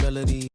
Melody.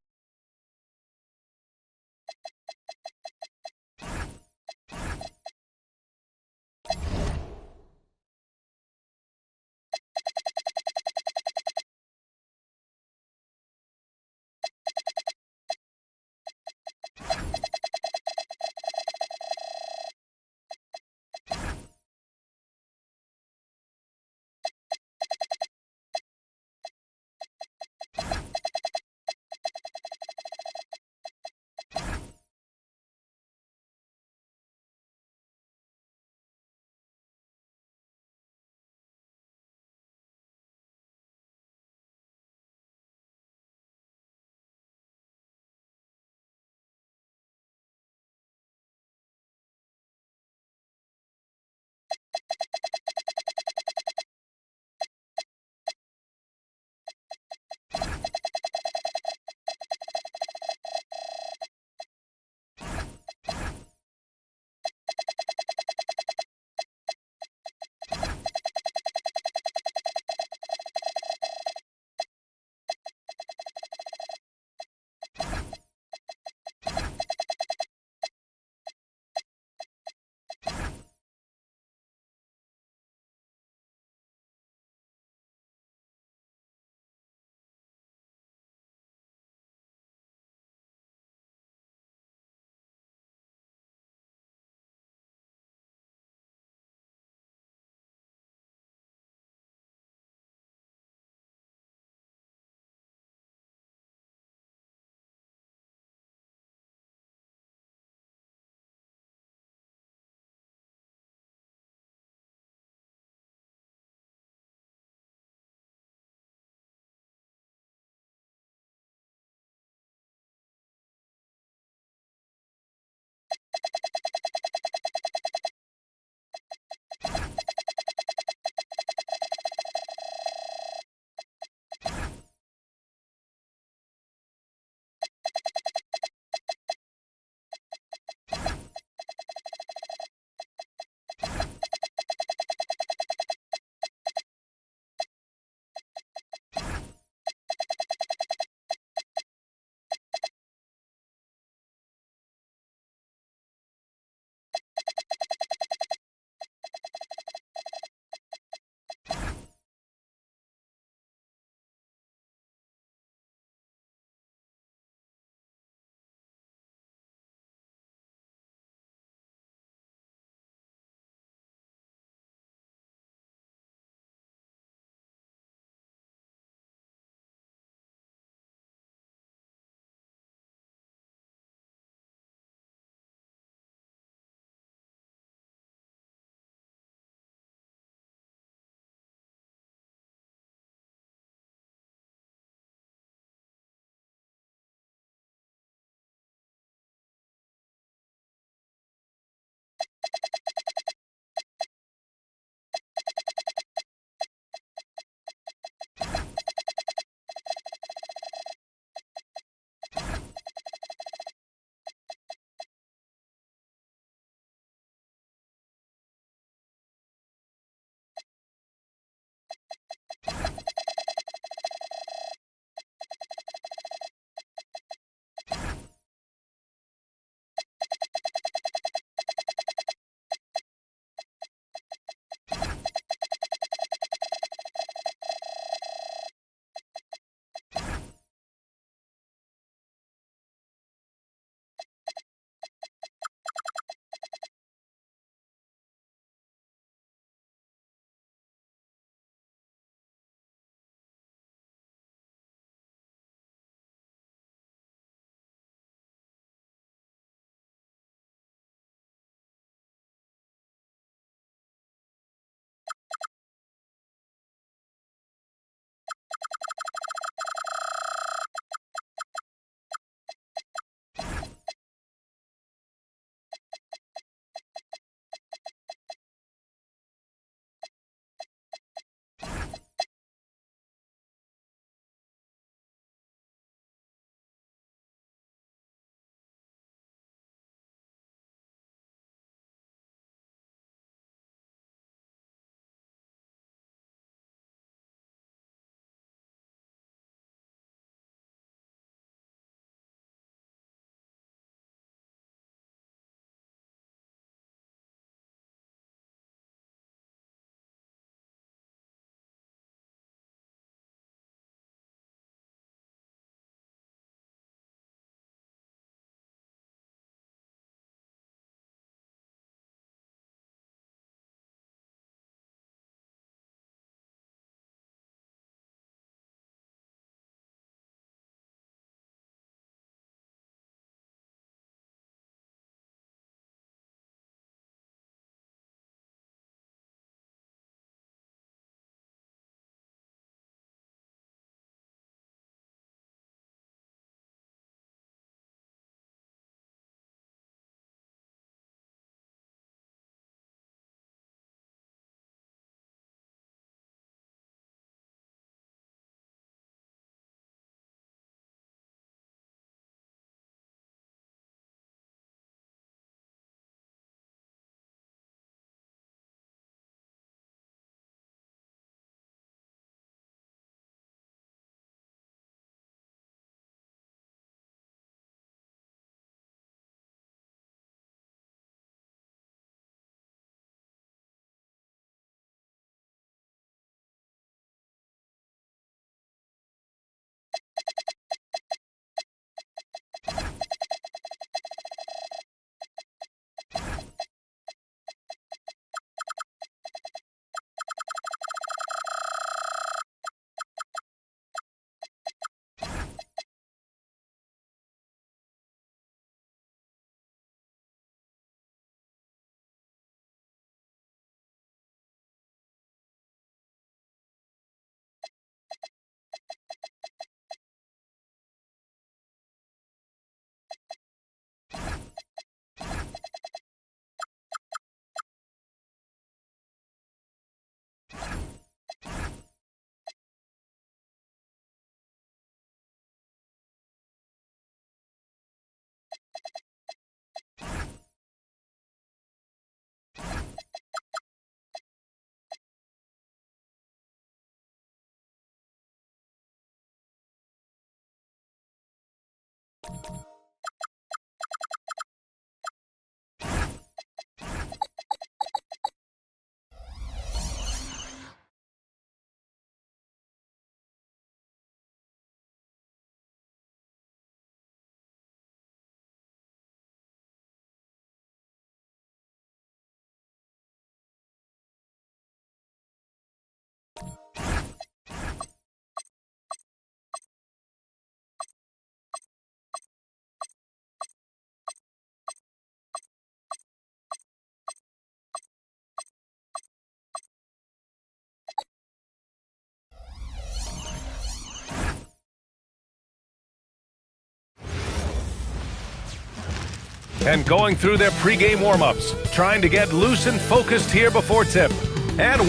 And going through their pregame warm-ups, trying to get loose and focused here before tip. And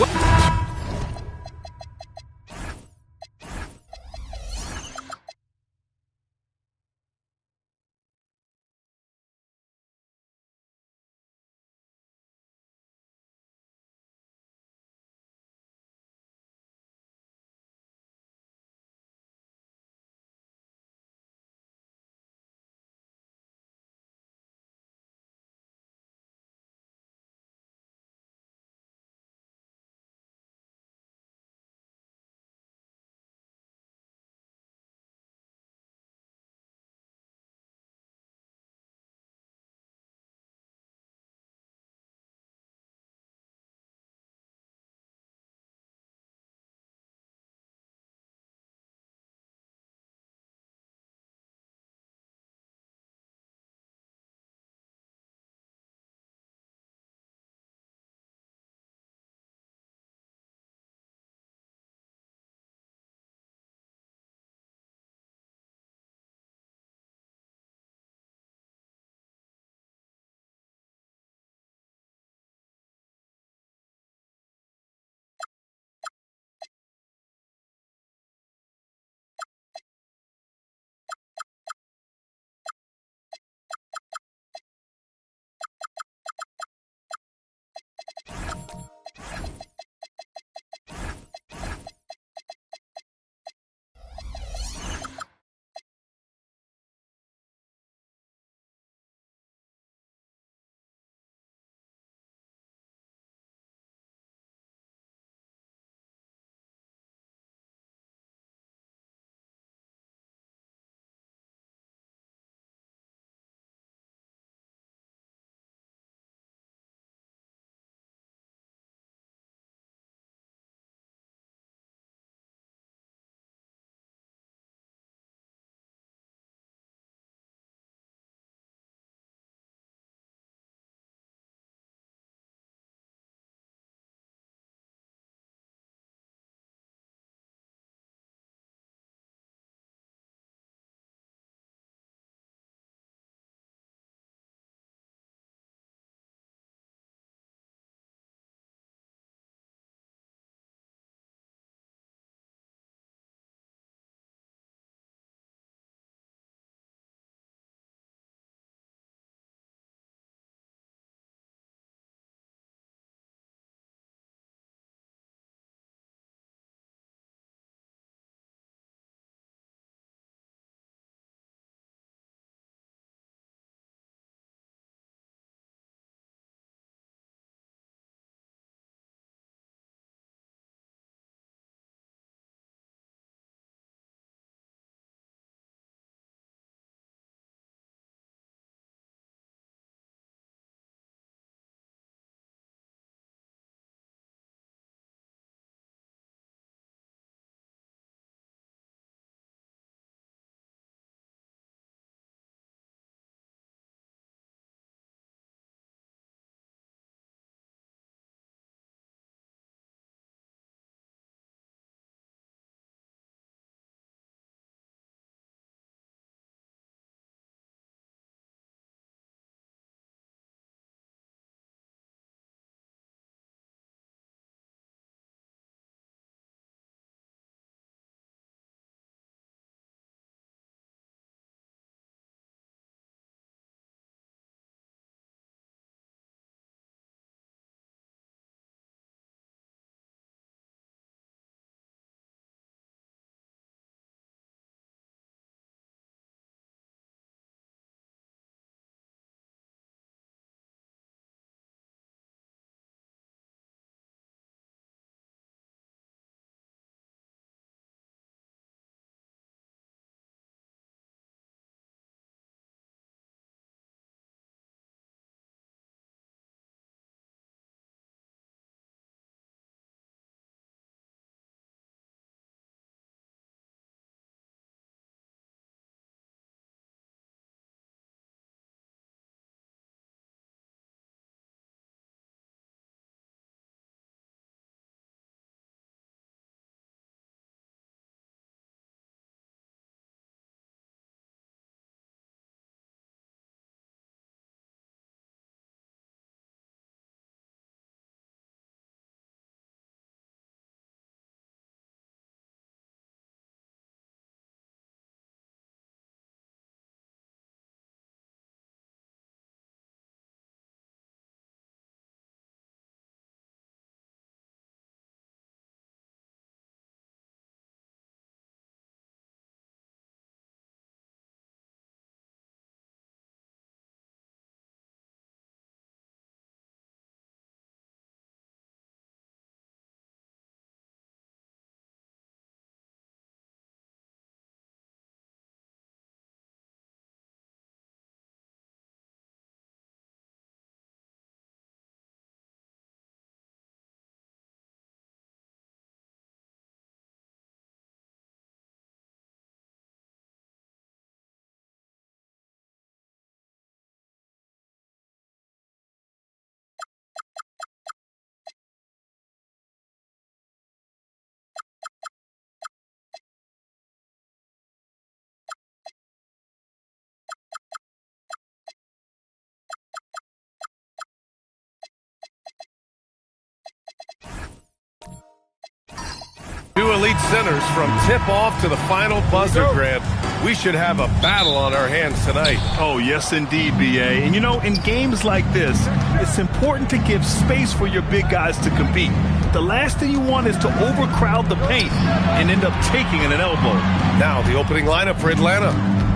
elite centers from tip-off to the final buzzer, Grant. We should have a battle on our hands tonight. Oh, yes, indeed, B.A. And, you know, in games like this, it's important to give space for your big guys to compete. The last thing you want is to overcrowd the paint and end up taking an elbow. Now, the opening lineup for Atlanta.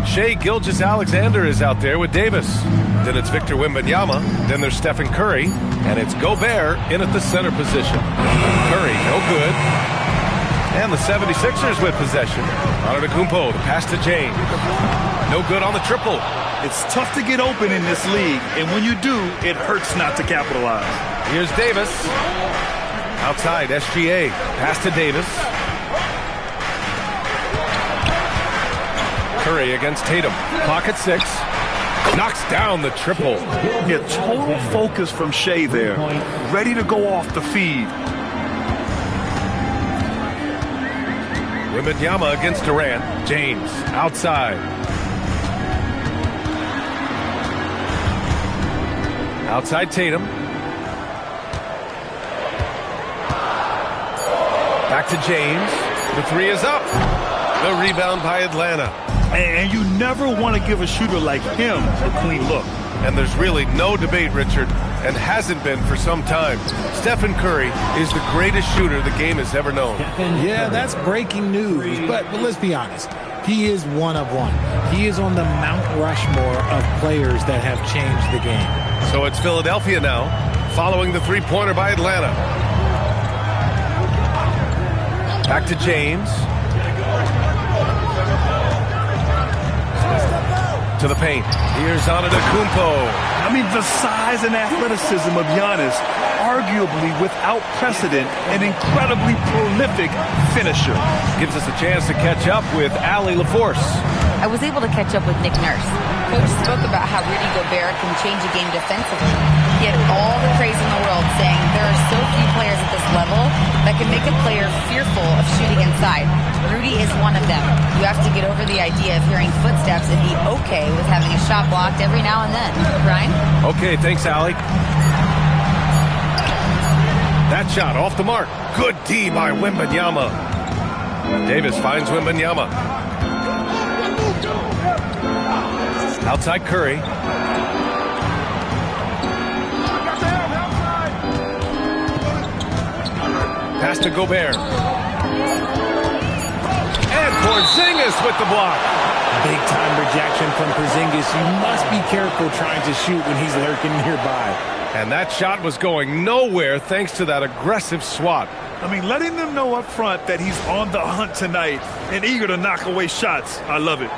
Shai Gilgeous-Alexander is out there with Davis. Then it's Victor Wembanyama. Then there's Stephen Curry. And it's Gobert in at the center position. Curry, no good. And the 76ers with possession. Antetokounmpo, the pass to James. No good on the triple. It's tough to get open in this league, and when you do, it hurts not to capitalize. Here's Davis. Outside, SGA. Pass to Davis. Curry against Tatum. Clock at 6. Knocks down the triple. Yeah, total focus from Shai there. Ready to go off the feed. Wembanyama against Durant. James outside. Outside Tatum. Back to James. The three is up. The rebound by Atlanta. And you never want to give a shooter like him a clean look. And there's really no debate, Richard, and hasn't been for some time. Stephen Curry is the greatest shooter the game has ever known. Yeah, that's breaking news, but let's be honest. He is one of one. He is on the Mount Rushmore of players that have changed the game. So it's Philadelphia now, following the three-pointer by Atlanta. Back to James. To the paint. Here's Antetokounmpo. I mean, the size and athleticism of Giannis, arguably without precedent, an incredibly prolific finisher. Gives us a chance to catch up with Allie LaForce. I was able to catch up with Nick Nurse. Coach spoke about how Rudy Gobert can change a game defensively. He had all the praise in the world, saying there are so few players at this level that can make a player fearful of shooting inside. Rudy is one of them. You have to get over the idea of hearing footsteps and be okay with having a shot blocked every now and then. Brian? Okay, thanks, Allie. That shot off the mark. Good D by Wembanyama. Davis finds Wembanyama. Outside Curry. Pass to Gobert. And Porzingis with the block. Big time rejection from Porzingis. You must be careful trying to shoot when he's lurking nearby. And that shot was going nowhere thanks to that aggressive swat. I mean, letting them know up front that he's on the hunt tonight and eager to knock away shots. I love it.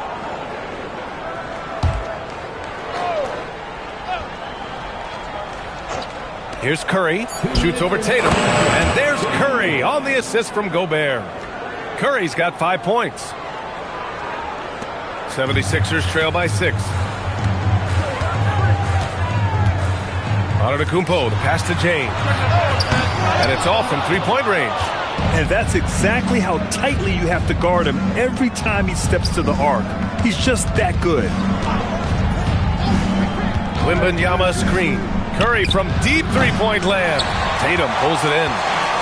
Here's Curry, shoots over Tatum, and there's Curry on the assist from Gobert. Curry's got 5 points. 76ers trail by 6. Antetokounmpo, the pass to James. And it's all from three-point range. And that's exactly how tightly you have to guard him every time he steps to the arc. He's just that good. Wembanyama screen. Curry from deep three-point land. Tatum pulls it in.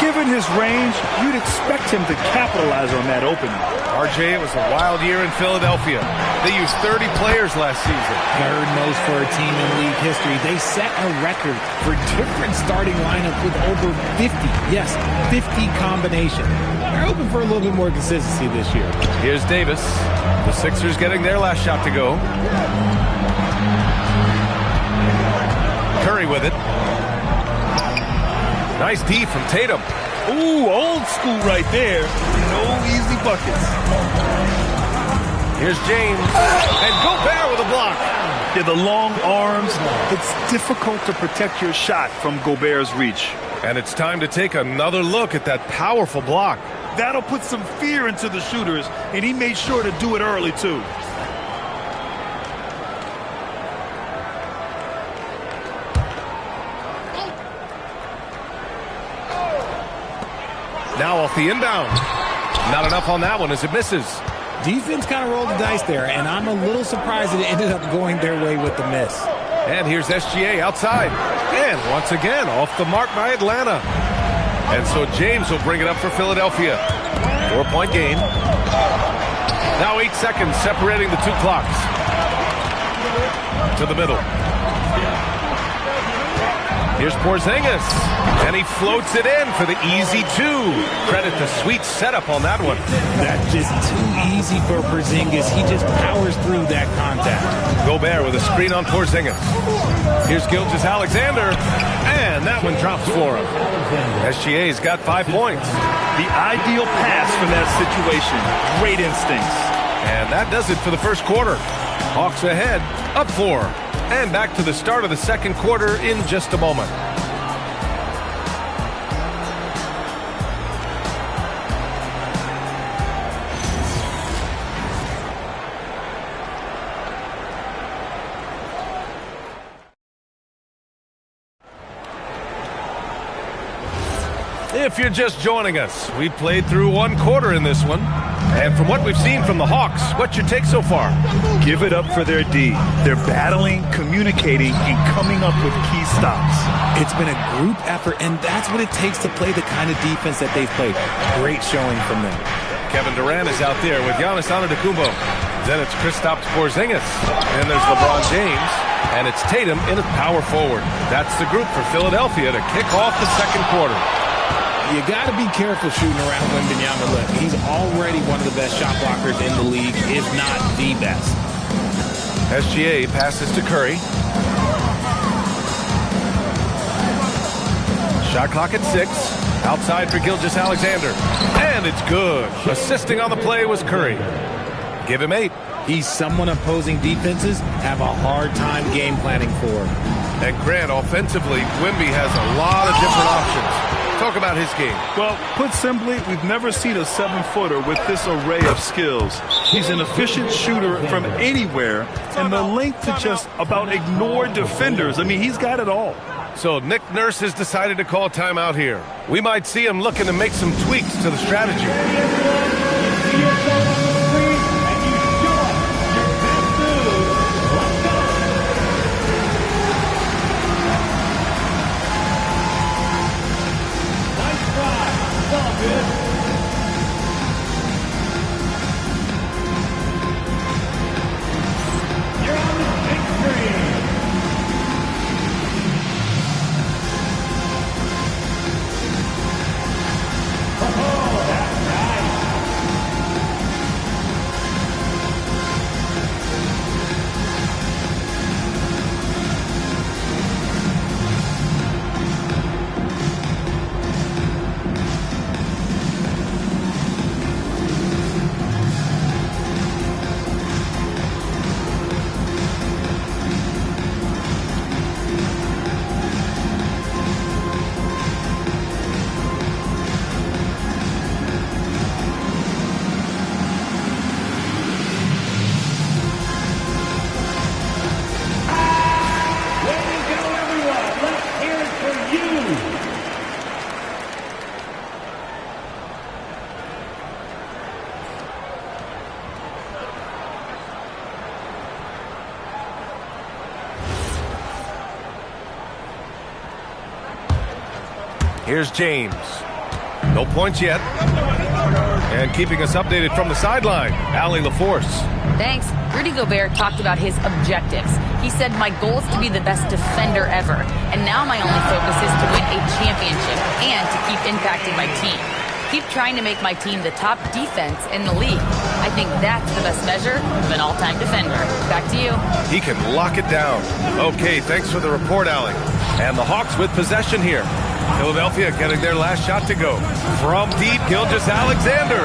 Given his range, you'd expect him to capitalize on that opening. RJ, it was a wild year in Philadelphia. They used 30 players last season. Third most for a team in league history. They set a record for different starting lineups with over 50. Yes, 50 combinations. They're hoping for a little bit more consistency this year. Here's Davis. The Sixers getting their last shot to go. Curry with it. Nice D from Tatum. Ooh, old school right there. No easy buckets. Here's James. And Gobert with a block. Yeah, the long arms. It's difficult to protect your shot from Gobert's reach. And it's time to take another look at that powerful block. That'll put some fear into the shooters, and he made sure to do it early, too. Now off the inbound. Not enough on that one as it misses. Defense kind of rolled the dice there, and I'm a little surprised that it ended up going their way with the miss. And here's SGA outside. And once again, off the mark by Atlanta. And so James will bring it up for Philadelphia. 4-point game. Now 8 seconds separating the two clocks. To the middle. Here's Porzingis, and he floats it in for the easy two. Credit the sweet setup on that one. That's just too easy for Porzingis. He just powers through that contact. Gobert with a screen on Porzingis. Here's Gilgeous-Alexander, and that one drops for him. SGA's got 5 points. The ideal pass for that situation. Great instincts. And that does it for the first quarter. Hawks ahead, up 4. And back to the start of the second quarter in just a moment. If you're just joining us, we've played through 1 quarter in this one. And from what we've seen from the Hawks, what's your take so far? Give it up for their D. They're battling, communicating, and coming up with key stops. It's been a group effort, and that's what it takes to play the kind of defense that they've played. Great showing from them. Kevin Durant is out there with Giannis Antetokounmpo. Then it's Kristaps Porzingis. And there's LeBron James. And it's Tatum in at power forward. That's the group for Philadelphia to kick off the second quarter. You got to be careful shooting around Wembanyama. Look, he's already one of the best shot blockers in the league, if not the best. SGA passes to Curry. Shot clock at 6. Outside for Gilgeous-Alexander. And it's good. Assisting on the play was Curry. Give him 8. He's someone opposing defenses have a hard time game planning for. And Grant, offensively, Wemby has a lot of different options. Talk about his game. Well, put simply, we've never seen a 7-footer with this array of skills. He's an efficient shooter from anywhere, and the length to just about ignore defenders. I mean, he's got it all. So Nick Nurse has decided to call timeout here. We might see him looking to make some tweaks to the strategy. Here's James. No points yet. And keeping us updated from the sideline, Allie LaForce. Thanks. Rudy Gobert talked about his objectives. He said, my goal is to be the best defender ever. And now my only focus is to win a championship and to keep impacting my team. Keep trying to make my team the top defense in the league. I think that's the best measure of an all-time defender. Back to you. He can lock it down. Okay, thanks for the report, Allie. And the Hawks with possession here. Philadelphia getting their last shot to go. From deep, Gilgeous-Alexander.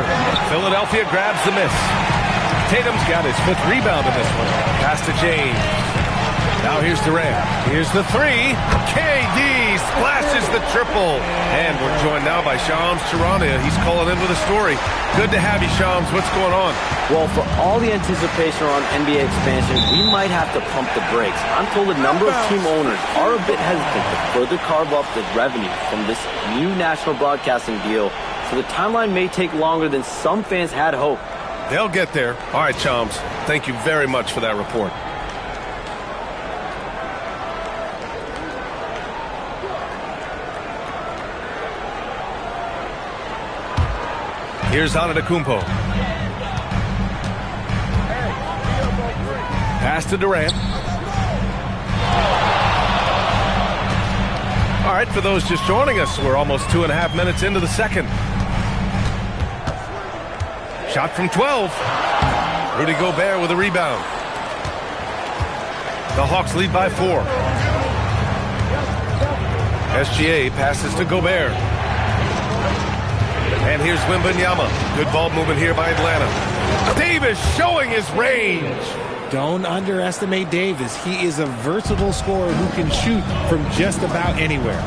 Philadelphia grabs the miss. Tatum's got his 5th rebound in this one. Pass to James. Now here's Durant. Here's the 3. KD splashes the triple. And we're joined now by Shams Charania. He's calling in with a story. Good to have you, Shams. What's going on? Well, for all the anticipation around NBA expansion, we might have to pump the brakes. I'm told a number of team owners are a bit hesitant to further carve up the revenue from this new national broadcasting deal, so the timeline may take longer than some fans had hoped. They'll get there. All right, Shams. Thank you very much for that report. Here's Antetokounmpo. Pass to Durant. All right, for those just joining us, we're almost 2.5 minutes into the second. Shot from 12. Rudy Gobert with a rebound. The Hawks lead by 4. SGA passes to Gobert. And here's Wembanyama. Good ball movement here by Atlanta. Davis showing his range. Don't underestimate Davis. He is a versatile scorer who can shoot from just about anywhere.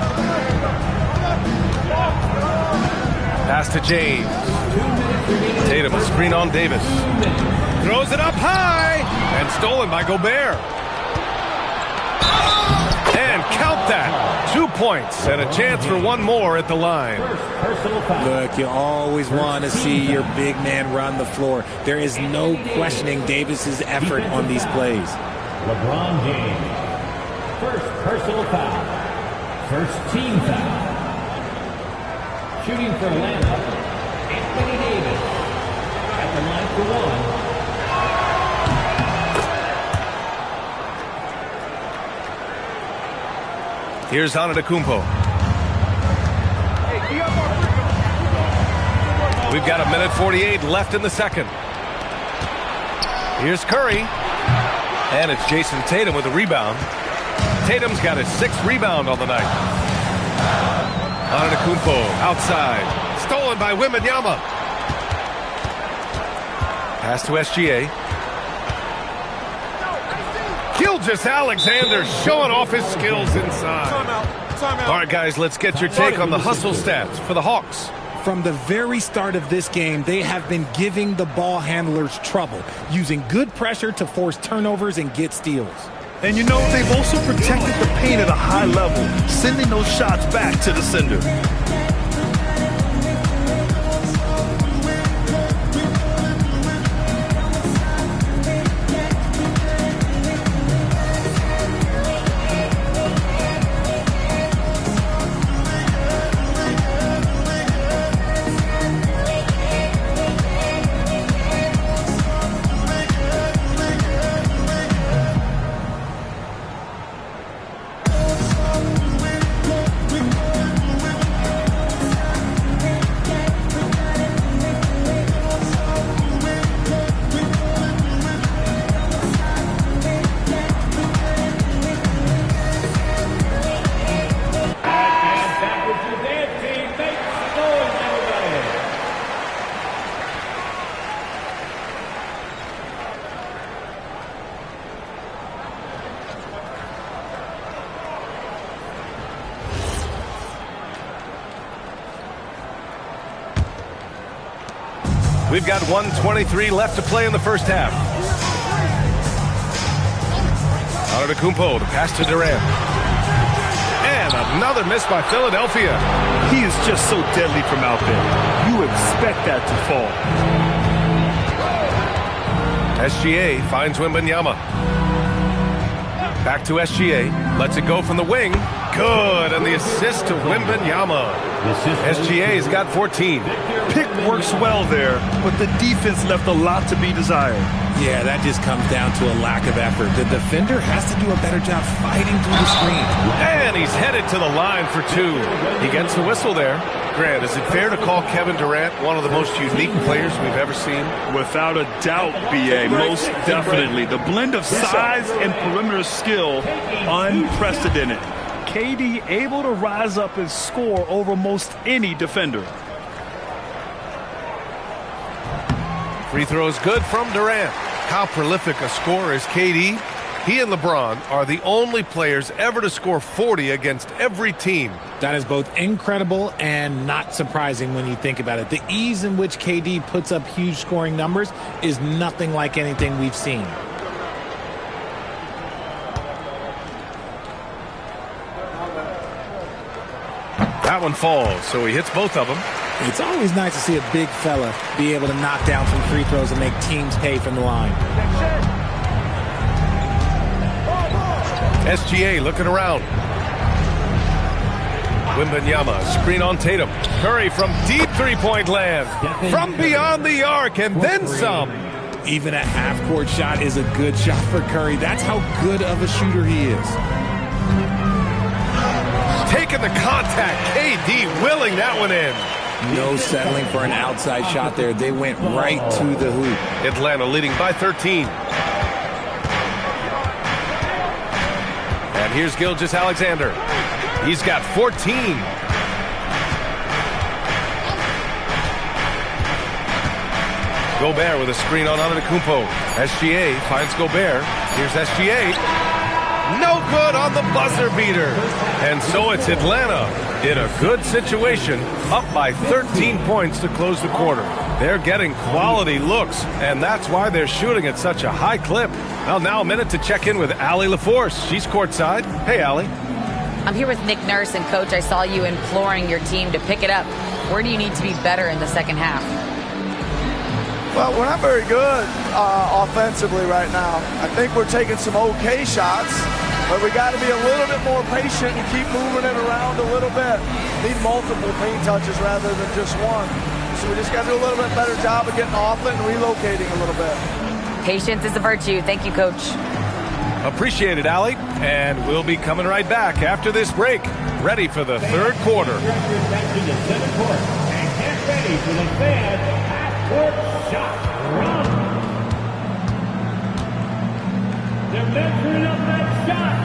Pass to James. Tatum, a screen on Davis. Throws it up high. And stolen by Gobert. And count that. 2 points and a chance for one more at the line. Look, you always want to see your big man run the floor. There is no questioning Davis's effort on these plays. LeBron James. First personal foul. First team foul. Shooting for Atlanta, Anthony Davis. At the line for one. Here's Antetokounmpo. We've got 1:48 left in the second. Here's Curry. And it's Jason Tatum with a rebound. Tatum's got his 6th rebound on the night. Antetokounmpo outside. Stolen by Wembanyama. Pass to SGA. Gilgeous-Alexander showing off his skills inside. All right, guys, let's get your take on the hustle stats for the Hawks. From the very start of this game, they have been giving the ball handlers trouble, using good pressure to force turnovers and get steals. And you know, they've also protected the paint at a high level, sending those shots back to the sender. We've got 1:23 left to play in the first half. Antetokounmpo, the pass to Durant. And another miss by Philadelphia. He is just so deadly from out there. You expect that to fall. SGA finds Wembanyama. Back to SGA. Lets it go from the wing. Good, and the assist to Wembanyama. SGA's got 14. Pick works well there, but the defense left a lot to be desired. Yeah, that just comes down to a lack of effort. The defender has to do a better job fighting through the screen. And he's headed to the line for 2. He gets the whistle there. Grant, is it fair to call Kevin Durant one of the most unique players we've ever seen? Without a doubt, B.A., most definitely. The blend of size and perimeter skill, unprecedented. KD able to rise up and score over most any defender. Free throws good from Durant. How prolific a scorer is KD? He and LeBron are the only players ever to score 40 against every team. That is both incredible and not surprising when you think about it. The ease in which KD puts up huge scoring numbers is nothing like anything we've seen. That one falls, so he hits both of them. It's always nice to see a big fella be able to knock down some free throws and make teams pay from the line. SGA looking around. Wembanyama, screen on Tatum. Curry from deep three-point land. From beyond the arc and then some. Even a half-court shot is a good shot for Curry. That's how good of a shooter he is. Taking the contact. KD willing that one in. No settling for an outside shot there. They went right to the hoop. Atlanta leading by 13. And here's Gilgeous-Alexander. He's got 14. Gobert with a screen on Antetokounmpo. SGA finds Gobert. Here's SGA. No good on the buzzer beater. And so it's Atlanta in a good situation, up by 13 points to close the quarter. They're getting quality looks, and that's why they're shooting at such a high clip. Well, now a minute to check in with Allie LaForce. She's courtside. Hey, Allie. I'm here with Nick Nurse, and Coach, I saw you imploring your team to pick it up. Where do you need to be better in the second half? Well, we're not very good offensively right now. I think we're taking some okay shots, but we got to be a little bit more patient and keep moving it around a little bit. Need multiple paint touches rather than just one. So we just got to do a little bit better job of getting off it and relocating a little bit. Patience is a virtue. Thank you, Coach. Appreciate it, Allie. And we'll be coming right back after this break. Ready for the third quarter. Back to the center court and get ready for the bad half-court shot. Run. They're measuring up that shot.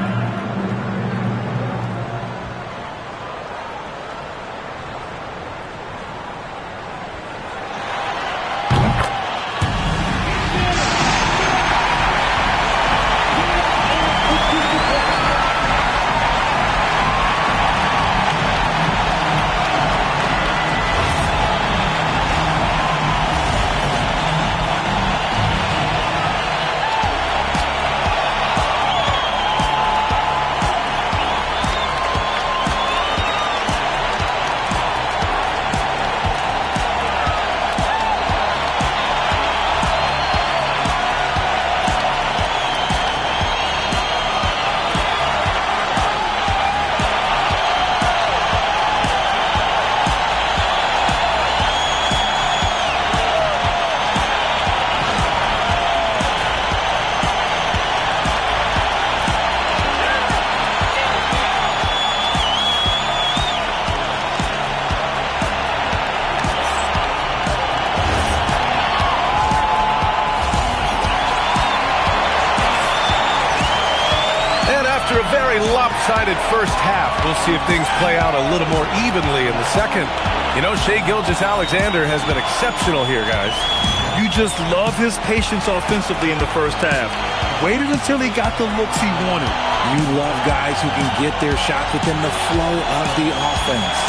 After a very lopsided first half, we'll see if things play out a little more evenly in the second. You know, Shai Gilgeous-Alexander has been exceptional here, guys. You just love his patience offensively in the first half. Waited until he got the looks he wanted. You love guys who can get their shots within the flow of the offense.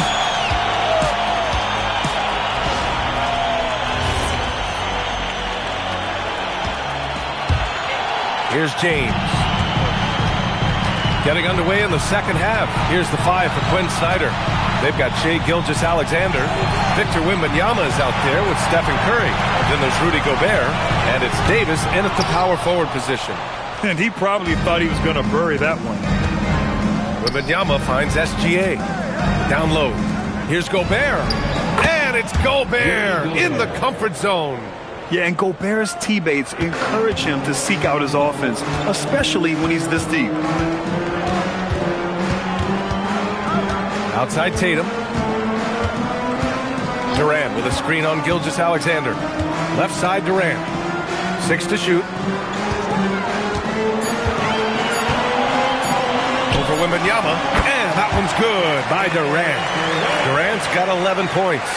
Here's James. Getting underway in the second half. Here's the 5 for Quinn Snyder. They've got Shai Gilgeous-Alexander. Victor Wembanyama is out there with Stephen Curry. Then there's Rudy Gobert. And it's Davis in at the power forward position. And he probably thought he was going to bury that one. Wembanyama finds SGA. Down low. Here's Gobert. And it's Gobert in the comfort zone. Yeah, and Gobert's teammates encourage him to seek out his offense, especially when he's this deep. Outside Tatum. Durant with a screen on Gilgeous-Alexander. Left side Durant. 6 to shoot. Over Wembanyama. And that one's good by Durant. Durant's got 11 points.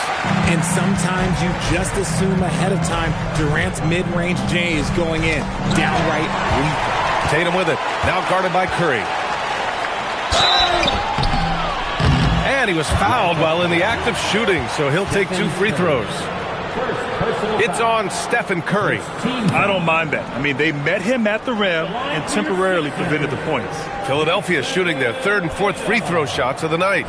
And sometimes you just assume ahead of time Durant's mid-range J is going in. Downright weak. Tatum with it. Now guarded by Curry. And he was fouled while in the act of shooting, so he'll take 2 free throws. It's on Stephen Curry. I don't mind that. I mean, they met him at the rim and temporarily prevented the points. Philadelphia shooting their 3rd and 4th free throw shots of the night.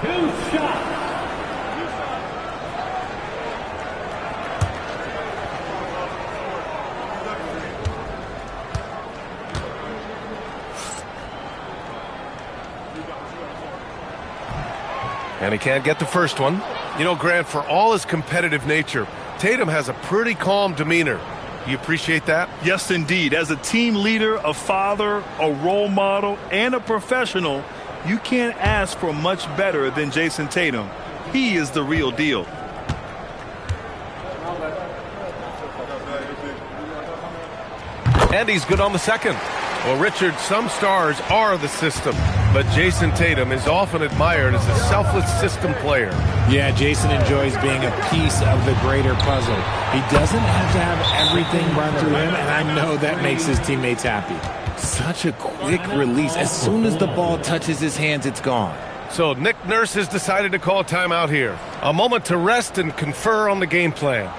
And he can't get the first one. You know, Grant, for all his competitive nature, Tatum has a pretty calm demeanor. You appreciate that? Yes, indeed. As a team leader, a father, a role model, and a professional, you can't ask for much better than Jason Tatum. He is the real deal. And he's good on the second. Well, Richard, some stars are the system, but Jason Tatum is often admired as a selfless system player. Yeah, Jason enjoys being a piece of the greater puzzle. He doesn't have to have everything run through him, and I know that makes his teammates happy. Such a quick release. As soon as the ball touches his hands, it's gone. So Nick Nurse has decided to call timeout here. A moment to rest and confer on the game plan.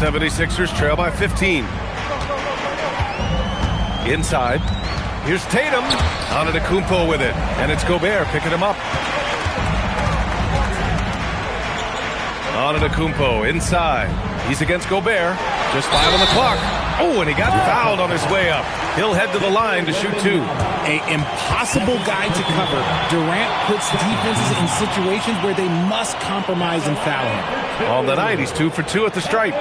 The 76ers trail by 15. Inside. Here's Tatum. Antetokounmpo with it. And it's Gobert picking him up. Antetokounmpo inside. He's against Gobert. Just 5 on the clock. Oh, and he got fouled on his way up. He'll head to the line to shoot 2. An impossible guy to cover. Durant puts defenses in situations where they must compromise and foul him. On the night, he's 2 for 2 at the stripe.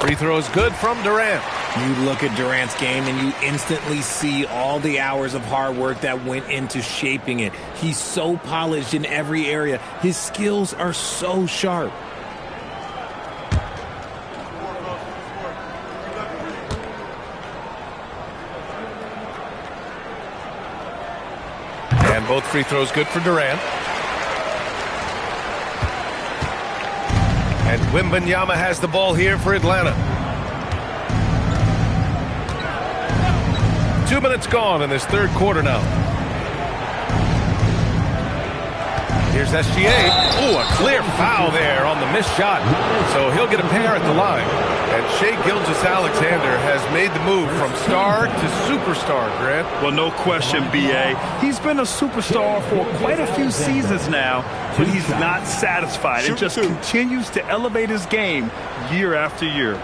Free throw is good from Durant. You look at Durant's game and you instantly see all the hours of hard work that went into shaping it. He's so polished in every area. His skills are so sharp. And both free throws good for Durant. And Wembanyama has the ball here for Atlanta. 2 minutes gone in this third quarter now. Here's SGA. Oh, a clear foul there on the missed shot. So he'll get a pair at the line. And Shai Gilgeous-Alexander has made the move from star to superstar, Grant. Well, no question, B.A. He's been a superstar for quite a few seasons now, but he's not satisfied and just continues to elevate his game year after year.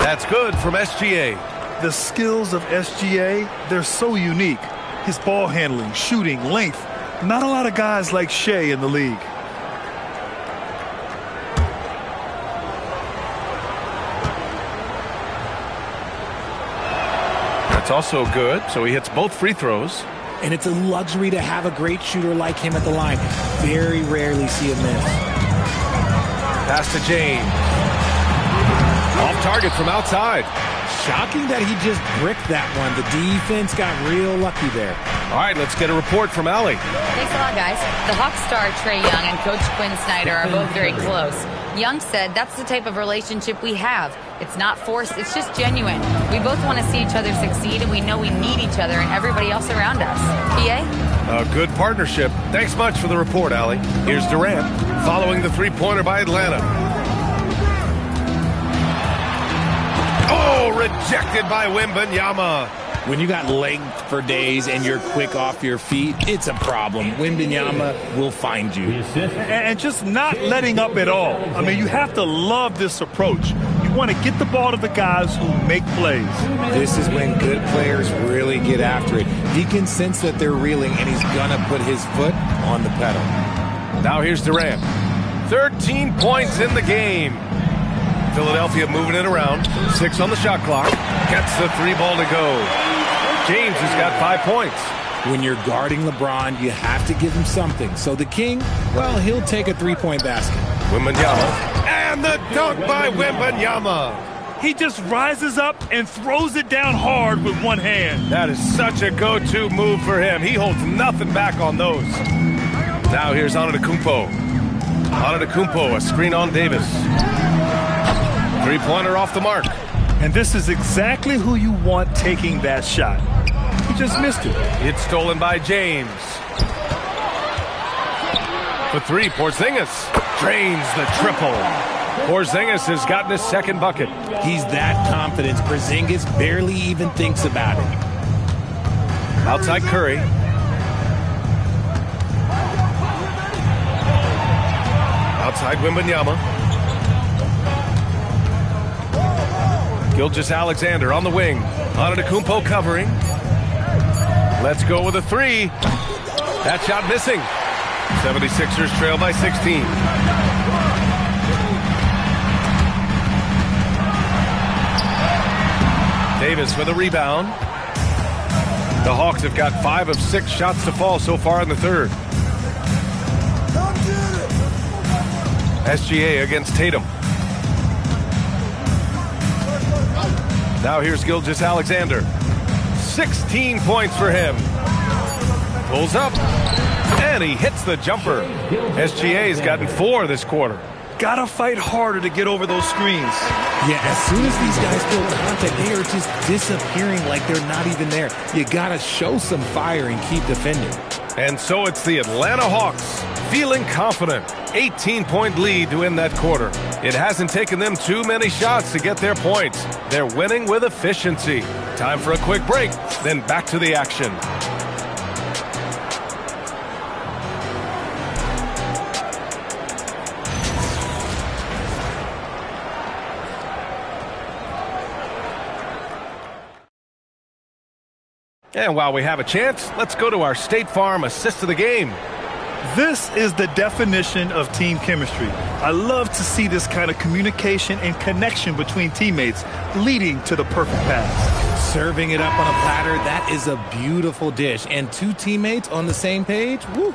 That's good from SGA. The skills of SGA, they're so unique. His ball handling, shooting, length. Not a lot of guys like Shai in the league. That's also good. So he hits both free throws. And it's a luxury to have a great shooter like him at the line. Very rarely see him miss. Pass to James. Off target from outside. Shocking that he just bricked that one. The defense got real lucky there. All right, let's get a report from Allie. Thanks a lot, guys. The Hawks star Trae Young and Coach Quinn Snyder are both very close. Young said that's the type of relationship we have. It's not forced, it's just genuine. We both want to see each other succeed, and we know we need each other and everybody else around us. PA? A good partnership. Thanks much for the report, Allie. Here's Durant following the three-pointer by Atlanta. Oh, rejected by Wembanyama. When you got length for days and you're quick off your feet, it's a problem. Wembanyama will find you. And just not letting up at all. I mean, you have to love this approach. You want to get the ball to the guys who make plays. This is when good players really get after it. He can sense that they're reeling, and he's going to put his foot on the pedal. Now here's Durant. 13 points in the game. Philadelphia moving it around. 6 on the shot clock. Gets the 3 ball to go. James has got 5 points. When you're guarding LeBron, you have to give him something. So the King, well, he'll take a 3-point basket. Wembanyama. And the dunk by Wembanyama. He just rises up and throws it down hard with one hand. That is such a go-to move for him. He holds nothing back on those. Now here's Antetokounmpo. Antetokounmpo, a screen on Davis. 3-pointer off the mark. And this is exactly who you want taking that shot. He just missed it. It's stolen by James. For 3, Porzingis drains the triple. Porzingis has gotten his 2nd bucket. He's that confident. Porzingis barely even thinks about it. Outside Curry. Outside Wembanyama. Gilgeous-Alexander on the wing. Antetokounmpo covering. Let's go with a 3. That shot missing. 76ers trail by 16. Davis with a rebound. The Hawks have got 5 of 6 shots to fall so far in the 3rd. SGA against Tatum. Now here's Gilgeous-Alexander. 16 points for him. Pulls up, and he hits the jumper. SGA's gotten 4 this quarter. Gotta fight harder to get over those screens. Yeah, as soon as these guys feel contact, they are just disappearing like they're not even there. You gotta show some fire and keep defending. And so it's the Atlanta Hawks feeling confident. 18-point lead to end that quarter. It hasn't taken them too many shots to get their points. They're winning with efficiency. Time for a quick break, then back to the action. And while we have a chance, let's go to our State Farm assist of the game. This is the definition of team chemistry. I love to see this kind of communication and connection between teammates leading to the perfect pass. Serving it up on a platter, that is a beautiful dish. And 2 teammates on the same page, woo.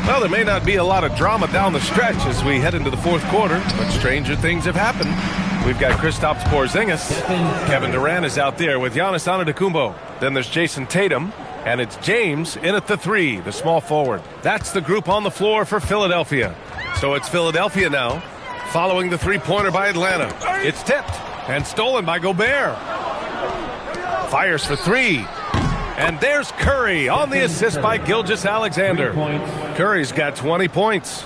Well, there may not be a lot of drama down the stretch as we head into the 4th quarter, but stranger things have happened. We've got Kristaps Porzingis. Kevin Durant is out there with Giannis Antetokounmpo. Then there's Jason Tatum. And it's James in at the 3, the small forward. That's the group on the floor for Philadelphia. So it's Philadelphia now, following the 3-pointer by Atlanta. It's tipped and stolen by Gobert. Fires for 3. And there's Curry on the assist by Gilgeous-Alexander. Curry's got 20 points.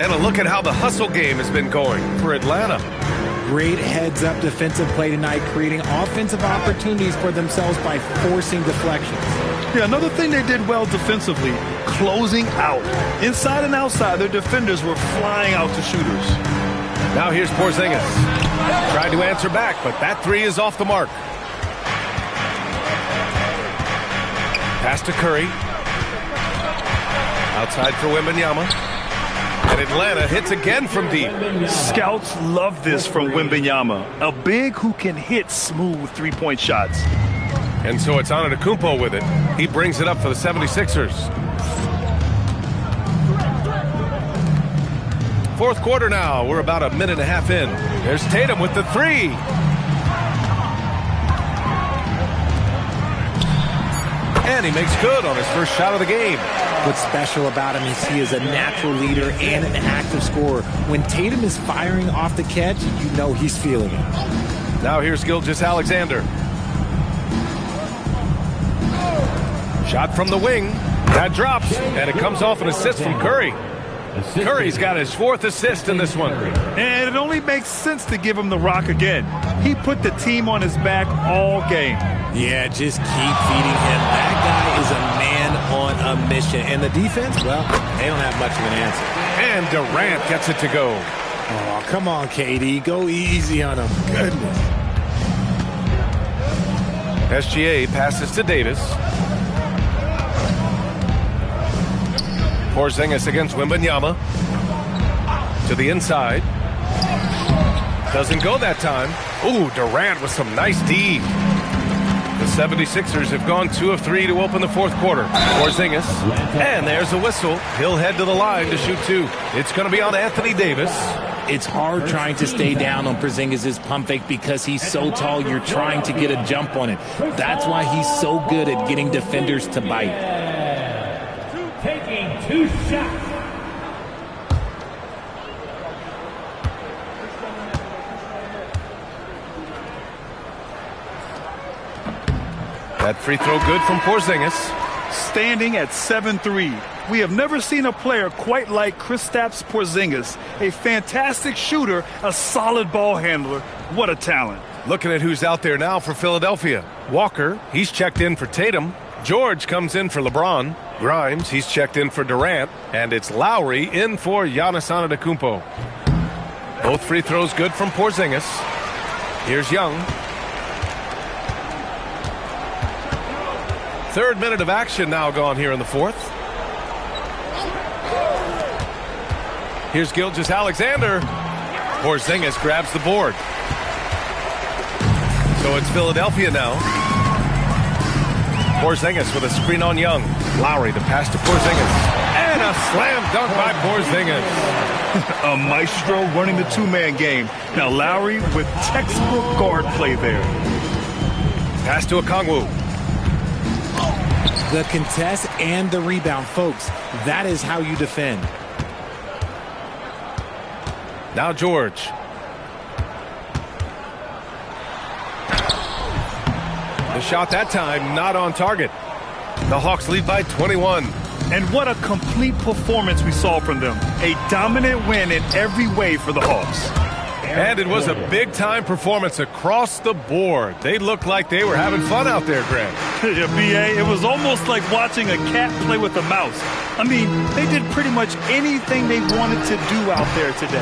And a look at how the hustle game has been going for Atlanta. Great heads-up defensive play tonight, creating offensive opportunities for themselves by forcing deflections. Yeah, another thing they did well defensively, closing out. Inside and outside, their defenders were flying out to shooters. Now here's Porzingis. Tried to answer back, but that 3 is off the mark. Pass to Curry. Outside for Wembanyama. And Atlanta hits again from deep. Scouts love this from Wembanyama, a big who can hit smooth 3-point shots. And so it's Antetokounmpo with it. He brings it up for the 76ers. 4th quarter now. We're about a minute and a half in. There's Tatum with the 3. And he makes good on his first shot of the game. What's special about him is he is a natural leader and an active scorer. When Tatum is firing off the catch, you know he's feeling it. Now here's Gilgeous-Alexander. Shot from the wing. That drops, and it comes off an assist from Curry. Curry's got his 4th assist in this one. And it only makes sense to give him the rock again. He put the team on his back all game. Yeah, just keep feeding him. That guy is a man on a mission. And the defense, well, they don't have much of an answer. And Durant gets it to go. Oh, come on, KD. Go easy on him. Goodness. SGA passes to Davis. Porzingis against Wembanyama. To the inside. Doesn't go that time. Ooh, Durant with some nice D. The 76ers have gone 2 of 3 to open the fourth quarter. Porzingis. And there's a whistle. He'll head to the line to shoot 2. It's going to be on Anthony Davis. It's hard trying to stay down on Porzingis' pump fake because he's so tall, you're trying to get a jump on it. That's why he's so good at getting defenders to bite. Taking 2 shots. That free throw good from Porzingis. Standing at 7-3. We have never seen a player quite like Kristaps Porzingis. A fantastic shooter, a solid ball handler. What a talent. Looking at who's out there now for Philadelphia. Walker, he's checked in for Tatum. George comes in for LeBron. Grimes, he's checked in for Durant. And it's Lowry in for Giannis Antetokounmpo. Both free throws good from Porzingis. Here's Young. Third minute of action now gone here in the fourth. Here's Gilgeous-Alexander. Porzingis grabs the board. So it's Philadelphia now. Porzingis with a screen on Young. Lowry the pass to Porzingis. And a slam dunk by Porzingis. A maestro running the two-man game. Now Lowry with textbook guard play there. Pass to Okongwu. The contest and the rebound, folks. That is how you defend. Now George. The shot that time not on target. The Hawks lead by 21. And what a complete performance we saw from them. A dominant win in every way for the Hawks. And it was a big-time performance across the board. They looked like they were having fun out there, Greg. Yeah, B.A., it was almost like watching a cat play with a mouse. I mean, they did pretty much anything they wanted to do out there today.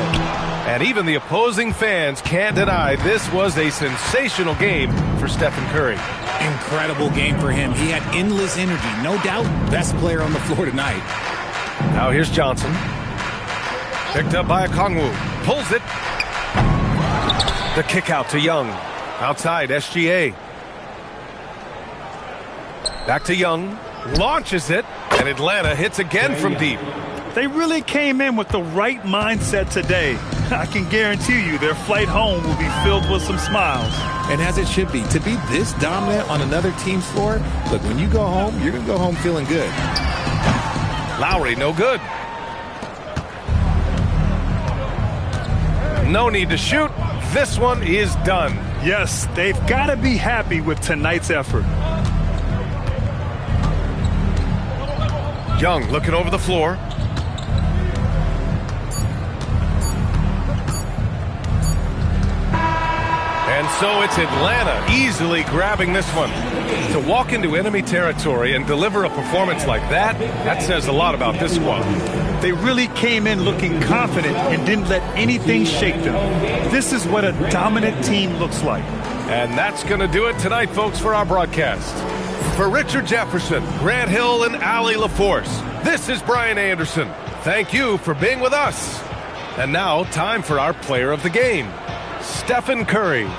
And even the opposing fans can't deny this was a sensational game for Stephen Curry. Incredible game for him. He had endless energy. No doubt, best player on the floor tonight. Now here's Johnson. Picked up by Okongwu. Pulls it. The kick out to Young. Outside, SGA. Back to Young. Launches it. And Atlanta hits again from deep. They really came in with the right mindset today. I can guarantee you their flight home will be filled with some smiles. And as it should be. To be this dominant on another team's floor, look, when you go home, you're going to go home feeling good. Lowry, no good. No need to shoot. This one is done. Yes, they've got to be happy with tonight's effort. Young looking over the floor. And so it's Atlanta easily grabbing this one. To walk into enemy territory and deliver a performance like that, that says a lot about this squad. They really came in looking confident and didn't let anything shake them. This is what a dominant team looks like. And that's going to do it tonight, folks, for our broadcast. For Richard Jefferson, Grant Hill, and Allie LaForce, this is Brian Anderson. Thank you for being with us. And now, time for our player of the game, Stephen Curry.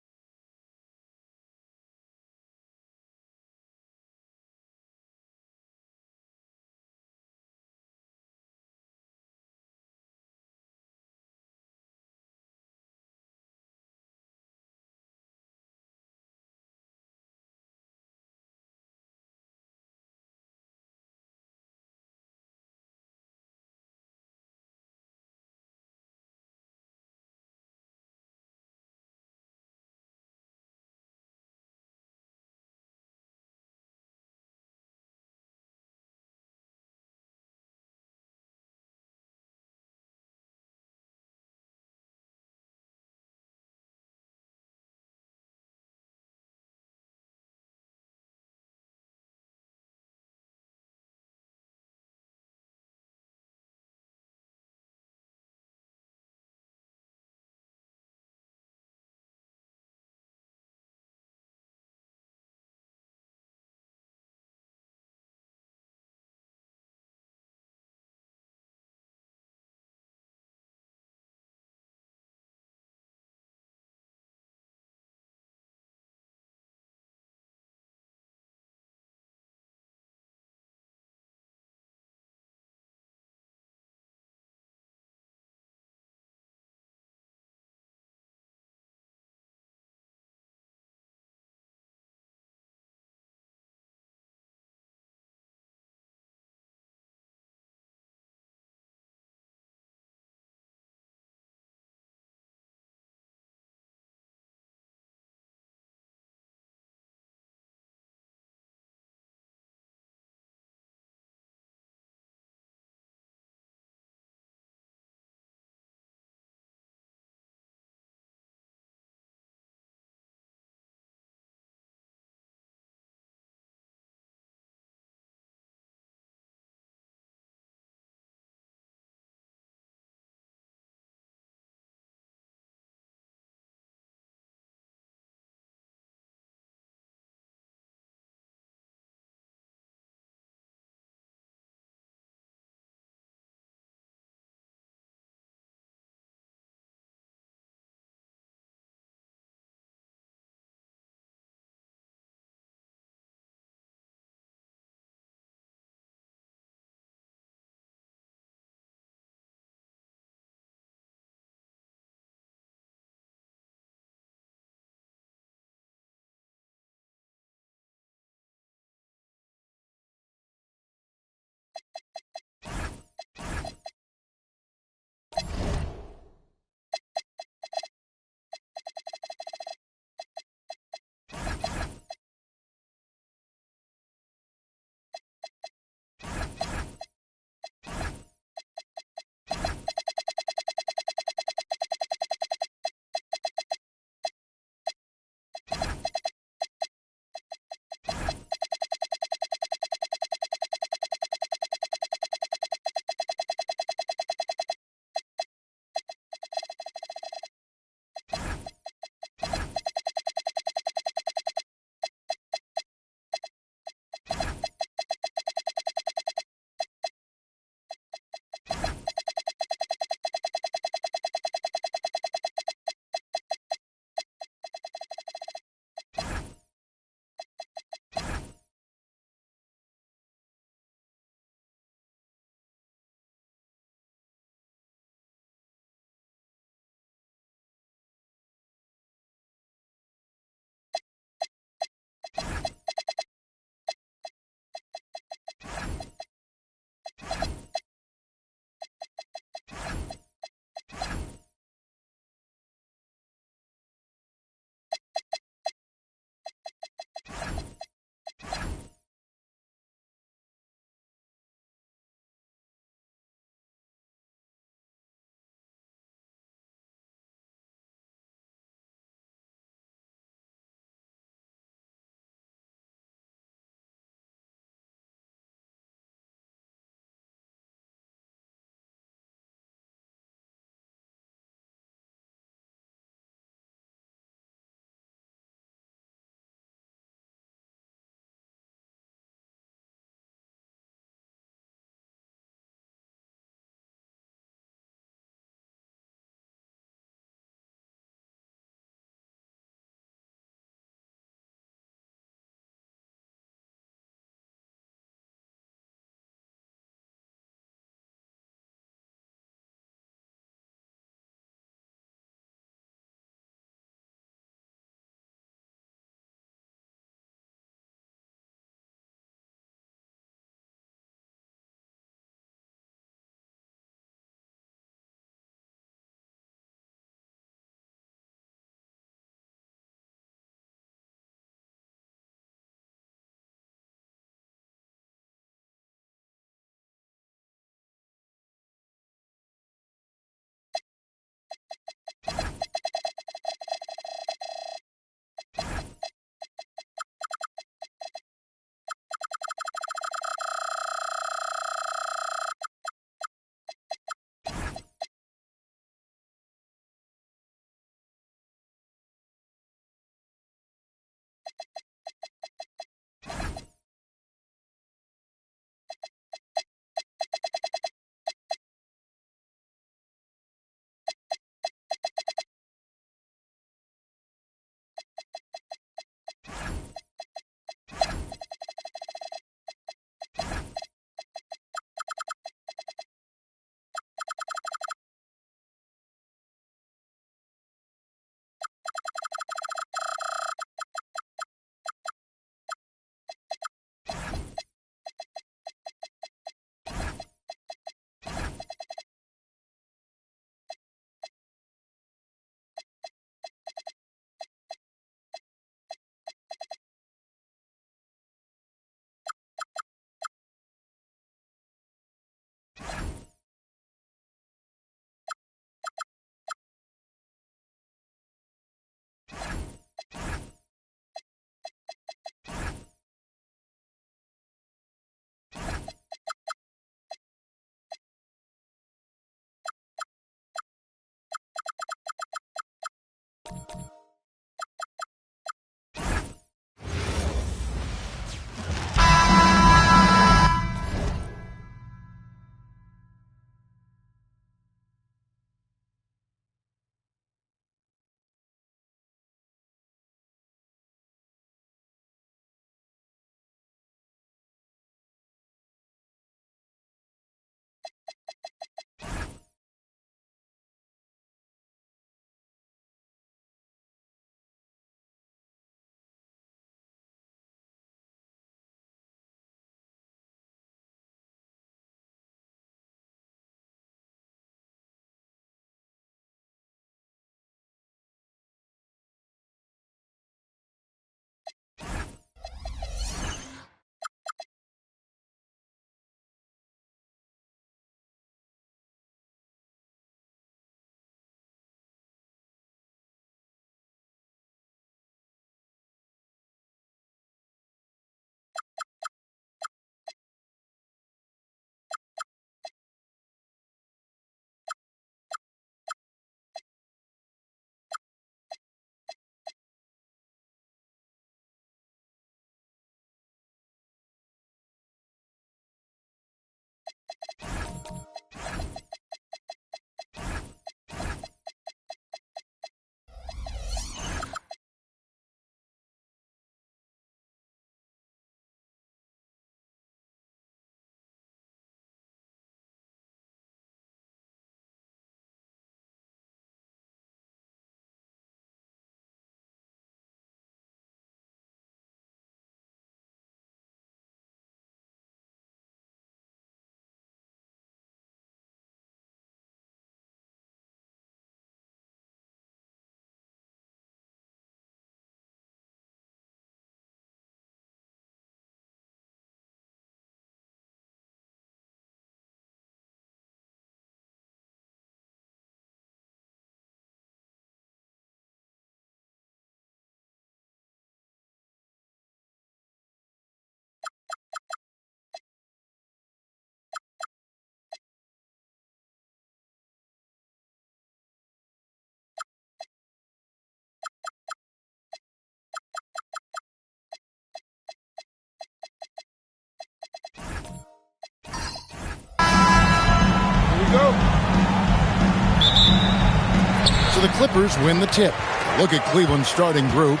the Clippers win the tip. Look at Cleveland's starting group.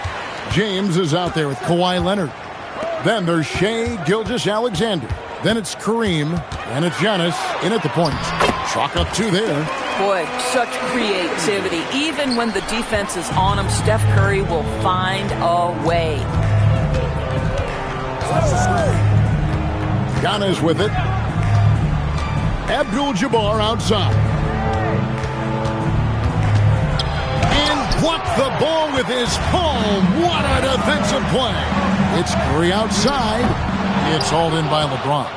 James is out there with Kawhi Leonard. Then there's Shai Gilgeous-Alexander. Then it's Kareem. And it's Giannis in at the point. Chalk up 2 there. Boy, such creativity. Even when the defense is on him, Steph Curry will find a way. Giannis with it. Abdul-Jabbar outside. And blocked the ball with his palm. What a defensive play. It's Curry outside. It's hauled in by LeBron.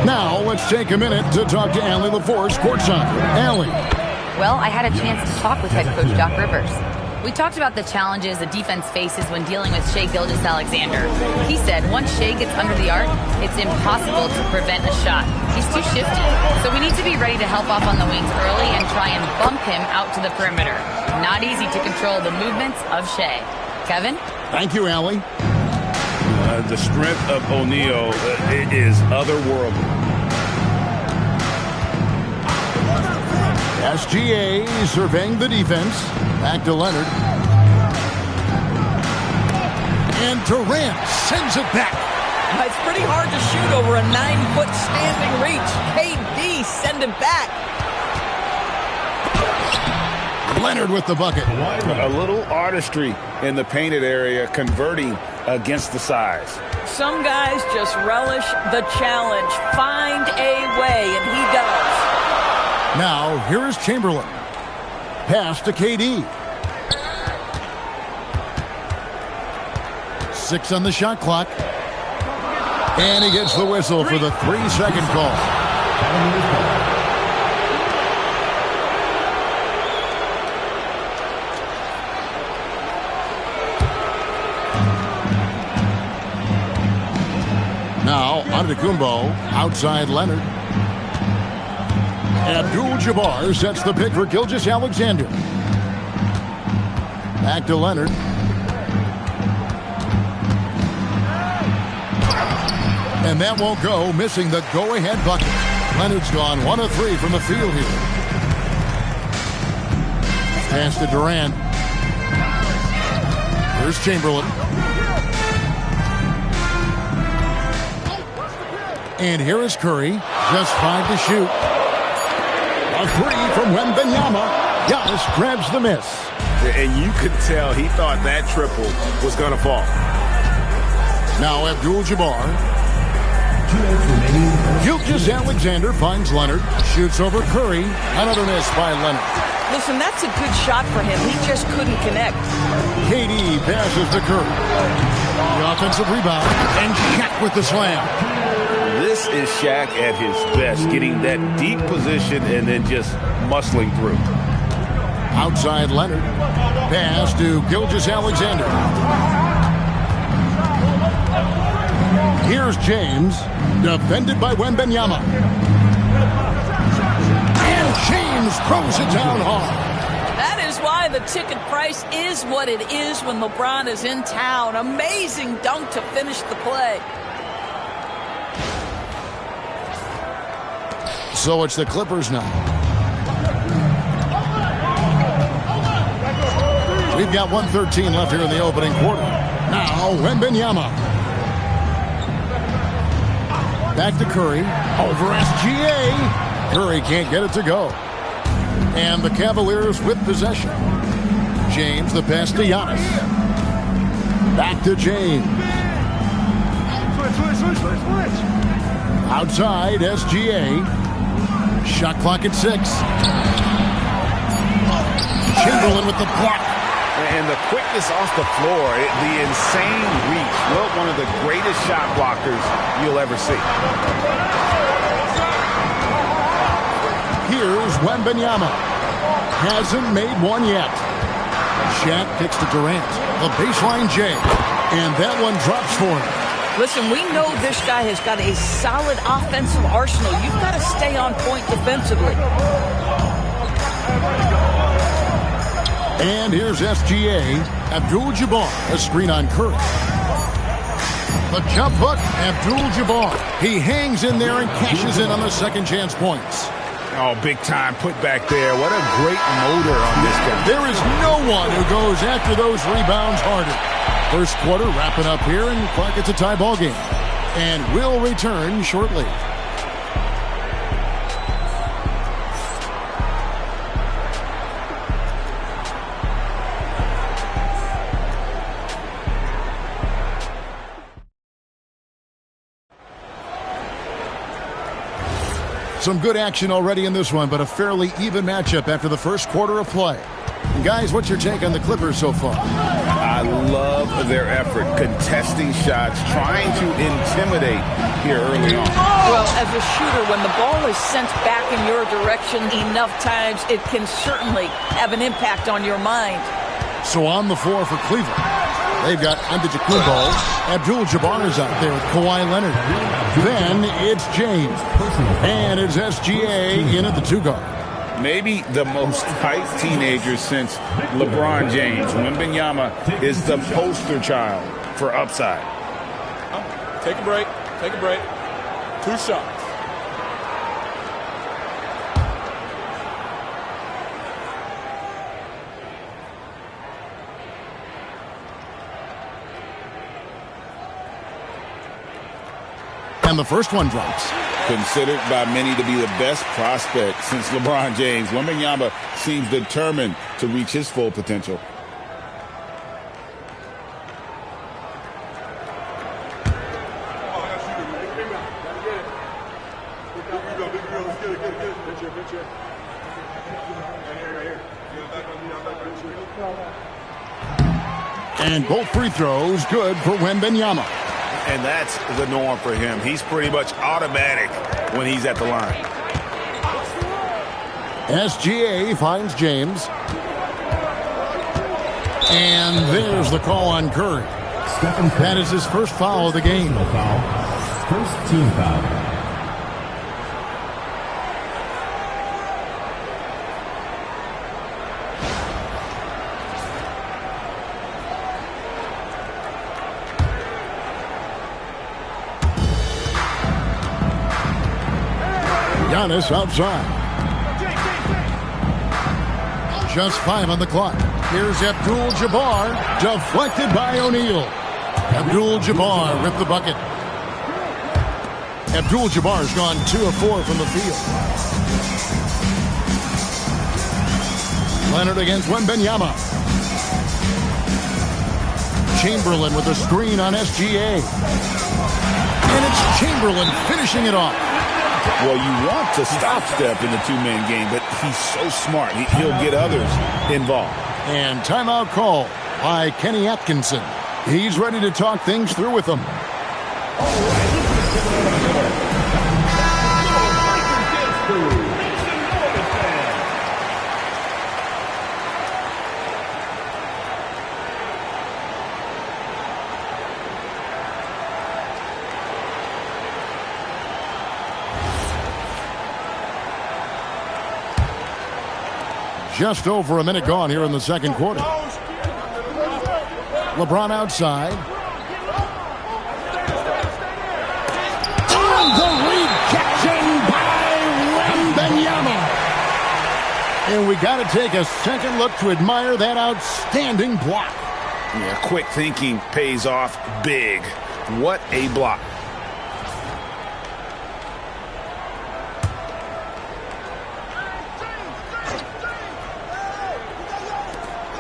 Now, let's take a minute to talk to Allie LaForce, courtside. Allie. Well, I had a chance to talk with head coach Doc Rivers. We talked about the challenges the defense faces when dealing with Shai Gilgeous-Alexander. He said once Shai gets under the arc, it's impossible to prevent a shot. He's too shifty. So we need to be ready to help off on the wings early and try and bump him out to the perimeter. Not easy to control the movements of Shai. Kevin? Thank you, Allie. The strength of O'Neal is otherworldly. SGA surveying the defense. Back to Leonard. And Durant sends it back. It's pretty hard to shoot over a 9-foot standing reach. KD send it back. Leonard with the bucket. A little artistry in the painted area, converting against the size. Some guys just relish the challenge. Find a way, and he does. Now, here is Chamberlain. Pass to KD. 6 on the shot clock. And he gets the whistle for the 3-second call. Now, Antetokounmpo, outside Leonard. Abdul-Jabbar sets the pick for Gilgeous-Alexander. Back to Leonard. And that won't go, missing the go-ahead bucket. Leonard's gone 1 of 3 from the field here. Pass to Durant. Here's Chamberlain. And here is Curry. Just 5 to shoot. A 3 from Wembanyama. Giannis grabs the miss. And you could tell he thought that triple was going to fall. Now Abdul-Jabbar. Gilgeous-Alexander finds Leonard. Shoots over Curry. Another miss by Leonard. Listen, that's a good shot for him. He just couldn't connect. KD passes to Curry. The offensive rebound. And Shaq with the slam. This is Shaq at his best, getting that deep position and then just muscling through. Outside Leonard. Pass to Gilgeous-Alexander. Here's James. Defended by Wembanyama. And James throws it down hard. That is why the ticket price is what it is when LeBron is in town. Amazing dunk to finish the play. So it's the Clippers now. We've got 1:13 left here in the opening quarter. Now Wembanyama. Back to Curry. Over SGA. Curry can't get it to go. And the Cavaliers with possession. James, the pass to Giannis. Back to James. Switch. Outside, SGA. Shot clock at 6. Chamberlain with the block. And the quickness off the floor, the insane reach. Well, one of the greatest shot blockers you'll ever see. Here's Wembanyama. Hasn't made one yet. Shaq kicks to Durant. The baseline J. And that one drops for him. Listen, we know this guy has got a solid offensive arsenal. You've got to stay on point defensively. And here's SGA. Abdul-Jabbar, a screen on Curry. The jump hook, Abdul-Jabbar. He hangs in there and cashes in on the second chance points. Oh, big time put back there. What a great motor on this guy. There is no one who goes after those rebounds harder. First quarter wrapping up here, and looks like it's a tie ball game. And we'll return shortly. Some good action already in this one, but a fairly even matchup after the first quarter of play. And guys, what's your take on the Clippers so far? I love their effort, contesting shots, trying to intimidate here early on. Well, as a shooter, when the ball is sent back in your direction enough times, it can certainly have an impact on your mind. So on the floor for Cleveland, they've got Antetokounmpo. Abdul-Jabbar is out there with Kawhi Leonard. Then it's James. And it's SGA in at the 2-guard. Maybe the most hyped teenager since LeBron James. Wembanyama is the poster child for upside. Take a break. Take a break. 2 shots. And the first one drops. Considered by many to be the best prospect since LeBron James, Wembanyama seems determined to reach his full potential. And both free throws good for Wembanyama. And that's the norm for him. He's pretty much automatic when he's at the line. SGA finds James. And there's the call on Curry. That is his first foul of the game. First team foul. Giannis outside. Just 5 on the clock. Here's Abdul-Jabbar, deflected by O'Neal. Abdul-Jabbar ripped the bucket. Abdul-Jabbar's gone 2 of 4 from the field. Leonard against Wembanyama. Chamberlain with a screen on SGA. And it's Chamberlain finishing it off. Well, you want to stop-step in the two-man game, but he's so smart. He'll get others involved. And timeout call by Kenny Atkinson. He's ready to talk things through with them. Just over a minute gone here in the second quarter. LeBron outside. On the rejection by Wembanyama. And we got to take a second look to admire that outstanding block. Yeah, quick thinking pays off big. What a block.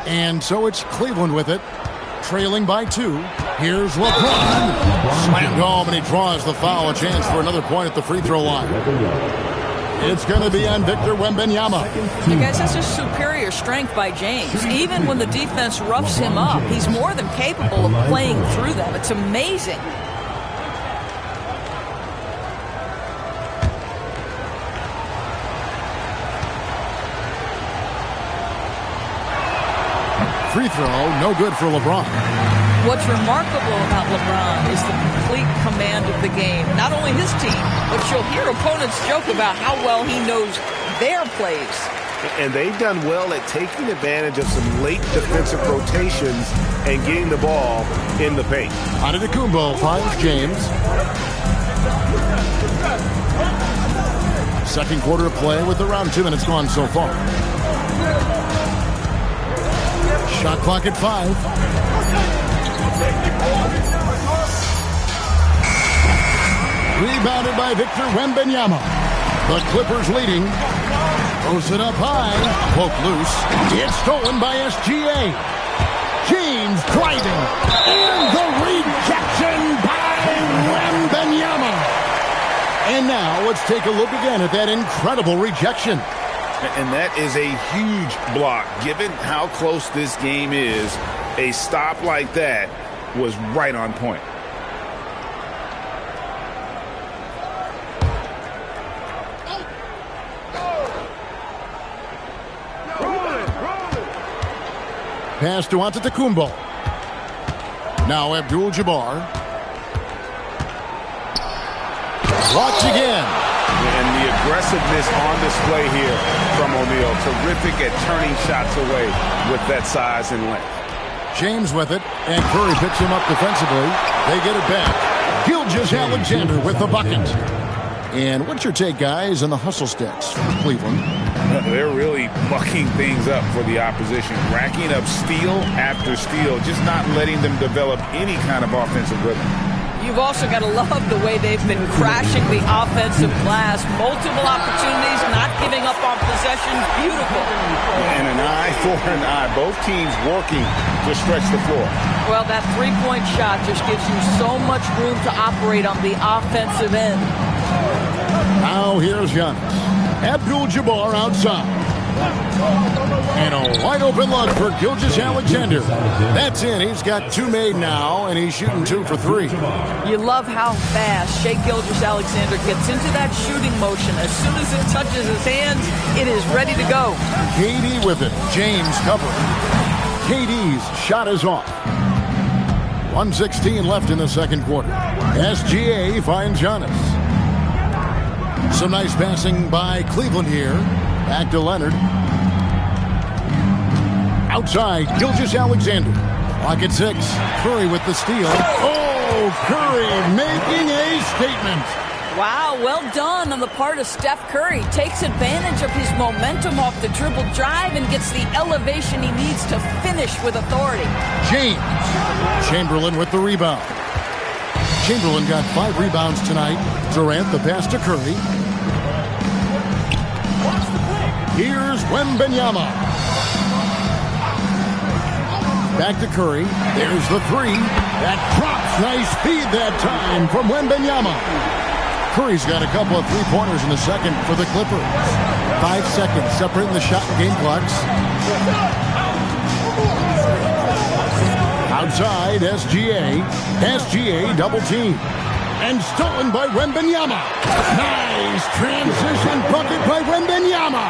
And so it's Cleveland with it, trailing by 2. Here's LeBron. Slammed home, and he draws the foul. A chance for another point at the free throw line. It's going to be on Victor Wembanyama. You guys, that's just superior strength by James. Even when the defense roughs him up, he's more than capable of playing through them. It's amazing. Free throw, no good for LeBron. What's remarkable about LeBron is the complete command of the game. Not only his team, but you'll hear opponents joke about how well he knows their plays. And they've done well at taking advantage of some late defensive rotations and getting the ball in the paint. Antetokounmpo finds James. Second quarter of play with around 2 minutes gone so far. Shot clock at 5. Rebounded by Victor Wembanyama. The Clippers leading. Throws it up high. Poke loose. It's stolen by SGA. James driving. And the rejection by Wembanyama. And now let's take a look again at that incredible rejection. And that is a huge block. Given how close this game is, a stop like that was right on point. Pass to Antetokounmpo. Now Abdul-Jabbar. Blocked again. And the aggressiveness on display here from O'Neal. Terrific at turning shots away with that size and length. James with it, and Curry picks him up defensively. They get it back. Gilgeous-Alexander with the bucket. And what's your take, guys, on the hustle sticks for Cleveland? They're really mucking things up for the opposition, racking up steal after steal, just not letting them develop any kind of offensive rhythm. You've also got to love the way they've been crashing the offensive glass. Multiple opportunities, not giving up on possession. Beautiful. And an eye for an eye. Both teams working to stretch the floor. Well, that three-point shot just gives you so much room to operate on the offensive end. Now here's Giannis. Abdul-Jabbar outside. And a wide open look for Gilgeous-Alexander. That's in. He's got 2 made now, and he's shooting 2 for 3. You love how fast Shai Gilgeous-Alexander gets into that shooting motion. As soon as it touches his hands, it is ready to go. KD with it. James covering. KD's shot is off. 1:16 left in the second quarter. SGA finds Giannis. Some nice passing by Cleveland here. Back to Leonard. Outside, Gilgeous-Alexander. Clock at 6. Curry with the steal. Oh, Curry making a statement. Wow, well done on the part of Steph Curry. Takes advantage of his momentum off the dribble drive and gets the elevation he needs to finish with authority. James. Chamberlain with the rebound. Chamberlain got 5 rebounds tonight. Durant the pass to Curry. Here's Wembanyama. Back to Curry. There's the 3. That drops. Nice speed that time from Wembanyama. Curry's got a couple of three-pointers in the second for the Clippers. 5 seconds separating the shot and game clocks. Outside, SGA. SGA double team. And stolen by Wembanyama. Nice transition bucket by Wembanyama.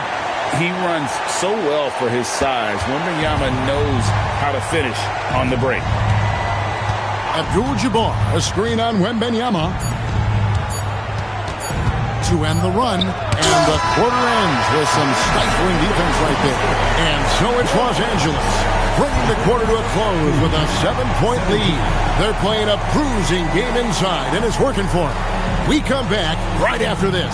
He runs so well for his size. Wembanyama knows how to finish on the break. Abdul-Jabbar, a screen on Wembanyama. To end the run, and the quarter ends with some stifling defense right there. And so it's Los Angeles, bringing the quarter to a close with a 7-point lead. They're playing a bruising game inside, and it's working for them. We come back right after this.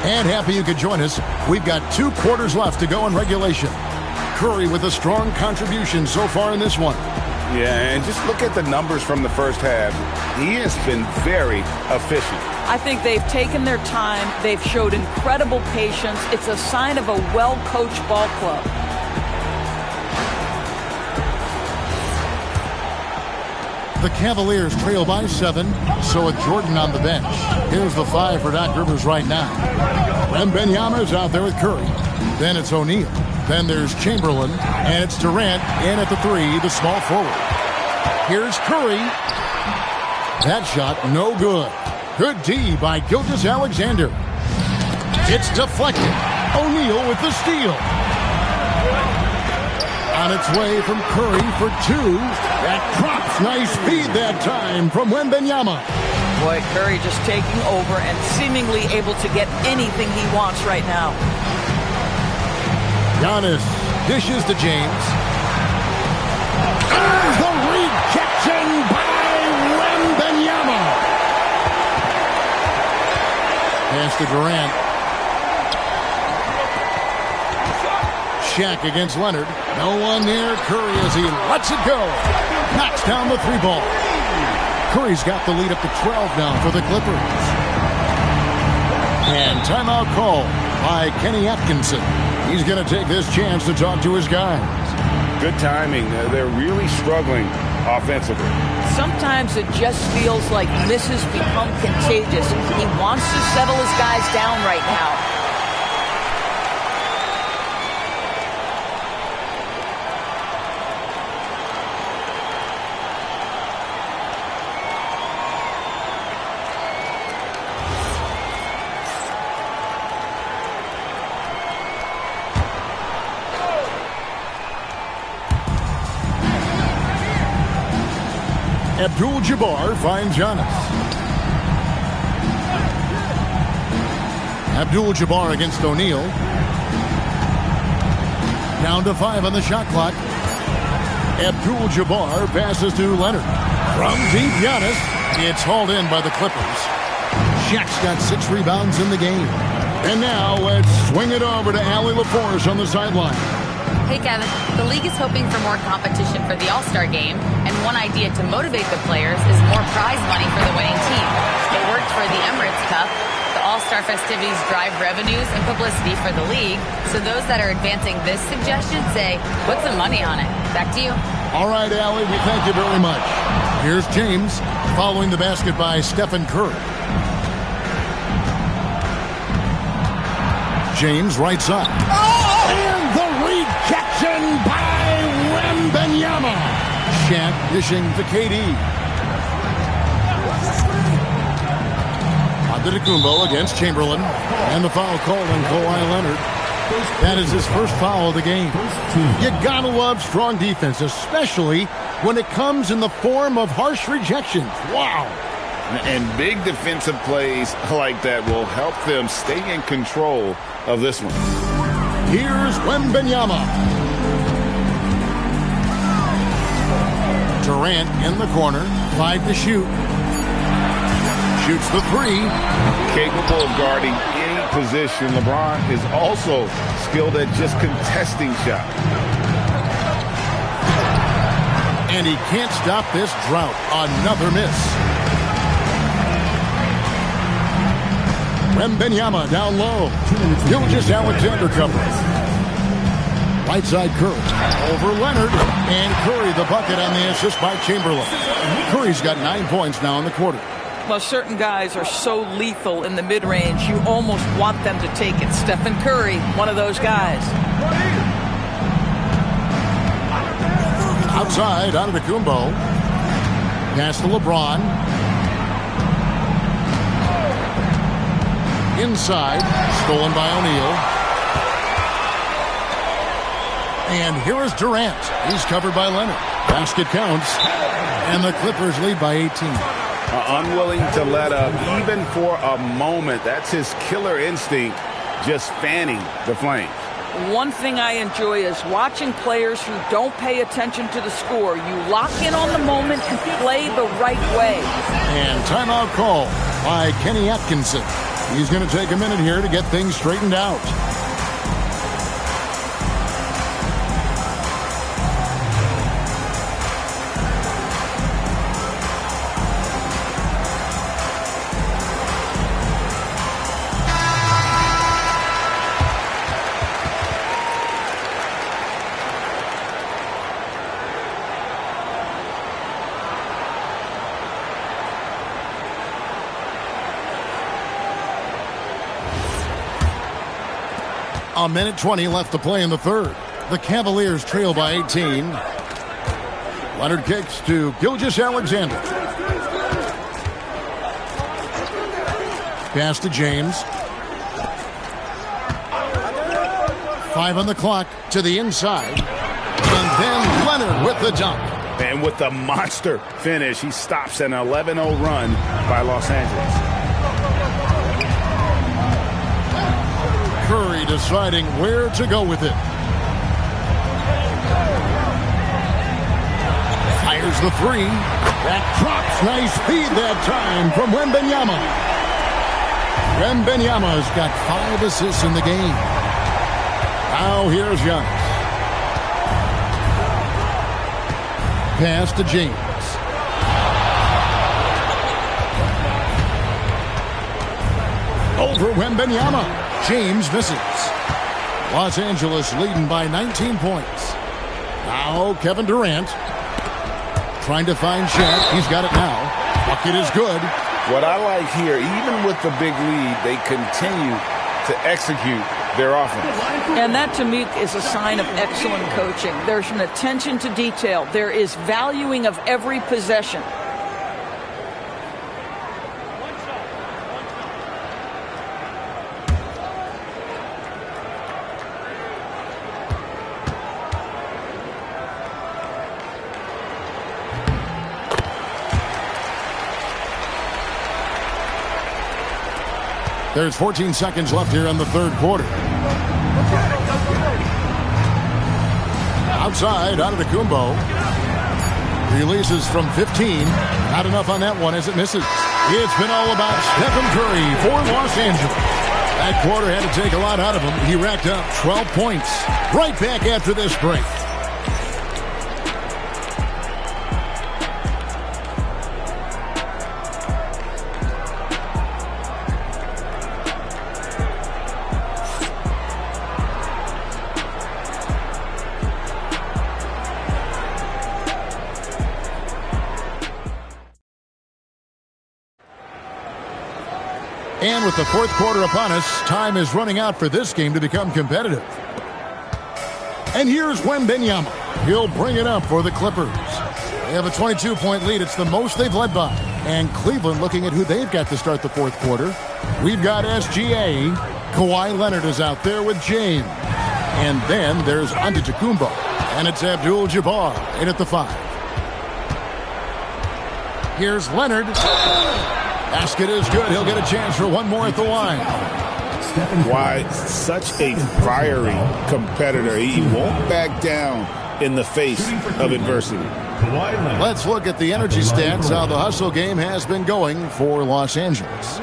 And happy you could join us. We've got 2 quarters left to go in regulation. Curry with a strong contribution so far in this one. Yeah, and just look at the numbers from the first half. He has been very efficient. I think they've taken their time. They've showed incredible patience. It's a sign of a well-coached ball club. The Cavaliers trail by 7, so with Jordan on the bench. Here's the 5 for Doc Rivers right now. Wembanyama's out there with Curry. Then it's O'Neal. Then there's Chamberlain, and it's Durant in at the 3, the small forward. Here's Curry. That shot, no good. Good D by Gilgeous-Alexander. It's deflected. O'Neal with the steal. On its way from Curry for 2. That drops. Nice feed that time from Wembanyama. Boy, Curry just taking over and seemingly able to get anything he wants right now. Giannis dishes to James. And the rejection by Wembanyama. Pass to Durant. Shaq against Leonard. No one near Curry as he lets it go. Knocks down the 3-ball. Curry's got the lead up to 12 now for the Clippers. And timeout call by Kenny Atkinson. He's going to take this chance to talk to his guys. Good timing. They're really struggling offensively. Sometimes it just feels like misses become contagious. He wants to settle his guys down right now. Abdul-Jabbar finds Giannis. Abdul-Jabbar against O'Neal. Down to 5 on the shot clock. Abdul-Jabbar passes to Leonard. From deep, Giannis. It's hauled in by the Clippers. Shaq's got 6 rebounds in the game. And now let's swing it over to Allie LaForce on the sideline. Hey, Kevin. The league is hoping for more competition for the All-Star game, and one idea to motivate the players is more prize money for the winning team. It worked for the Emirates Cup. The All-Star festivities drive revenues and publicity for the league, so those that are advancing this suggestion say, put some money on it. Back to you. All right, Allie, we thank you very much. Here's James following the basket by Stephen Curry. James right side. And the rejection by Wembanyama. Shaq dishing to KD. Antetokounmpo against Chamberlain. And the foul called on Kawhi Leonard. That is his first foul of the game. You gotta love strong defense, especially when it comes in the form of harsh rejections. Wow. And big defensive plays like that will help them stay in control of this one. Here's Wembanyama. Durant in the corner. 5 to shoot. Shoots the 3. Capable of guarding any position. LeBron is also skilled at just contesting shots. And he can't stop this drought. Another miss. Wembanyama down low. Gilgeous-Alexander covers. Right side Curry. Over Leonard. And Curry the bucket on the assist by Chamberlain. Curry's got 9 points now in the quarter. Well, certain guys are so lethal in the mid-range, you almost want them to take it. Stephen Curry, one of those guys. Outside, Antetokounmpo. Pass to LeBron. Inside, stolen by O'Neal. And here is Durant. He's covered by Leonard. Basket counts. And the Clippers lead by 18. Unwilling to let up even for a moment. That's his killer instinct, just fanning the flames. One thing I enjoy is watching players who don't pay attention to the score. You lock in on the moment and play the right way. And timeout call by Kenny Atkinson. He's going to take a minute here to get things straightened out. 1:20 left to play in the third. The Cavaliers trail by 18. Leonard kicks to Gilgeous-Alexander. Pass to James. 5 on the clock to the inside. And then Leonard with the dunk. And with the monster finish, he stops an 11-0 run by Los Angeles. Curry deciding where to go with it. Fires the three. That drops. Nice feed that time from Wembanyama. Wembanyama's got 5 assists in the game. Now here's Giannis. Pass to James. Over Wembanyama. James misses. Los Angeles leading by 19 points. Now Kevin Durant. Trying to find Shaq. He's got it now. Bucket is good. What I like here, even with the big lead, they continue to execute their offense. And that, to me, is a sign of excellent coaching. There's an attention to detail. There is valuing of every possession. There's 14 seconds left here in the third quarter. Outside, Antetokounmpo. Releases from 15. Not enough on that one as it misses. It's been all about Stephen Curry for Los Angeles. That quarter had to take a lot out of him. He racked up 12 points. Right back after this break. And with the fourth quarter upon us, time is running out for this game to become competitive. And here's Wembanyama. He'll bring it up for the Clippers. They have a 22-point lead. It's the most they've led by. And Cleveland looking at who they've got to start the fourth quarter. We've got SGA. Kawhi Leonard is out there with James. And then there's Antetokounmpo. And it's Abdul-Jabbar in at the 5. Here's Leonard. Basket is good. He'll get a chance for one more at the line. Why, such a fiery competitor. He won't back down in the face of adversity. Let's look at the energy stats, how the hustle game has been going for Los Angeles.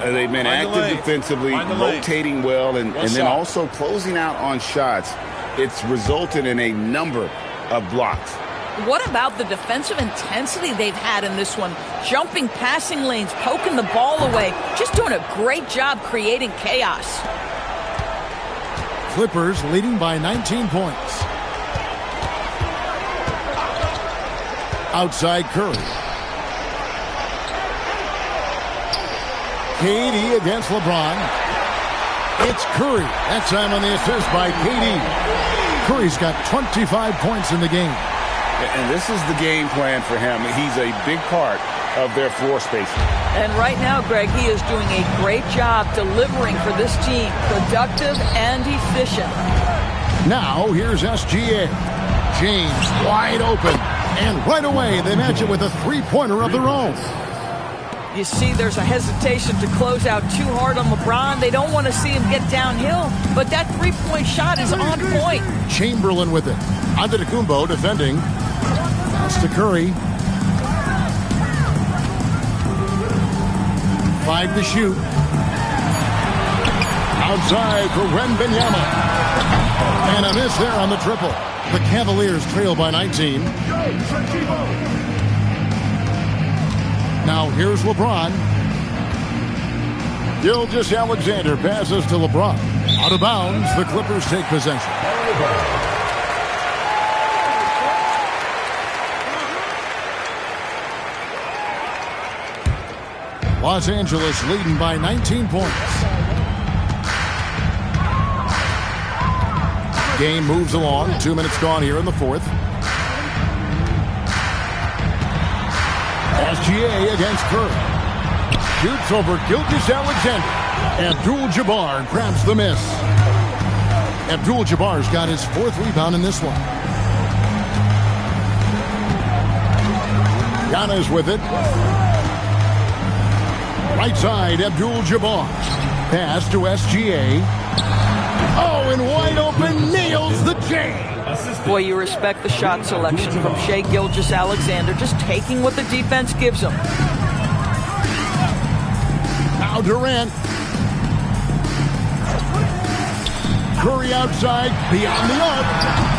They've been active defensively, rotating well, and then also closing out on shots. It's resulted in a number of blocks. What about the defensive intensity they've had in this one? Jumping passing lanes, poking the ball away, just doing a great job creating chaos. Clippers leading by 19 points. Outside Curry. KD against LeBron. It's Curry. That time on the assist by KD. Curry's got 25 points in the game. And this is the game plan for him. He's a big part of their floor spacing. And right now, Greg, he is doing a great job delivering for this team. Productive and efficient. Now, here's SGA. James wide open. And right away, they match it with a three-pointer of their own. You see there's a hesitation to close out too hard on LeBron. They don't want to see him get downhill. But that three-point shot is on point. Chamberlain with it. Antetokounmpo defending. Pass to Curry. 5 to shoot. Outside for Wembanyama. And a miss there on the triple. The Cavaliers trail by 19. Now here's LeBron. Gilgeous-Alexander passes to LeBron. Out of bounds, the Clippers take possession. Los Angeles leading by 19 points. Game moves along. 2 minutes gone here in the fourth. SGA against Curry. Shoots over Gilgeous-Alexander. Abdul-Jabbar grabs the miss. Abdul-Jabbar's got his 4th rebound in this one. Giannis with it. Right side, Abdul-Jabbar. Pass to SGA. Oh, and wide open, nails the J. Boy, you respect the shot selection from Shai Gilgeous-Alexander, just taking what the defense gives him. Now Durant. Curry outside, beyond the arc.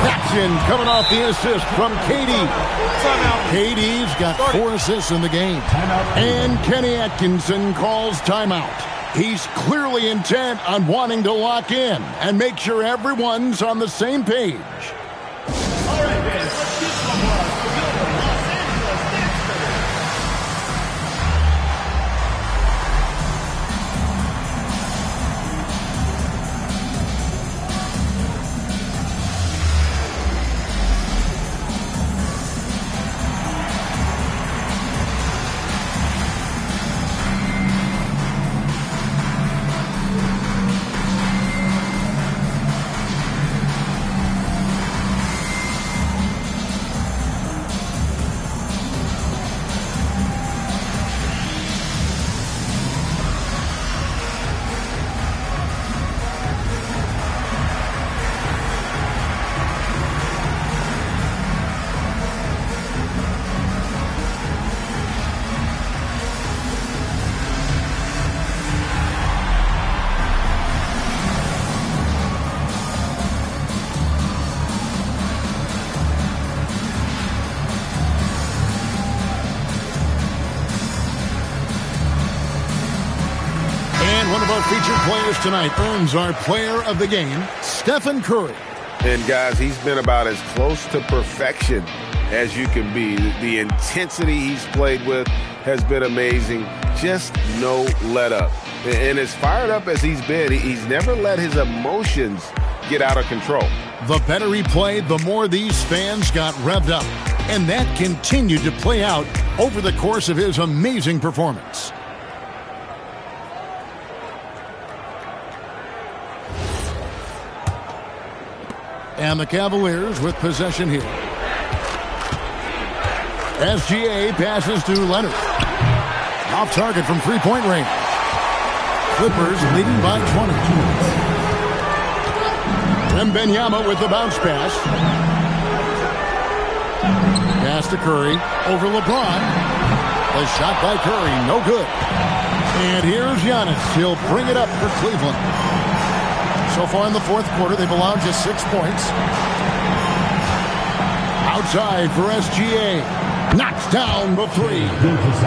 Paxson coming off the assist from KD. KD's got 4 assists in the game. And Kenny Atkinson calls timeout. He's clearly intent on wanting to lock in and make sure everyone's on the same page. All right, guys, let's get some more. Los Angeles One of our featured players tonight earns our player of the game, Stephen Curry. And, guys, he's been about as close to perfection as you can be. The intensity he's played with has been amazing. Just no let-up. And as fired up as he's been, he's never let his emotions get out of control. The better he played, the more these fans got revved up. And that continued to play out over the course of his amazing performance. And the Cavaliers with possession here. SGA passes to Leonard. Off target from three-point range. Clippers leading by 20. Wembanyama with the bounce pass. Pass to Curry over LeBron. The shot by Curry, no good. And here's Giannis. He'll bring it up for Cleveland. So far in the fourth quarter, they've allowed just 6 points. Outside for SGA. Knocks down the three.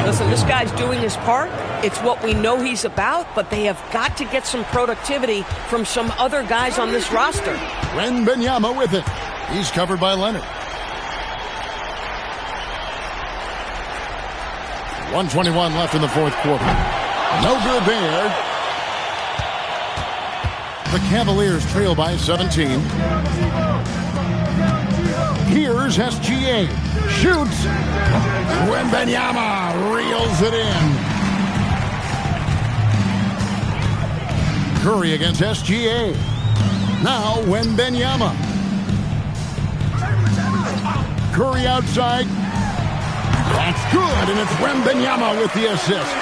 Listen, this guy's doing his part. It's what we know he's about, but they have got to get some productivity from some other guys on this roster. Wembanyama with it. He's covered by Leonard. 1:21 left in the fourth quarter. No good there. The Cavaliers trail by 17. Here's SGA. Shoots. Wembanyama reels it in. Curry against SGA. Now Wembanyama. Curry outside. That's good, and it's Wembanyama with the assist.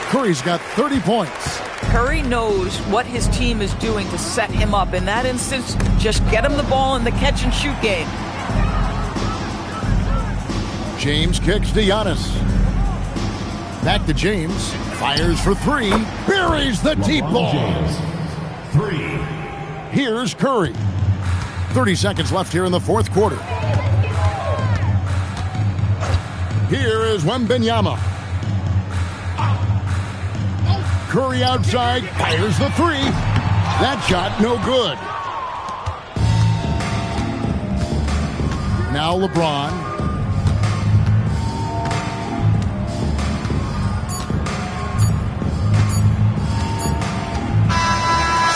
Curry's got 30 points. Curry knows what his team is doing to set him up. In that instance, just get him the ball in the catch-and-shoot game. James kicks to Giannis. Back to James. Fires for three. Buries the deep ball. Three. Here's Curry. 30 seconds left here in the fourth quarter. Here is Wembanyama. Curry outside, fires the three. That shot, no good. Now LeBron.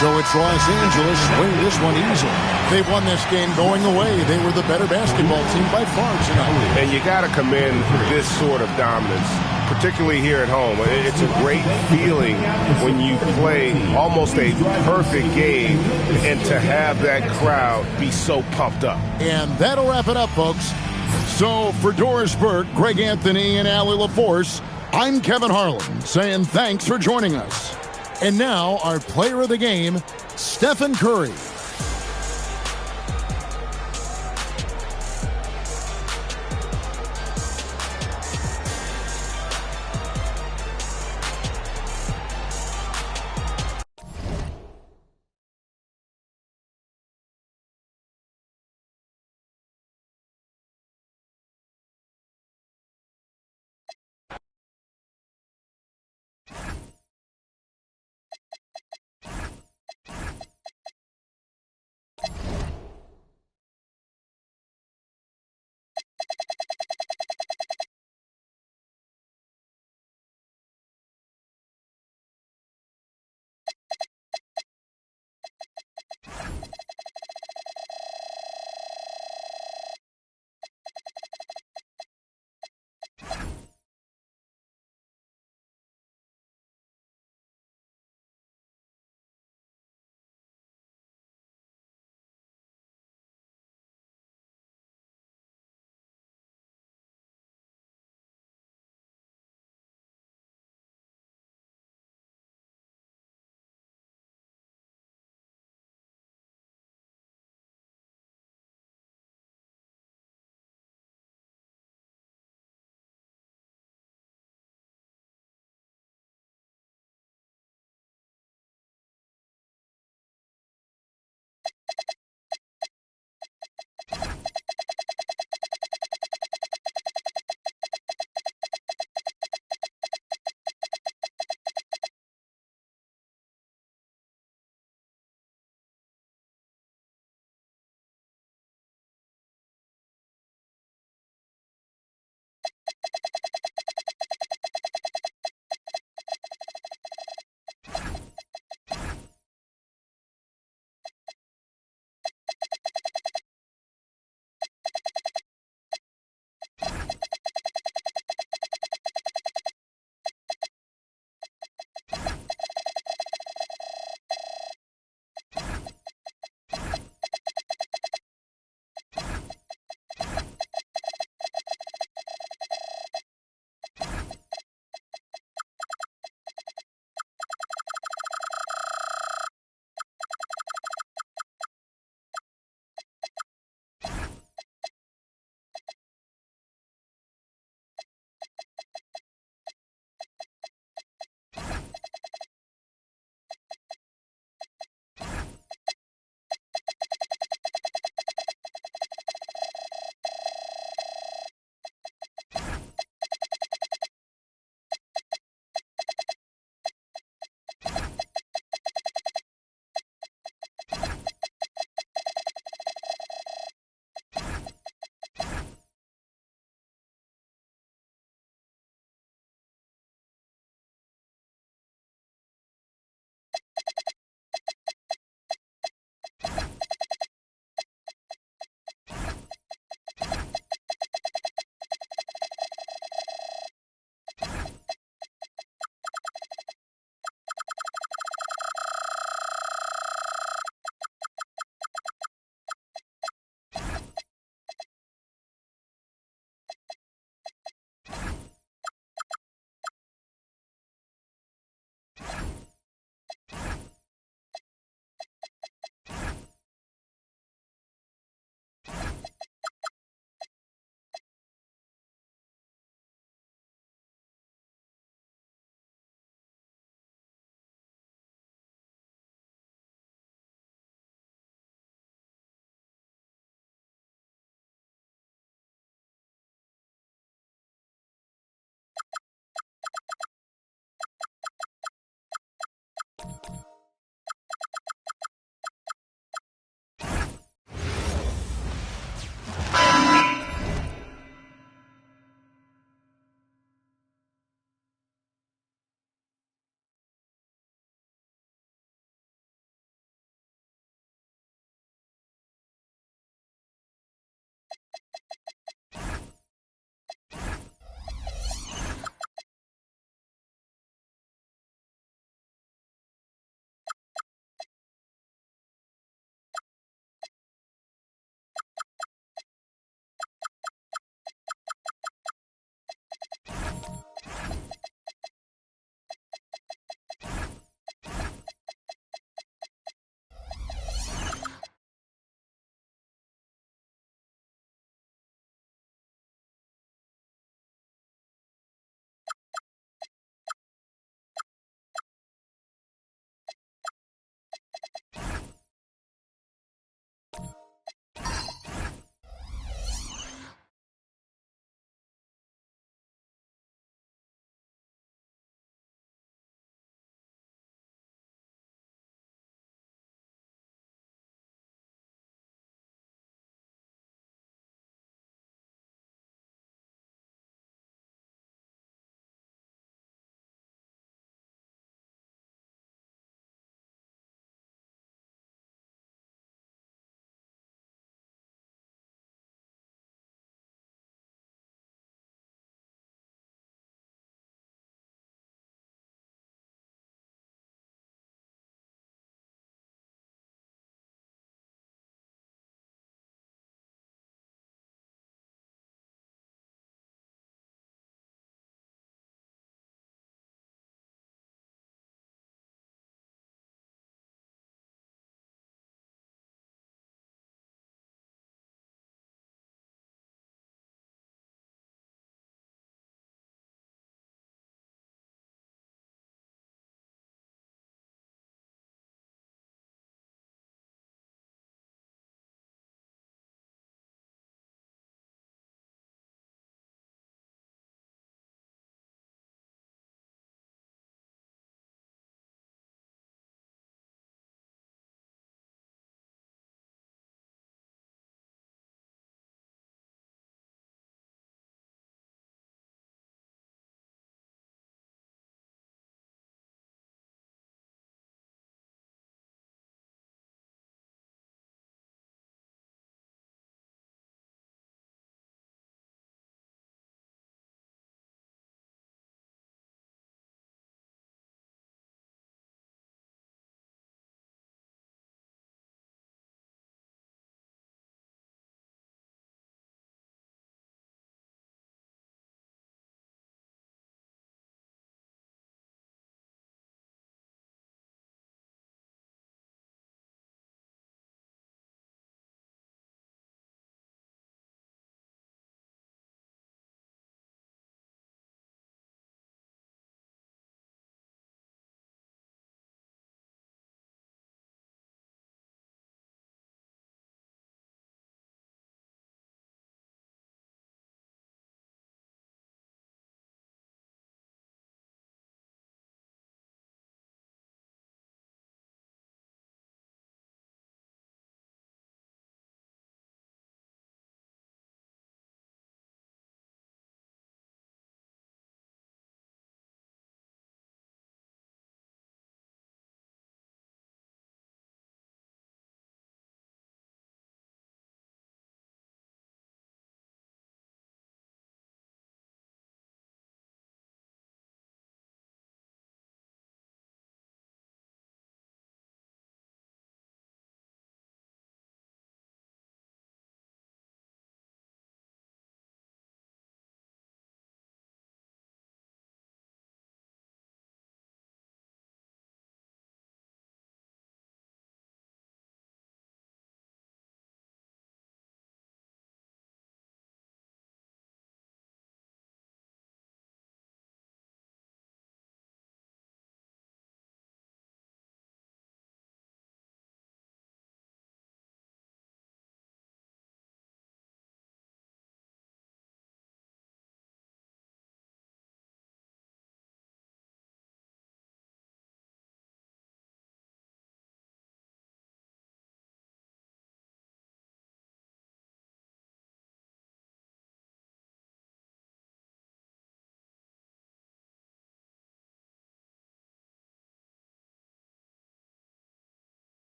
So it's Los Angeles win this one easily. They won this game going away. They were the better basketball team by far tonight. And you got to commend this sort of dominance, particularly here at home. It's a great feeling when you play almost a perfect game and to have that crowd be so pumped up. And that'll wrap it up, folks. So for Doris Burke, Greg Anthony, and Allie LaForce, I'm Kevin Harlan saying thanks for joining us. And now our player of the game, Stephen Curry.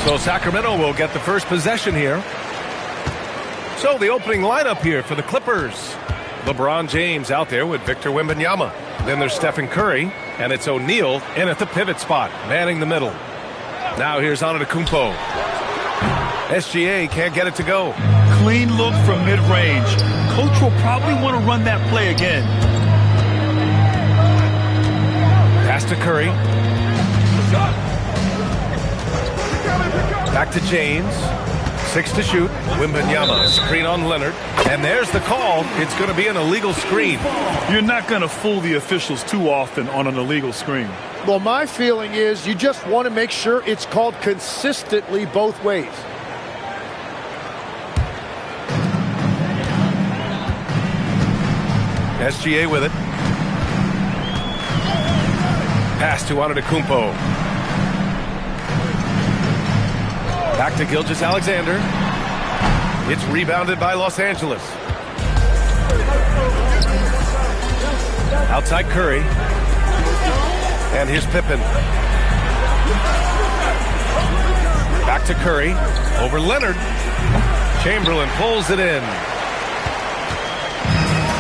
So Sacramento will get the first possession here. So the opening lineup here for the Clippers. LeBron James out there with Victor Wembanyama. Then there's Stephen Curry, and it's O'Neal in at the pivot spot, manning the middle. Now here's Antetokounmpo. SGA can't get it to go. Clean look from mid-range. Coach will probably want to run that play again. Pass to Curry. Back to James. 6 to shoot. Wembanyama, screen on Leonard. And there's the call. It's going to be an illegal screen. You're not going to fool the officials too often on an illegal screen. Well, my feeling is you just want to make sure it's called consistently both ways. SGA with it. Pass to Antetokounmpo. Back to Gilgeous-Alexander. It's rebounded by Los Angeles. Outside Curry. And here's Pippen. Back to Curry. Over Leonard. Chamberlain pulls it in.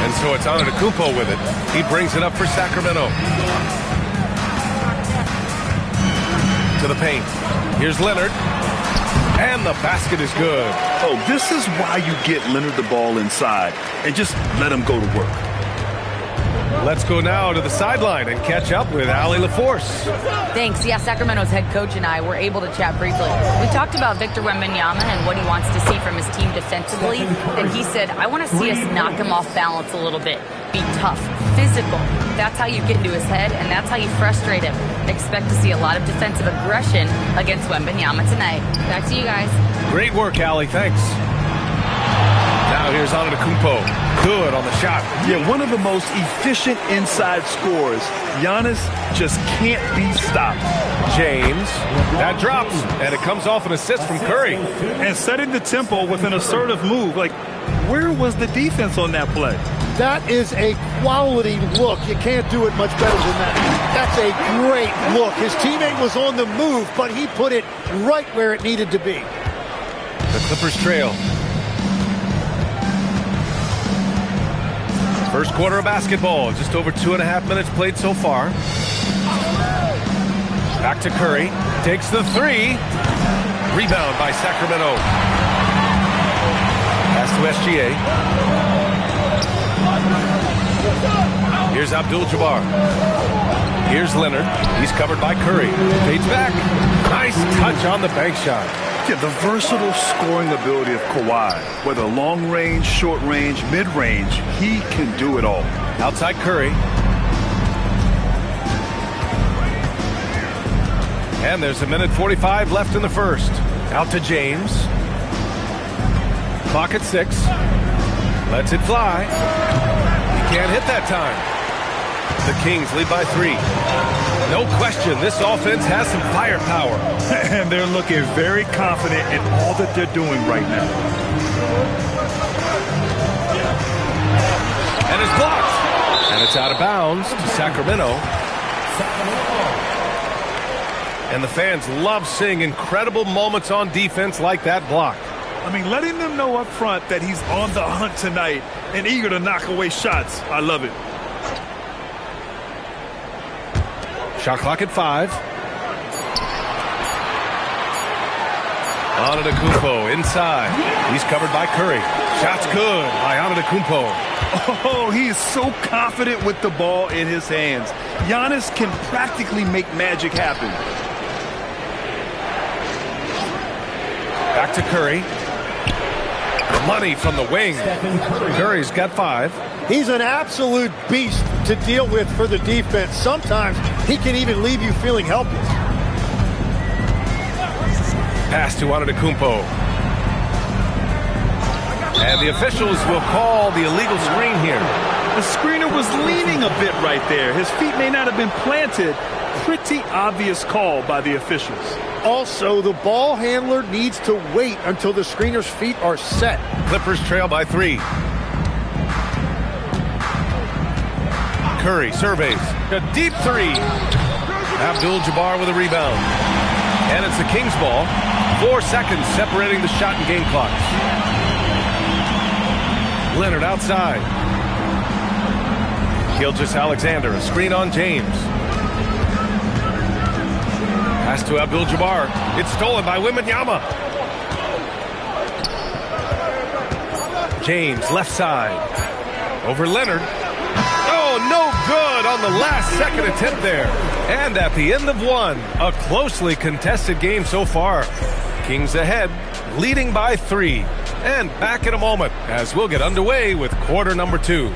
And so it's Antetokounmpo with it. He brings it up for Sacramento. To the paint. Here's Leonard. And the basket is good. Oh, this is why you get Leonard the ball inside and just let him go to work. Let's go now to the sideline and catch up with Allie LaForce. Thanks. Yeah, Sacramento's head coach and I were able to chat briefly. We talked about Victor Wembanyama and what he wants to see from his team defensively. And he said, I want to see us knock him off balance a little bit. Be tough, physical. That's how you get into his head, and that's how you frustrate him. Expect to see a lot of defensive aggression against Wembanyama tonight. Back to you guys. Great work, Allie. Thanks. Now here's Antetokounmpo. Good on the shot. Yeah, one of the most efficient inside scorers. Giannis just can't be stopped. James. That drops, and it comes off an assist from Curry. And setting the tempo with an assertive move. Like, where was the defense on that play? That is a quality look. You can't do it much better than that. That's a great look. His teammate was on the move, but he put it right where it needed to be. The Clippers trail. First quarter of basketball. Just over 2.5 minutes played so far. Back to Curry. Takes the three. Rebound by Sacramento. Pass to SGA. Here's Abdul-Jabbar. Here's Leonard. He's covered by Curry. Fades back. Nice touch on the bank shot. Yeah, the versatile scoring ability of Kawhi. Whether long range, short range, mid range, he can do it all. Outside Curry. And there's 1:45 left in the first. Out to James. Clock at 6. Lets it fly. He can't hit that time. The Kings lead by 3. No question, this offense has some firepower. And they're looking very confident in all that they're doing right now. And it's blocked. And it's out of bounds to Sacramento. And the fans love seeing incredible moments on defense like that block. I mean, letting them know up front that he's on the hunt tonight and eager to knock away shots. I love it. Shot clock at 5. Antetokounmpo inside. He's covered by Curry. Shot's good by Antetokounmpo. Oh, he is so confident with the ball in his hands. Giannis can practically make magic happen. Back to Curry. Money from the wing. Curry's got 5. He's an absolute beast to deal with for the defense. Sometimes he can even leave you feeling helpless. Pass to Antetokounmpo. And the officials will call the illegal screen here. The screener was leaning a bit right there. His feet may not have been planted. Pretty obvious call by the officials. Also, the ball handler needs to wait until the screener's feet are set. Clippers trail by 3. Curry surveys. A deep 3. Abdul-Jabbar with a rebound. And it's the Kings ball. 4 seconds separating the shot and game clocks. Leonard outside. Gilgeous-Alexander, a screen on James. Pass to Abdul-Jabbar. It's stolen by Wembanyama. James, left side. Over Leonard. Oh, no good on the last second attempt there. And at the end of one, a closely contested game so far. Kings ahead, leading by 3. And back in a moment as we'll get underway with quarter number 2.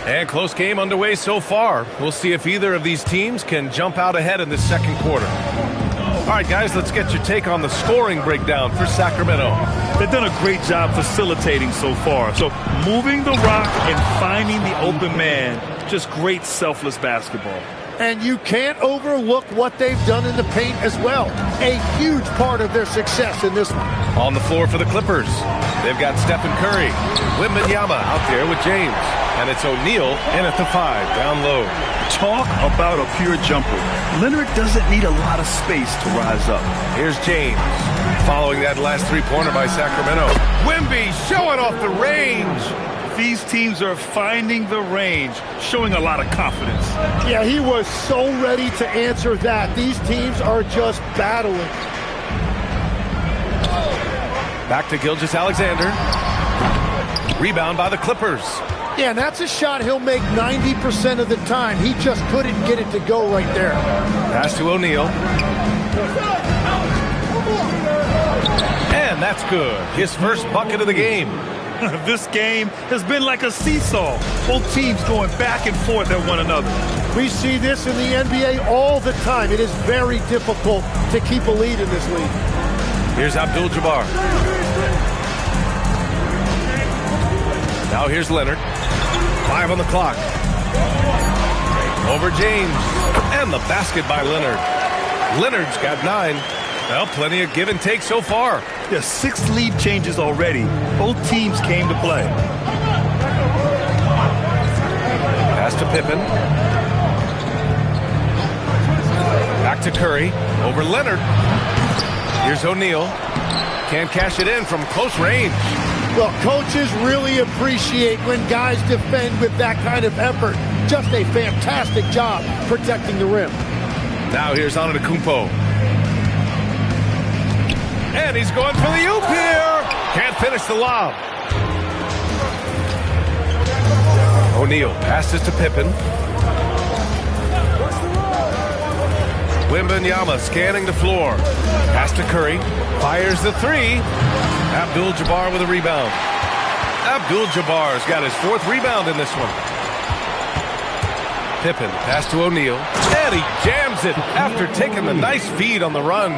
And close game underway so far. We'll see if either of these teams can jump out ahead in this second quarter. All right, guys, let's get your take on the scoring breakdown for Sacramento. They've done a great job facilitating so far. So moving the rock and finding the open man, just great selfless basketball. And you can't overlook what they've done in the paint as well. A huge part of their success in this one. On the floor for the Clippers, they've got Stephen Curry. Wembanyama out there with James. And it's O'Neal in at the 5, down low. Talk about a pure jumper. Leonard doesn't need a lot of space to rise up. Here's James. Following that last three-pointer by Sacramento. Wemby showing off the range. These teams are finding the range, showing a lot of confidence. Yeah, he was so ready to answer that. These teams are just battling. Back to Gilgeous-Alexander. Rebound by the Clippers. Yeah, and that's a shot he'll make 90% of the time. He just couldn't get it to go right there. Pass to O'Neal. And that's good. His first bucket of the game. This game has been like a seesaw. Both teams going back and forth at one another. We see this in the NBA all the time. It is very difficult to keep a lead in this league. Here's Abdul-Jabbar. Now here's Leonard. 5 on the clock. Over James. And the basket by Leonard. Leonard's got 9. Well, plenty of give and take so far. There's 6 lead changes already. Both teams came to play. Pass to Pippen. Back to Curry. Over Leonard. Here's O'Neal. Can't cash it in from close range. Well, coaches really appreciate when guys defend with that kind of effort. Just a fantastic job protecting the rim. Now here's Antetokounmpo. And he's going for the oop here. Can't finish the lob. O'Neal passes to Pippen. Wembanyama scanning the floor. Pass to Curry. Fires the 3. Abdul-Jabbar with a rebound. Abdul-Jabbar's got his 4th rebound in this one. Pippen, pass to O'Neal. And he jams it after taking the nice feed on the run.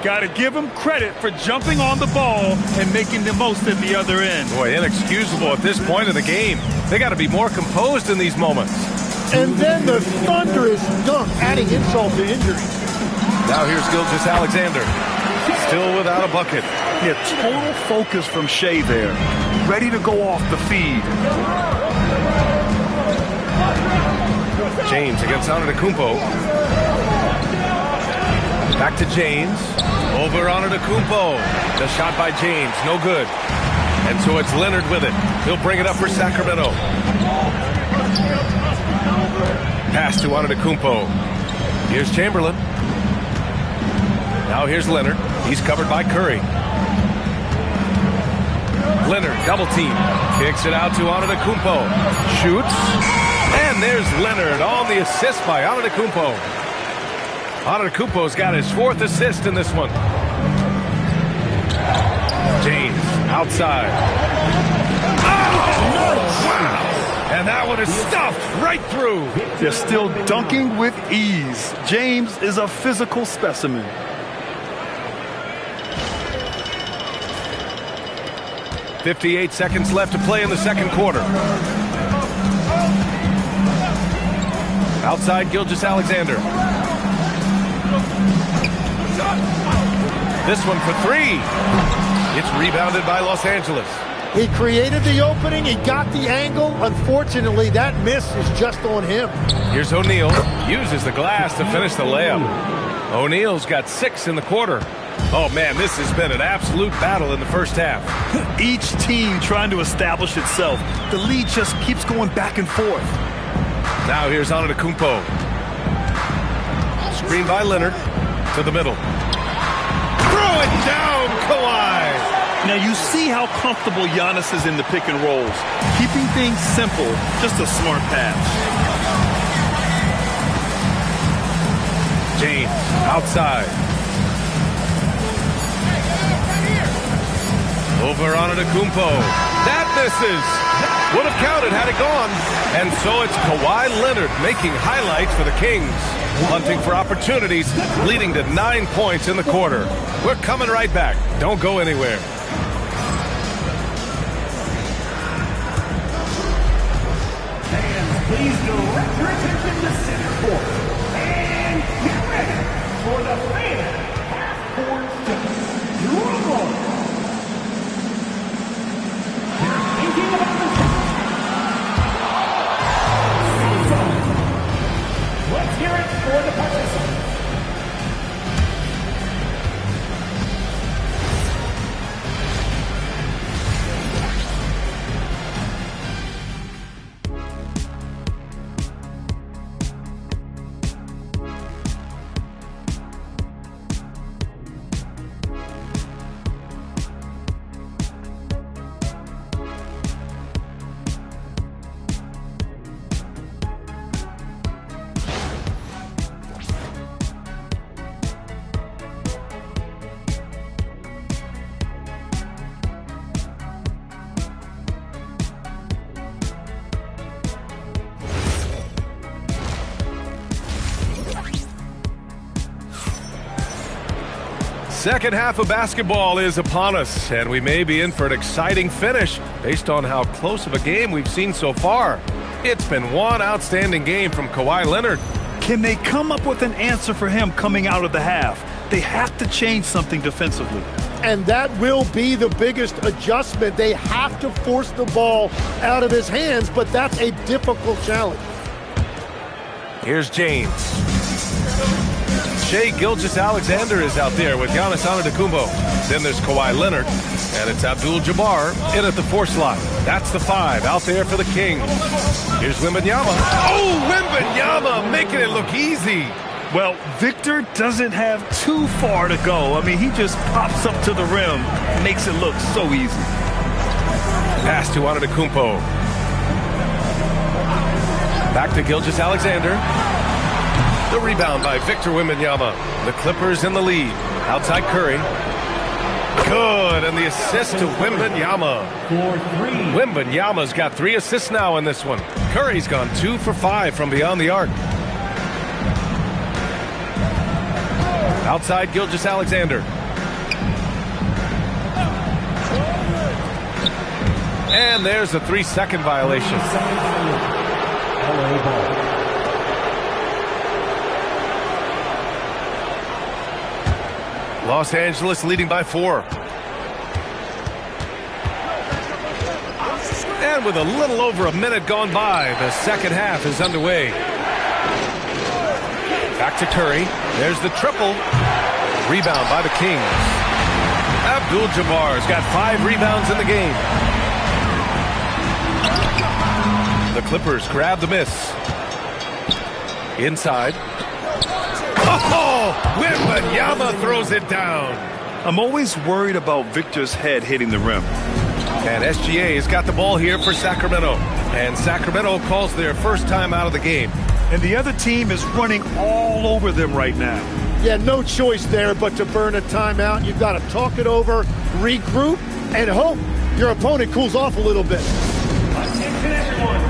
Got to give him credit for jumping on the ball and making the most at the other end. Boy, inexcusable at this point of the game. They got to be more composed in these moments. And then the thunderous dunk, adding insult to injury. Now here's Gilgeous-Alexander. Still without a bucket. Yeah, total focus from Shea there. Ready to go off the feed. James against Antetokounmpo. Back to James. Over Antetokounmpo. The shot by James, no good. And so it's Leonard with it. He'll bring it up for Sacramento. Pass to Antetokounmpo. Here's Chamberlain. Now here's Leonard. He's covered by Curry. Leonard, double team. Kicks it out to Antetokounmpo. Shoots. And there's Leonard on the assist by Antetokounmpo. Antetokounmpo's got his 4th assist in this one. James, outside. Oh, wow. And that one is stuffed right through. They're still dunking with ease. James is a physical specimen. .58 seconds left to play in the second quarter. Outside Gilgeous-Alexander. This one for 3. It's rebounded by Los Angeles. He created the opening. He got the angle. Unfortunately, that miss is just on him. Here's O'Neal. Uses the glass to finish the layup. O'Neal's got 6 in the quarter. Oh, man, this has been an absolute battle in the first half. Each team trying to establish itself. The lead just keeps going back and forth. Now here's Antetokounmpo. Screen by Leonard to the middle. Throw it down, Kawhi. Now you see how comfortable Giannis is in the pick and rolls. Keeping things simple, just a smart pass. James outside. Over Antetokounmpo. That misses. Would have counted had it gone. And so it's Kawhi Leonard making highlights for the Kings. Hunting for opportunities, leading to 9 points in the quarter. We're coming right back. Don't go anywhere. Fans, please direct your attention to center court. And get ready for the fan half-court drum roll. They're thinking about the shot. Let's hear it for the participants. Second half of basketball is upon us, and we may be in for an exciting finish based on how close of a game we've seen so far. It's been one outstanding game from Kawhi Leonard. Can they come up with an answer for him coming out of the half? They have to change something defensively. And that will be the biggest adjustment. They have to force the ball out of his hands, but that's a difficult challenge. Here's James. Shai Gilgeous-Alexander is out there with Giannis Antetokounmpo. Then there's Kawhi Leonard, and it's Abdul-Jabbar in at the 4 slot. That's the 5 out there for the Kings. Here's Wembanyama. Oh, Wembanyama making it look easy. Well, Victor doesn't have too far to go. I mean, he just pops up to the rim, makes it look so easy. Pass to Antetokounmpo. Back to Gilgeous-Alexander. The rebound by Victor Wembanyama. The Clippers in the lead. Outside Curry. Good, and the assist to Wembanyama. Wembanyama's got 3 assists now in this one. Curry's gone 2 for 5 from beyond the arc. Outside Gilgeous-Alexander. And there's a 3-second violation. LA ball. Los Angeles leading by 4. And with a little over a minute gone by, the second half is underway. Back to Curry. There's the triple. Rebound by the Kings. Abdul-Jabbar's got 5 rebounds in the game. The Clippers grab the miss. Inside. Oh, Wembanyama throws it down. I'm always worried about Victor's head hitting the rim. And SGA has got the ball here for Sacramento. And Sacramento calls their first time out of the game. And the other team is running all over them right now. Yeah, no choice there but to burn a timeout. You've got to talk it over, regroup, and hope your opponent cools off a little bit. Attention everyone.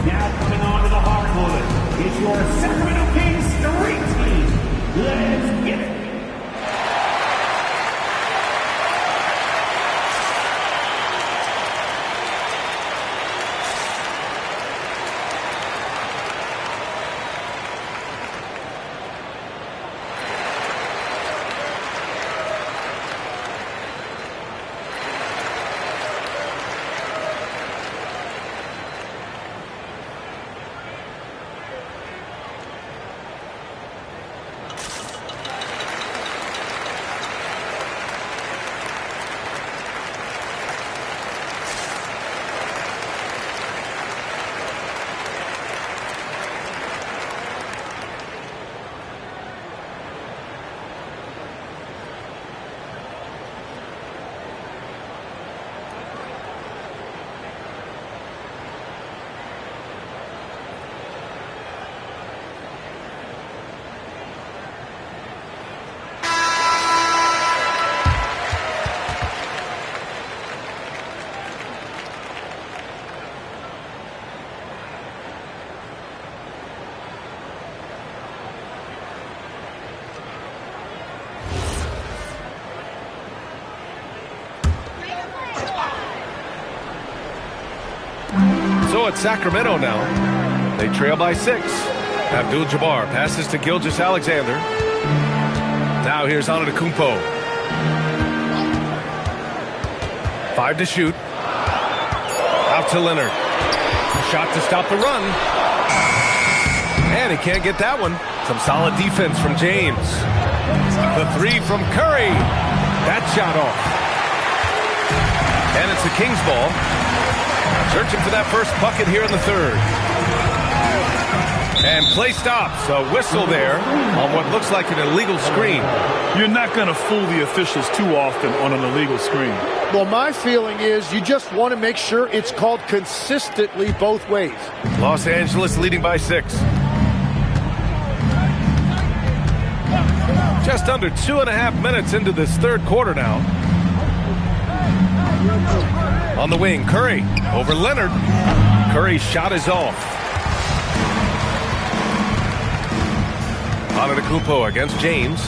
Now coming on to the hardwood. It's your Sacramento Kings Street Team. Let's get it. So it's Sacramento now. They trail by 6. Abdul-Jabbar passes to Gilgeous-Alexander. Now here's Antetokounmpo. 5 to shoot. Out to Leonard. Shot to stop the run. And he can't get that one. Some solid defense from James. The 3 from Curry. That shot off. And it's the Kings ball. Searching for that first bucket here in the third. And play stops. A whistle there on what looks like an illegal screen. You're not going to fool the officials too often on an illegal screen. Well, my feeling is you just want to make sure it's called consistently both ways. Los Angeles leading by 6. Just under 2.5 minutes into this third quarter now. On the wing, Curry over Leonard. Curry's shot is off. Antetokounmpo against James.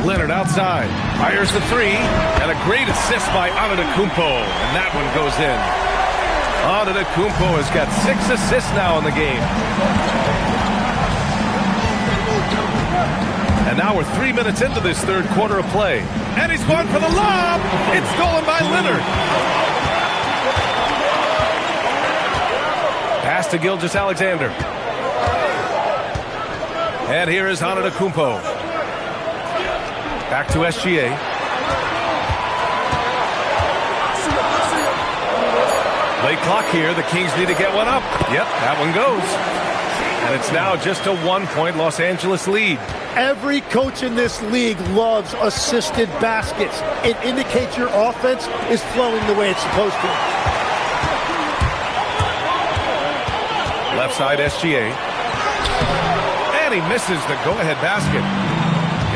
Leonard outside. Fires the 3. And a great assist by Antetokounmpo. And that one goes in. Antetokounmpo has got 6 assists now in the game. And now we're 3 minutes into this third quarter of play. And he's going for the lob. It's stolen by Leonard. Pass to Gilgeous-Alexander. And here is Antetokounmpo. Back to SGA. Late clock here. The Kings need to get one up. Yep, that one goes. And it's now just a 1-point Los Angeles lead. Every coach in this league loves assisted baskets. It indicates your offense is flowing the way it's supposed to. Left side SGA. And he misses the go-ahead basket.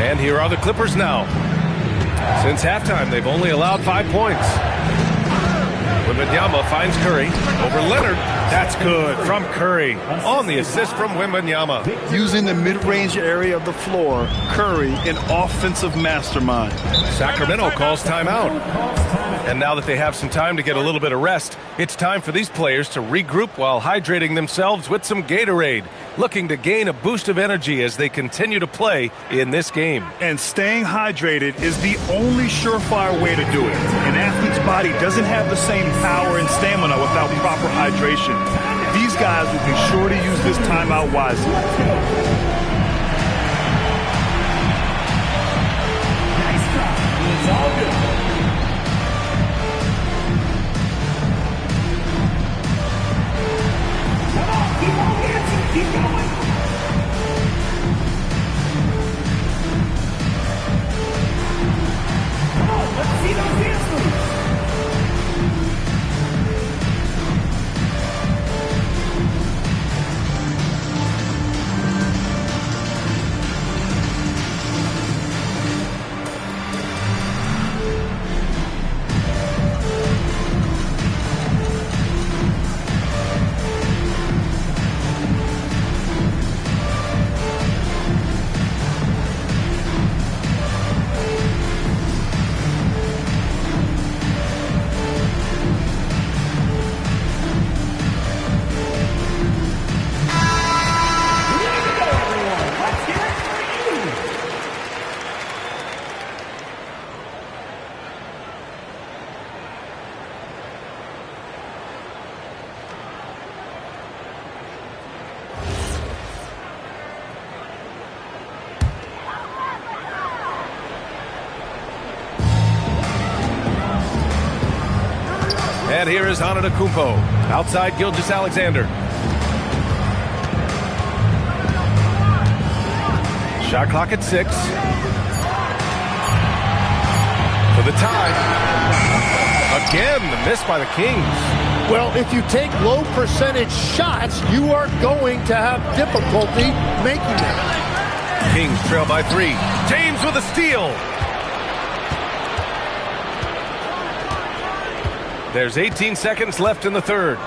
And here are the Clippers now. Since halftime, they've only allowed 5 points. Wembanyama finds Curry over Leonard. That's good from Curry on the assist from Wembanyama. Using the mid-range area of the floor, Curry, an offensive mastermind. Sacramento calls timeout. And now that they have some time to get a little bit of rest, it's time for these players to regroup while hydrating themselves with some Gatorade, looking to gain a boost of energy as they continue to play in this game. And staying hydrated is the only surefire way to do it. An athlete's body doesn't have the same power and stamina without proper hydration. These guys will be sure to use this timeout wisely. It's all good. Come on, keep on dancing, keep going. Come on, let's see those dance moves. And here is Antetokounmpo. Outside Gilgeous-Alexander. Shot clock at 6. For the tie. Again, the miss by the Kings. Well, if you take low percentage shots, you are going to have difficulty making them. Kings trail by 3. James with a steal. There's 18 seconds left in the third.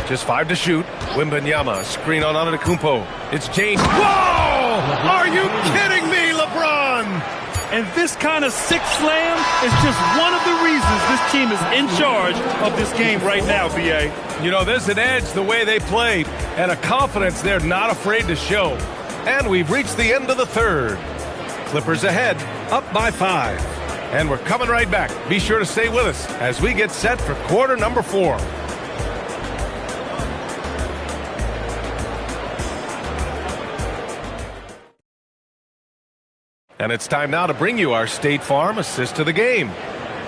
Just 5 to shoot. Wembanyama, screen on Antetokounmpo. It's James. Whoa! Are you kidding me, LeBron? And this kind of six slam is just one of the reasons this team is in charge of this game right now, B.A. You know, there's an edge the way they play and a confidence they're not afraid to show. And we've reached the end of the third. Clippers ahead, up by 5. And we're coming right back. Be sure to stay with us as we get set for quarter number 4. And it's time now to bring you our State Farm assist to the game.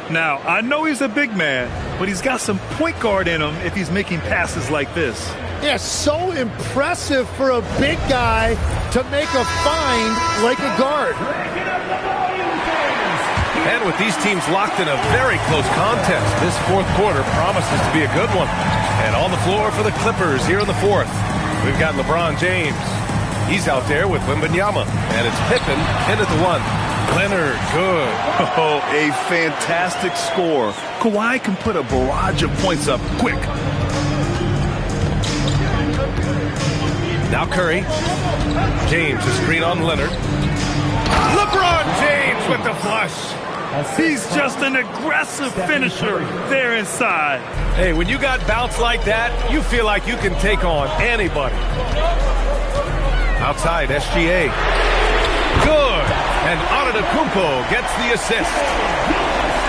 Now, I know he's a big man, but he's got some point guard in him if he's making passes like this. Yeah, so impressive for a big guy to make a find like a guard. And with these teams locked in a very close contest, this fourth quarter promises to be a good one. And on the floor for the Clippers here in the fourth, we've got LeBron James. He's out there with Wembanyama, and it's Pippen in at the 1. Leonard, good. Oh, a fantastic score. Kawhi can put a barrage of points up quick. Now Curry. James, a screen on Leonard. LeBron James with the flush. He's just an aggressive finisher there inside. Hey, when you got bounce like that, you feel like you can take on anybody. Outside, SGA. Good. And Antetokounmpo gets the assist.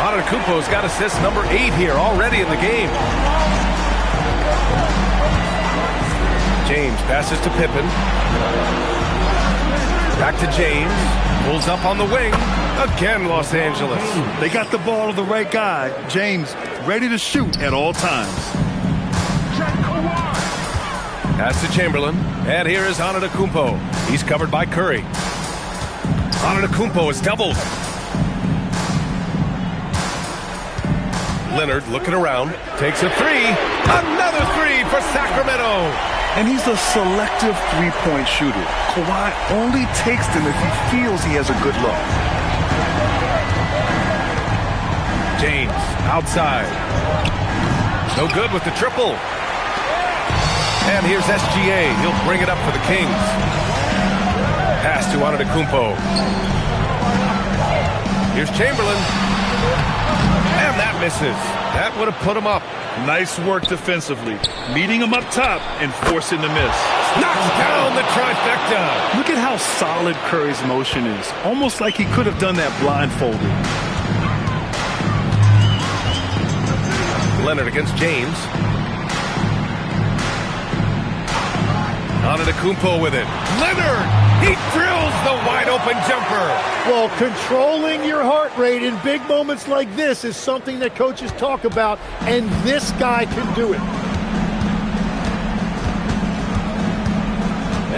Antetokounmpo's got assist number 8 here already in the game. James passes to Pippen. Back to James. Pulls up on the wing. Again, Los Angeles. They got the ball to the right guy. James ready to shoot at all times. Pass to Chamberlain. And here is Antetokounmpo. He's covered by Curry. Antetokounmpo is doubled. Leonard looking around. Takes a 3. Another 3 for Sacramento. And he's a selective three-point shooter. Kawhi only takes them if he feels he has a good look. James outside. No good with the triple. And here's SGA. He'll bring it up for the Kings. Pass to Antetokounmpo. Here's Chamberlain. And that misses. That would have put him up. Nice work defensively. Meeting him up top and forcing the miss. Knocks down the trifecta. Look at how solid Curry's motion is. Almost like he could have done that blindfolded. Leonard against James. Antetokounmpo with it. Leonard! He drills the wide-open jumper. Well, controlling your heart rate in big moments like this is something that coaches talk about, and this guy can do it.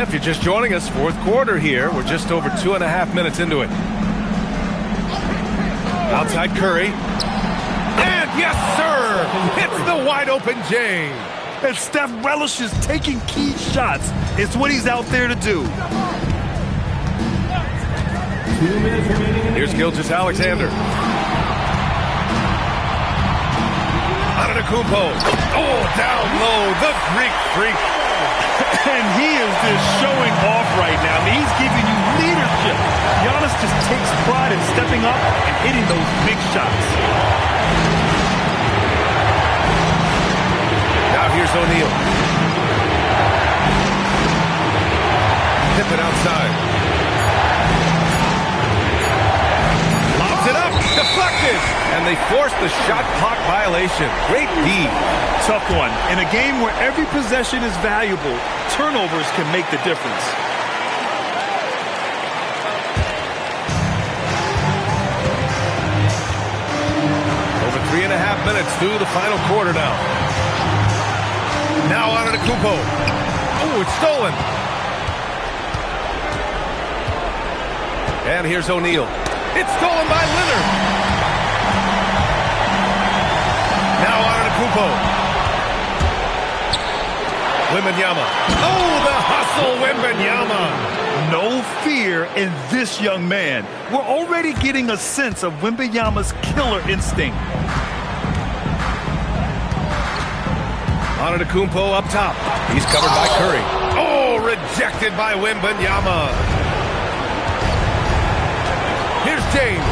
If you're just joining us, fourth quarter here. We're just over 2.5 minutes into it. Outside Curry. And yes, sir! Hits the wide-open James. And Steph relishes taking key shots. It's what he's out there to do. Here's Gilgeous-Alexander. Antetokounmpo. Oh, down low, the Greek freak. And he is just showing off right now. I mean, he's giving you leadership. Giannis just takes pride in stepping up and hitting those big shots. Now here's O'Neal. Pippen outside. Lobs it up, deflected, and they forced the shot clock violation. Great D. Tough one. In a game where every possession is valuable, turnovers can make the difference. Over 3.5 minutes through the final quarter now. Now Antetokounmpo. Oh, it's stolen. And here's O'Neal. It's stolen by Leonard. Now Antetokounmpo. Wembanyama. Oh, the hustle, Wembanyama. No fear in this young man. We're already getting a sense of Wembanyama's killer instinct. Antetokounmpo up top. He's covered by Curry. Oh, rejected by Wembanyama. Here's James.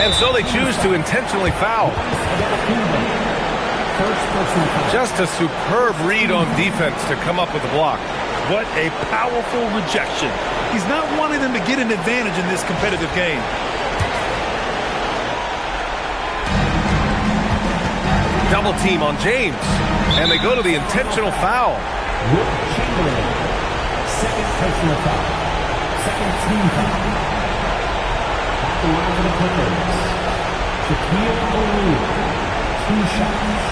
And so they choose to intentionally foul. Just a superb read on defense to come up with the block. What a powerful rejection. He's not wanting them to get an advantage in this competitive game. Double team on James. And they go to the intentional foul. Wilt Chamberlain, second personal foul. Second team foul. At the line for the Clippers, Shaquille O'Neal, 2 shots.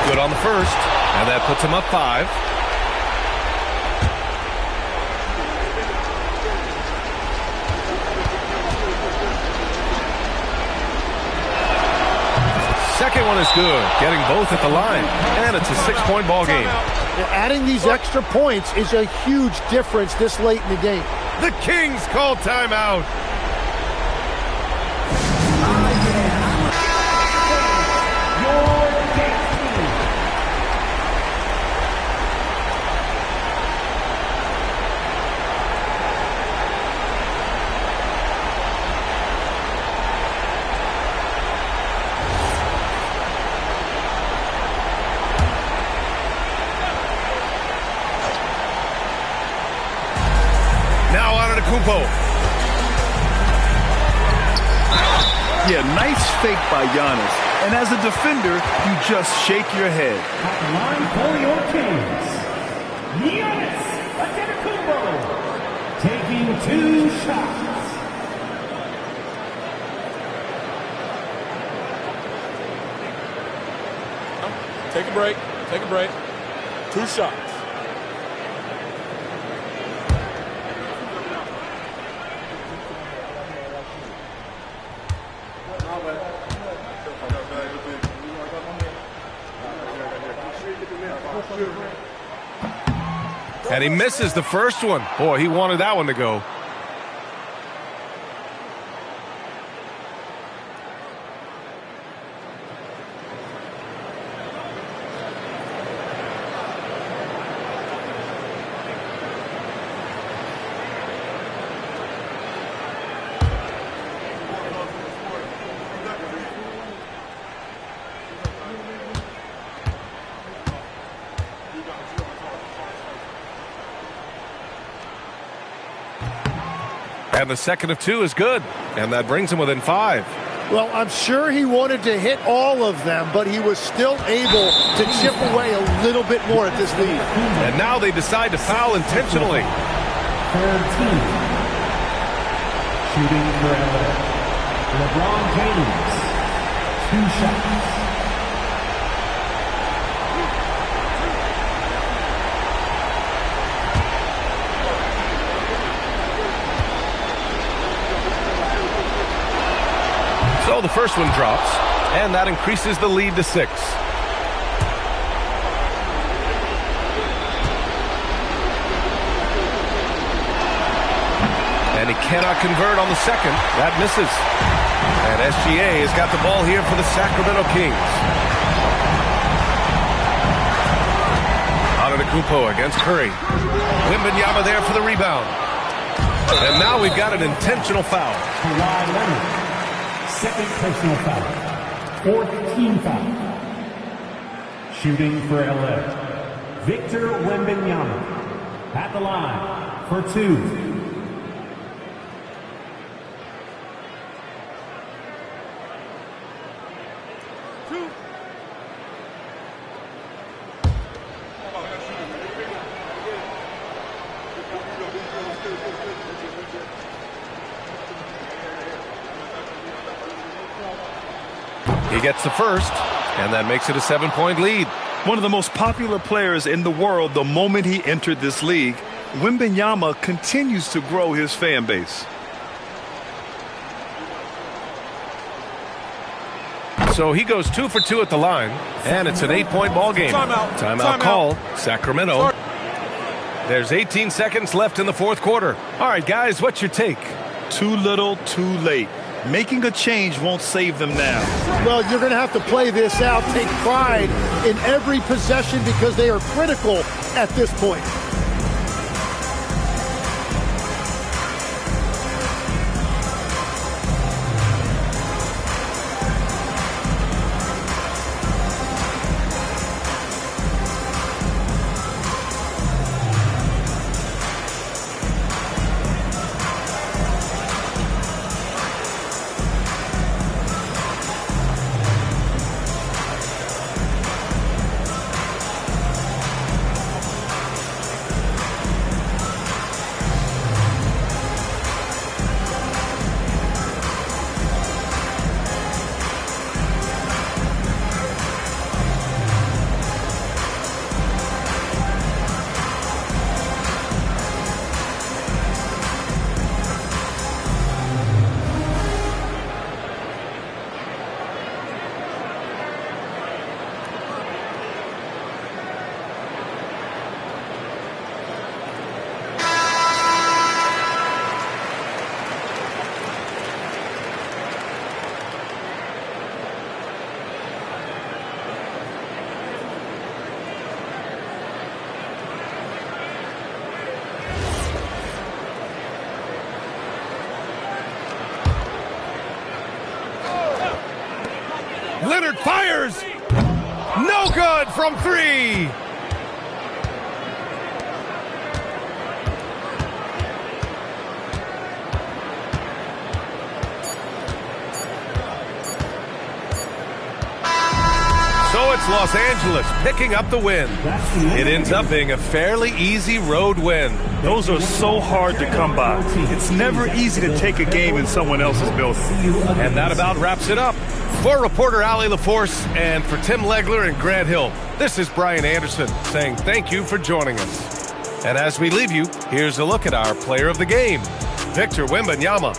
Good on the first, and that puts him up 5. Second one is good, getting both at the line, and it's a 6-point ball game. Adding these extra points is a huge difference this late in the game. The Kings call timeout. Yeah, nice fake by Giannis. And as a defender, you just shake your head. At the line for your Kings, Giannis Antetokounmpo, taking 2 shots. Take a break. Take a break. 2 shots. And he misses the first one. Boy, he wanted that one to go. And the second of 2 is good. And that brings him within 5. Well, I'm sure he wanted to hit all of them, but he was still able to chip away a little bit more at this lead. And now they decide to foul intentionally. Third team. Shooting for LA, LeBron James, 2 shots. So the first one drops, and that increases the lead to 6. And he cannot convert on the second. That misses. And SGA has got the ball here for the Sacramento Kings. Antetokounmpo against Curry. Wembanyama there for the rebound. And now we've got an intentional foul. Kawhi Leonard. Second personal foul. 4th team foul. Shooting for LA, Victor Wembanyama at the line for 2. He gets the first, and that makes it a 7-point lead. One of the most popular players in the world the moment he entered this league, Wembanyama continues to grow his fan base. So he goes 2 for 2 at the line, and it's an 8-point ball game. Timeout call, Sacramento. There's 18 seconds left in the 4th quarter. All right, guys, what's your take? Too little, too late. Making a change won't save them now. Well, you're going to have to play this out, take pride in every possession because they are critical at this point. Leonard fires! No good from three! So it's Los Angeles picking up the win. It ends up being a fairly easy road win. Those are so hard to come by. It's never easy to take a game in someone else's building. And that about wraps it up. For reporter Allie LaForce and for Tim Legler and Grant Hill, this is Brian Anderson saying thank you for joining us. And as we leave you, here's a look at our player of the game, Victor Wembanyama.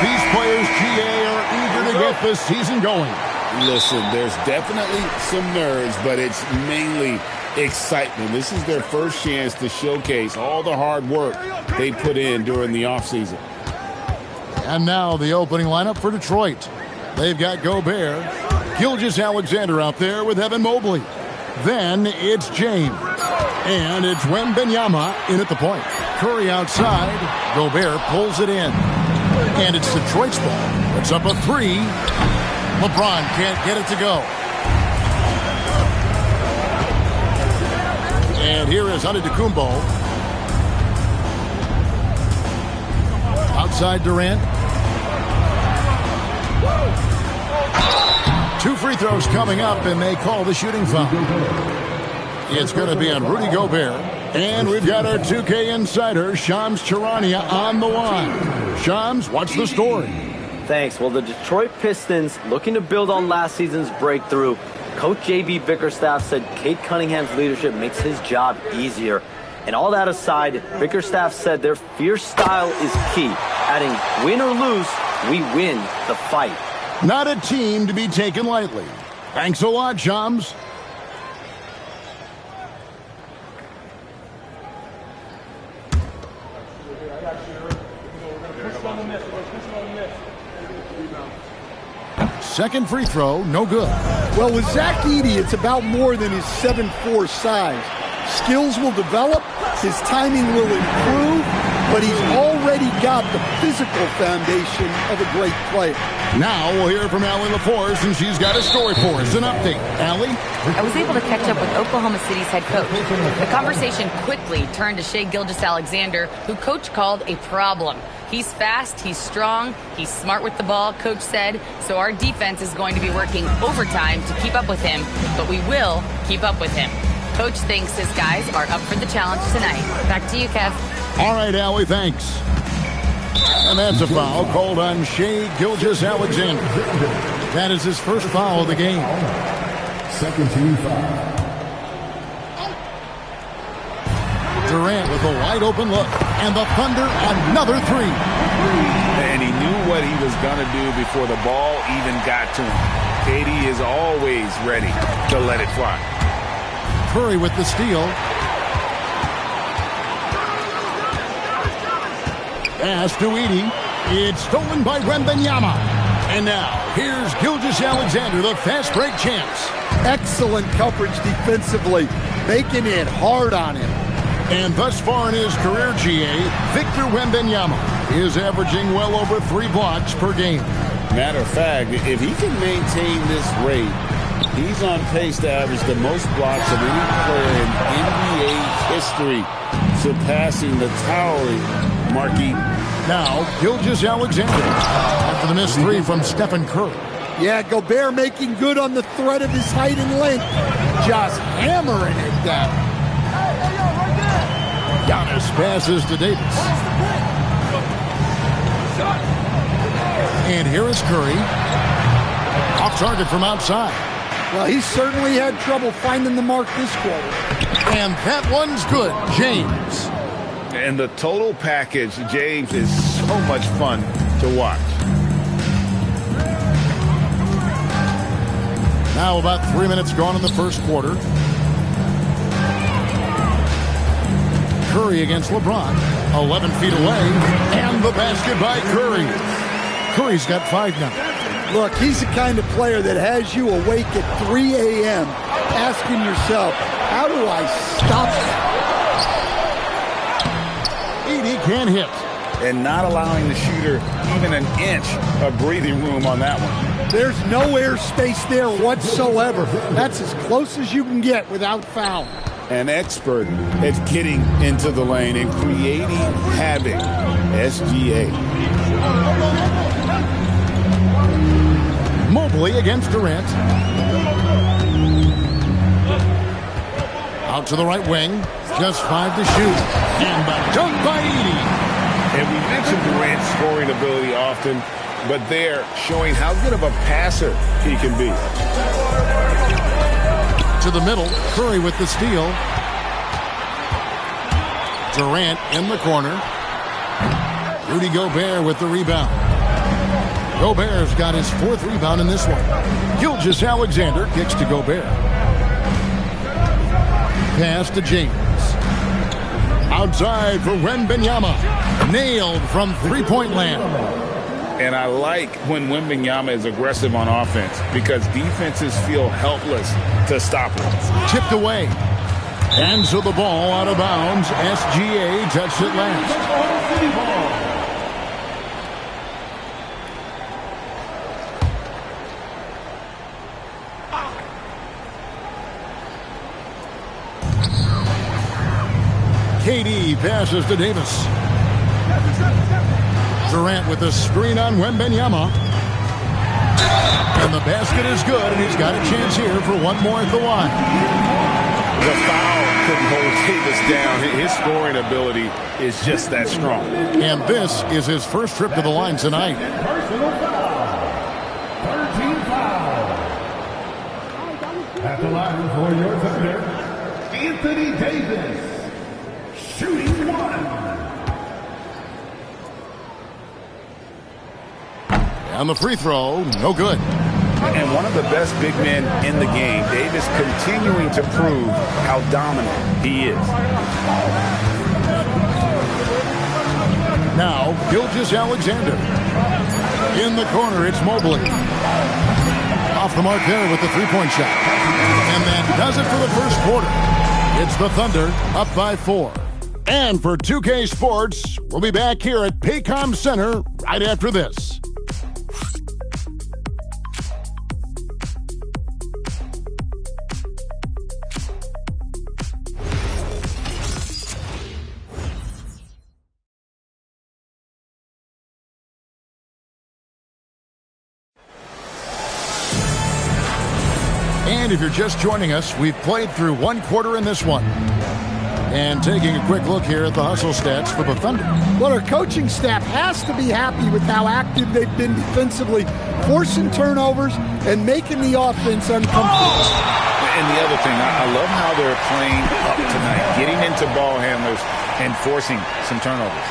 These players, GA, are eager to get this season going. Listen, there's definitely some nerves, but it's mainly excitement. This is their first chance to showcase all the hard work they put in during the offseason. And now the opening lineup for Detroit. They've got Gobert, Gilgeous-Alexander out there with Evan Mobley. Then it's James. And it's Wembanyama in at the point. Curry outside. Gobert pulls it in. And it's Detroit's ball. It's up a three. LeBron can't get it to go. And here is Antetokounmpo. Outside Durant. 2 free throws coming up, and they call the shooting foul. It's going to be on Rudy Gobert. And we've got our 2K insider, Shams Charania, on the line. Shams, what's the story? Thanks. Well, the Detroit Pistons, looking to build on last season's breakthrough, Coach J.B. Bickerstaff said Cade Cunningham's leadership makes his job easier. And all that aside, Bickerstaff said their fierce style is key, adding, win or lose, we win the fight. Not a team to be taken lightly. Thanks a lot, Shams. Second free throw, no good. Well, with Zach Edey, it's about more than his 7'4" size. Skills will develop, his timing will improve, but he's already got the physical foundation of a great player. Now we'll hear from Allie LaForce, and she's got a story for us. An update. Allie? I was able to catch up with Oklahoma City's head coach. The conversation quickly turned to Shai Gilgeous-Alexander, who coach called a problem. He's fast, he's strong, he's smart with the ball, coach said, so our defense is going to be working overtime to keep up with him, but we will keep up with him. Coach thinks his guys are up for the challenge tonight. Back to you, Kev. All right, Allie, thanks. And that's a foul called on Shai Gilgeous-Alexander. That is his first foul of the game. Second team foul. Durant with a wide open look. And the Thunder, another three. And he knew what he was going to do before the ball even got to him. KD is always ready to let it fly. Curry with the steal. Pass to Edey. It's stolen by Wembanyama. And now, here's Gilgeous-Alexander, the fast break champs. Excellent coverage defensively, making it hard on him. And thus far in his career, GA, Victor Wembanyama is averaging well over 3 blocks per game. Matter of fact, if he can maintain this rate, he's on pace to average the most blocks of any player in NBA history, surpassing the towering Marquis. Now, Gilgeous-Alexander after the missed three from Stephen Curry. Yeah, Gobert making good on the threat of his height and length. Just hammering it down. Giannis passes to Davis. And here is Curry. Off target from outside. Well, he certainly had trouble finding the mark this quarter. And that one's good. James. And the total package, James, is so much fun to watch. Now about 3 minutes gone in the first quarter. Curry against LeBron. 11 feet away. And the basket by Curry. Curry's got 5 now. Look, he's the kind of player that has you awake at 3 a.m. asking yourself, how do I stop that? Edey can't hit. And not allowing the shooter even an inch of breathing room on that one. There's no air space there whatsoever. That's as close as you can get without foul. An expert at getting into the lane and creating havoc. SGA. Mobley against Durant. Out to the right wing. Just 5 to shoot. And the dunk by Edey. And we mentioned Durant's scoring ability often, but they're showing how good of a passer he can be. To the middle, Curry with the steal. Durant in the corner. Rudy Gobert with the rebound. Gobert's got his 4th rebound in this one. Gilgeous-Alexander kicks to Gobert. Pass to James. Outside for Wembanyama. Nailed from three-point land. And I like when Wembanyama is aggressive on offense because defenses feel helpless to stop him. Tipped away. And so the ball out of bounds. SGA touched it last. KD passes to Davis. Durant with a screen on Wembanyama. And the basket is good, and he's got a chance here for one more at the line. The foul couldn't hold Davis down. His scoring ability is just that strong. And this is his first trip to the line tonight. Personal foul. 13 foul. At the line for your Thunder, Anthony Davis. Shooting 1. And the free throw, no good. And one of the best big men in the game, Davis continuing to prove how dominant he is. Now, Gilgeous-Alexander. In the corner, it's Mobley. Off the mark there with the three-point shot. And that does it for the first quarter. It's the Thunder up by 4. And for 2K Sports, we'll be back here at Paycom Center right after this. And if you're just joining us, we've played through one quarter in this one. And taking a quick look here at the hustle stats for the Thunder. Well, our coaching staff has to be happy with how active they've been defensively, forcing turnovers and making the offense uncomfortable. And the other thing, I love how they're playing up tonight, getting into ball handlers and forcing some turnovers.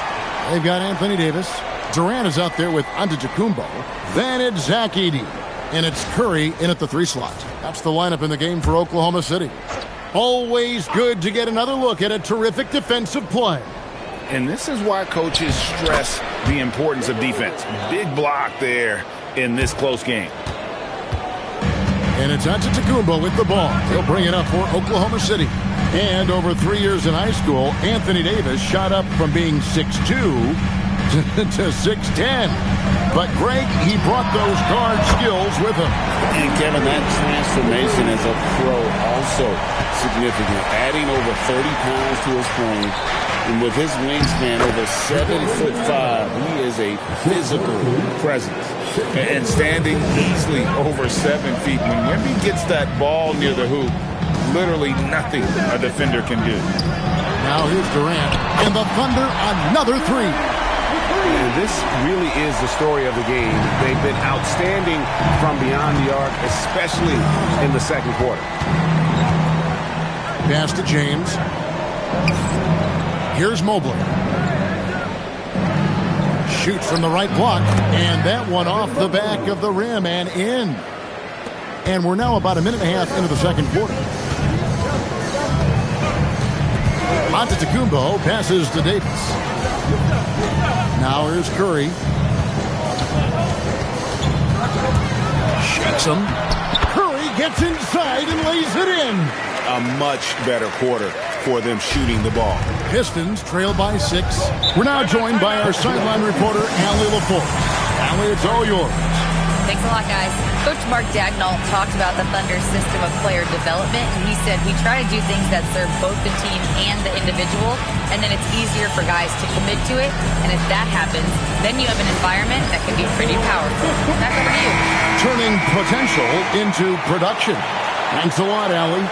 They've got Anthony Davis. Durant is out there with Antetokounmpo. Then it's Zach Edey. And it's Curry in at the 3 slot. That's the lineup in the game for Oklahoma City. Always good to get another look at a terrific defensive play. And this is why coaches stress the importance of defense. Big block there in this close game. And it's Antetokounmpo with the ball. He'll bring it up for Oklahoma City. And over 3 years in high school, Anthony Davis shot up from being 6'2" to 6'10". But Greg, he brought those guard skills with him. And Kevin, that transformation as a pro also significant. Adding over 30 pounds to his frame. And with his wingspan over 7'5", he is a physical presence. And standing easily over 7 feet. When Wemby gets that ball near the hoop, literally nothing a defender can do. Now here's Durant. And the Thunder another 3. And this really is the story of the game. They've been outstanding from beyond the arc, especially in the second quarter. Pass to James. Here's Mobley. Shoots from the right block. And that one off the back of the rim and in. And we're now about a minute and a half into the second quarter. Antetokounmpo passes to Davis. Now here's Curry. Shakes him. Curry gets inside and lays it in. A much better quarter for them shooting the ball. Pistons trail by 6. We're now joined by our sideline reporter, Allie LaForce. Allie, it's all yours. Thanks a lot, guys. Coach Mark Daigneault talked about the Thunder's system of player development, and he said, we try to do things that serve both the team and the individual, and then it's easier for guys to commit to it, and if that happens, then you have an environment that can be pretty powerful. Back over to you. Turning potential into production. Thanks a lot, Allie.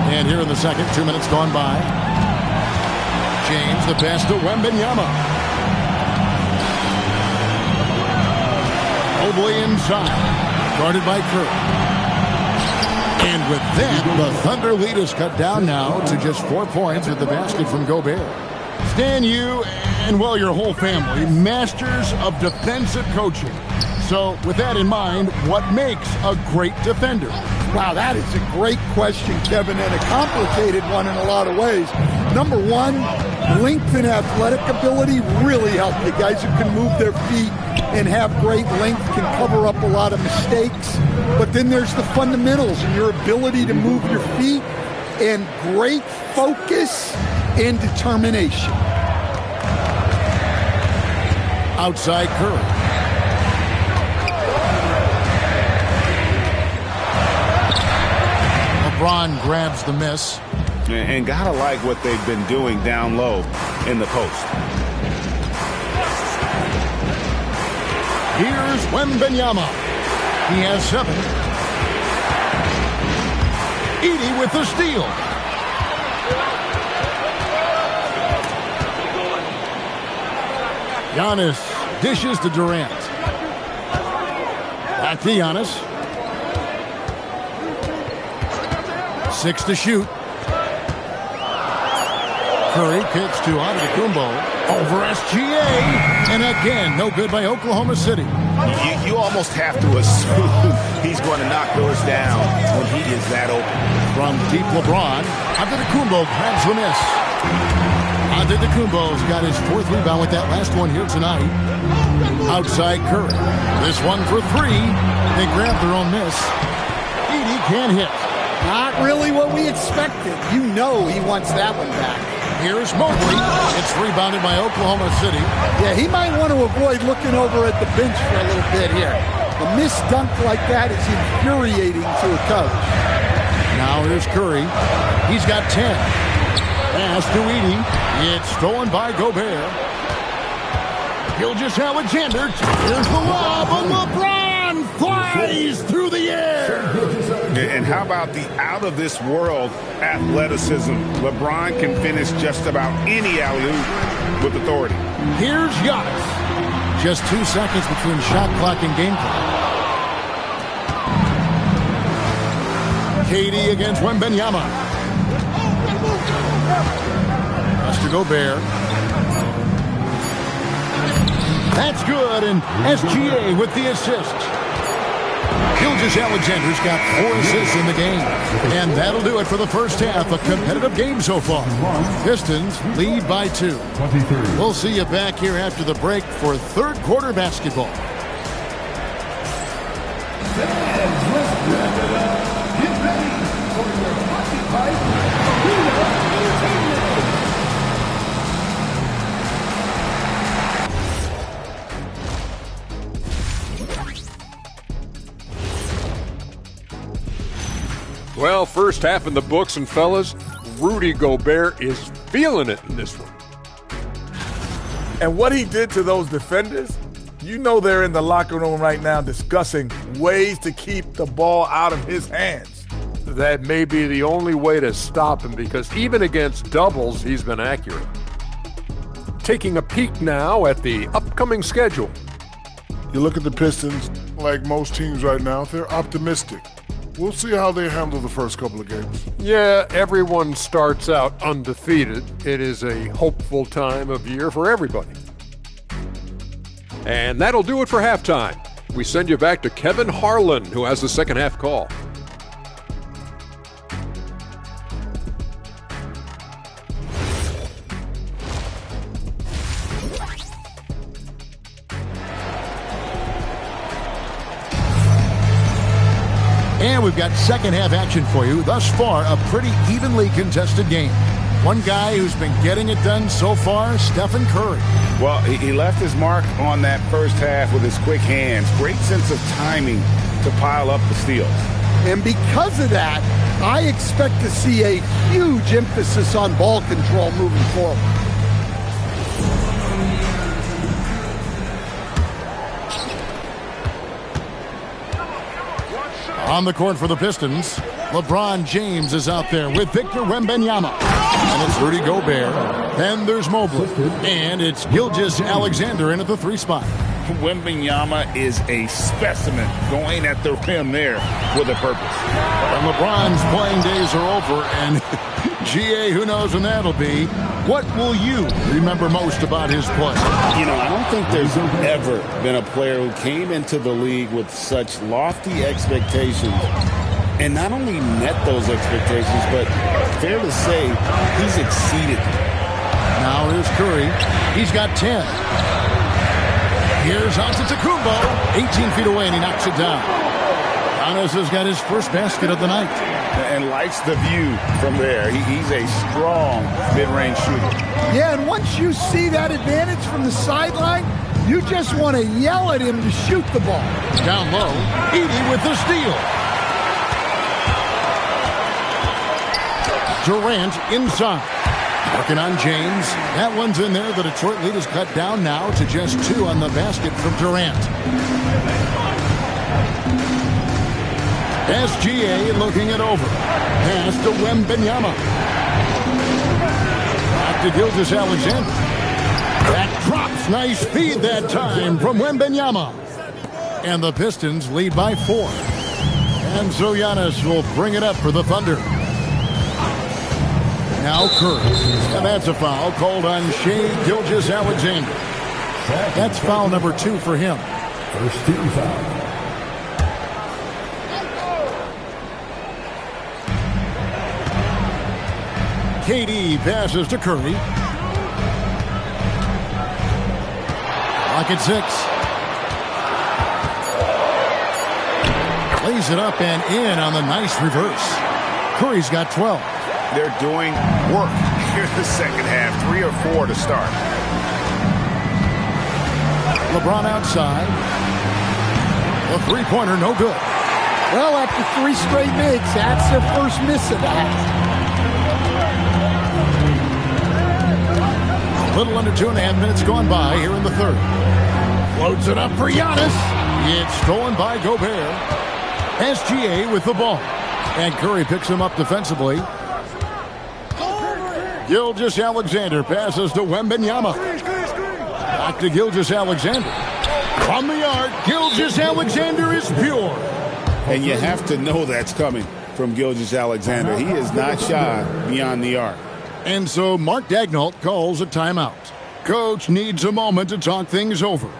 And here in the second, 2 minutes gone by. James the pass to Wembanyama. Mobley inside. Guarded by Curry. And with that, the Thunder lead is cut down now to just 4 points with the basket from Gobert. Stan, you and, well, your whole family, masters of defensive coaching. So with that in mind, what makes a great defender? Wow, that is a great question, Kevin, and a complicated one in a lot of ways. Number one, length and athletic ability really help you. Guys who can move their feet and have great length can cover up a lot of mistakes. But then there's the fundamentals and your ability to move your feet and great focus and determination. Outside Curry. LeBron grabs the miss. And gotta like what they've been doing down low in the post. Here's Wembanyama. He has 7. Edey with the steal. Giannis dishes to Durant. Back to Giannis. 6 to shoot. Curry kicks to Antetokounmpo over SGA, and again, no good by Oklahoma City. You almost have to assume he's going to knock those down when he is that open. From deep LeBron, Antetokounmpo grabs the miss. Antetokounmpo's got his 4th rebound with that last one here tonight. Outside Curry. This one for 3. They grab their own miss. Edey can't hit. Not really what we expected. You know he wants that one back. Here's Mobley. It's rebounded by Oklahoma City. Yeah, he might want to avoid looking over at the bench for a little bit here. A missed dunk like that is infuriating to a coach. Now here's Curry. He's got 10. Pass to Edey. It's stolen by Gobert. Gilgeous-Alexander. Here's the lob, and LeBron flies through the air. And how about the out-of-this-world athleticism? LeBron can finish just about any alley-oop with authority. Here's Giannis. Just 2 seconds between shot clock and game clock. KD against Wembanyama. Pass to Gobert. That's good, and SGA with the assist. Gilgeous-Alexander's got 4 assists in the game. And that'll do it for the first half. A competitive game so far. Pistons lead by 2. We'll see you back here after the break for third quarter basketball. Well, first half in the books, and fellas, Rudy Gobert is feeling it in this one. And what he did to those defenders, you know they're in the locker room right now discussing ways to keep the ball out of his hands. That may be the only way to stop him, because even against doubles, he's been accurate. Taking a peek now at the upcoming schedule. You look at the Pistons, like most teams right now, they're optimistic. We'll see how they handle the first couple of games. Yeah, everyone starts out undefeated. It is a hopeful time of year for everybody. And that'll do it for halftime. We send you back to Kevin Harlan, who has the second half call. And we've got second half action for you. Thus far, a pretty evenly contested game. One guy who's been getting it done so far, Stephen Curry. Well, he left his mark on that first half with his quick hands. Great sense of timing to pile up the steals. And because of that, I expect to see a huge emphasis on ball control moving forward. On the court for the Pistons, LeBron James is out there with Victor Wembanyama. And it's Rudy Gobert. Then there's Mobley. And it's Gilgeous-Alexander in at the 3 spot. Wembanyama is a specimen going at the rim there with a purpose. And LeBron's playing days are over, and GA, who knows when that'll be. What will you remember most about his play? You know, I don't think there's ever been a player who came into the league with such lofty expectations and not only met those expectations, but fair to say, he's exceeded them. Now here's Curry. He's got 10. Here's Antetokounmpo, 18 feet away, and he knocks it down. Giannis has got his first basket of the night. And likes the view from there. He's a strong mid-range shooter. Yeah, and once you see that advantage from the sideline, you just want to yell at him to shoot the ball. Down low, Edey with the steal. Durant inside. Working on James. That one's in there. The Detroit lead is cut down now to just 2 on the basket from Durant. SGA looking it over. Pass to Wembanyama. Back to Gilgeous-Alexander. That drops. Nice feed that time from Wembanyama. And the Pistons lead by 4. And so Giannis will bring it up for the Thunder. Now Curry. And that's a foul called on Shai Gilgeous-Alexander. That's foul number 2 for him. First team foul. KD passes to Curry. Lock at 6. Lays it up and in on the nice reverse. Curry's got 12. They're doing work here in the second half. 3 or 4 to start. LeBron outside. The three-pointer, no good. Well, after 3 straight makes, that's their first miss of the half. A little under 2.5 minutes gone by here in the third. Loads it up for Giannis. It's stolen by Gobert. SGA with the ball. And Curry picks him up defensively. Gilgeous-Alexander passes to Wembanyama. Back to Gilgeous-Alexander. From the arc, Gilgeous-Alexander is pure. And you have to know that's coming from Gilgeous-Alexander. He is not shy beyond the arc. And so Mark Daigneault calls a timeout. Coach needs a moment to talk things over.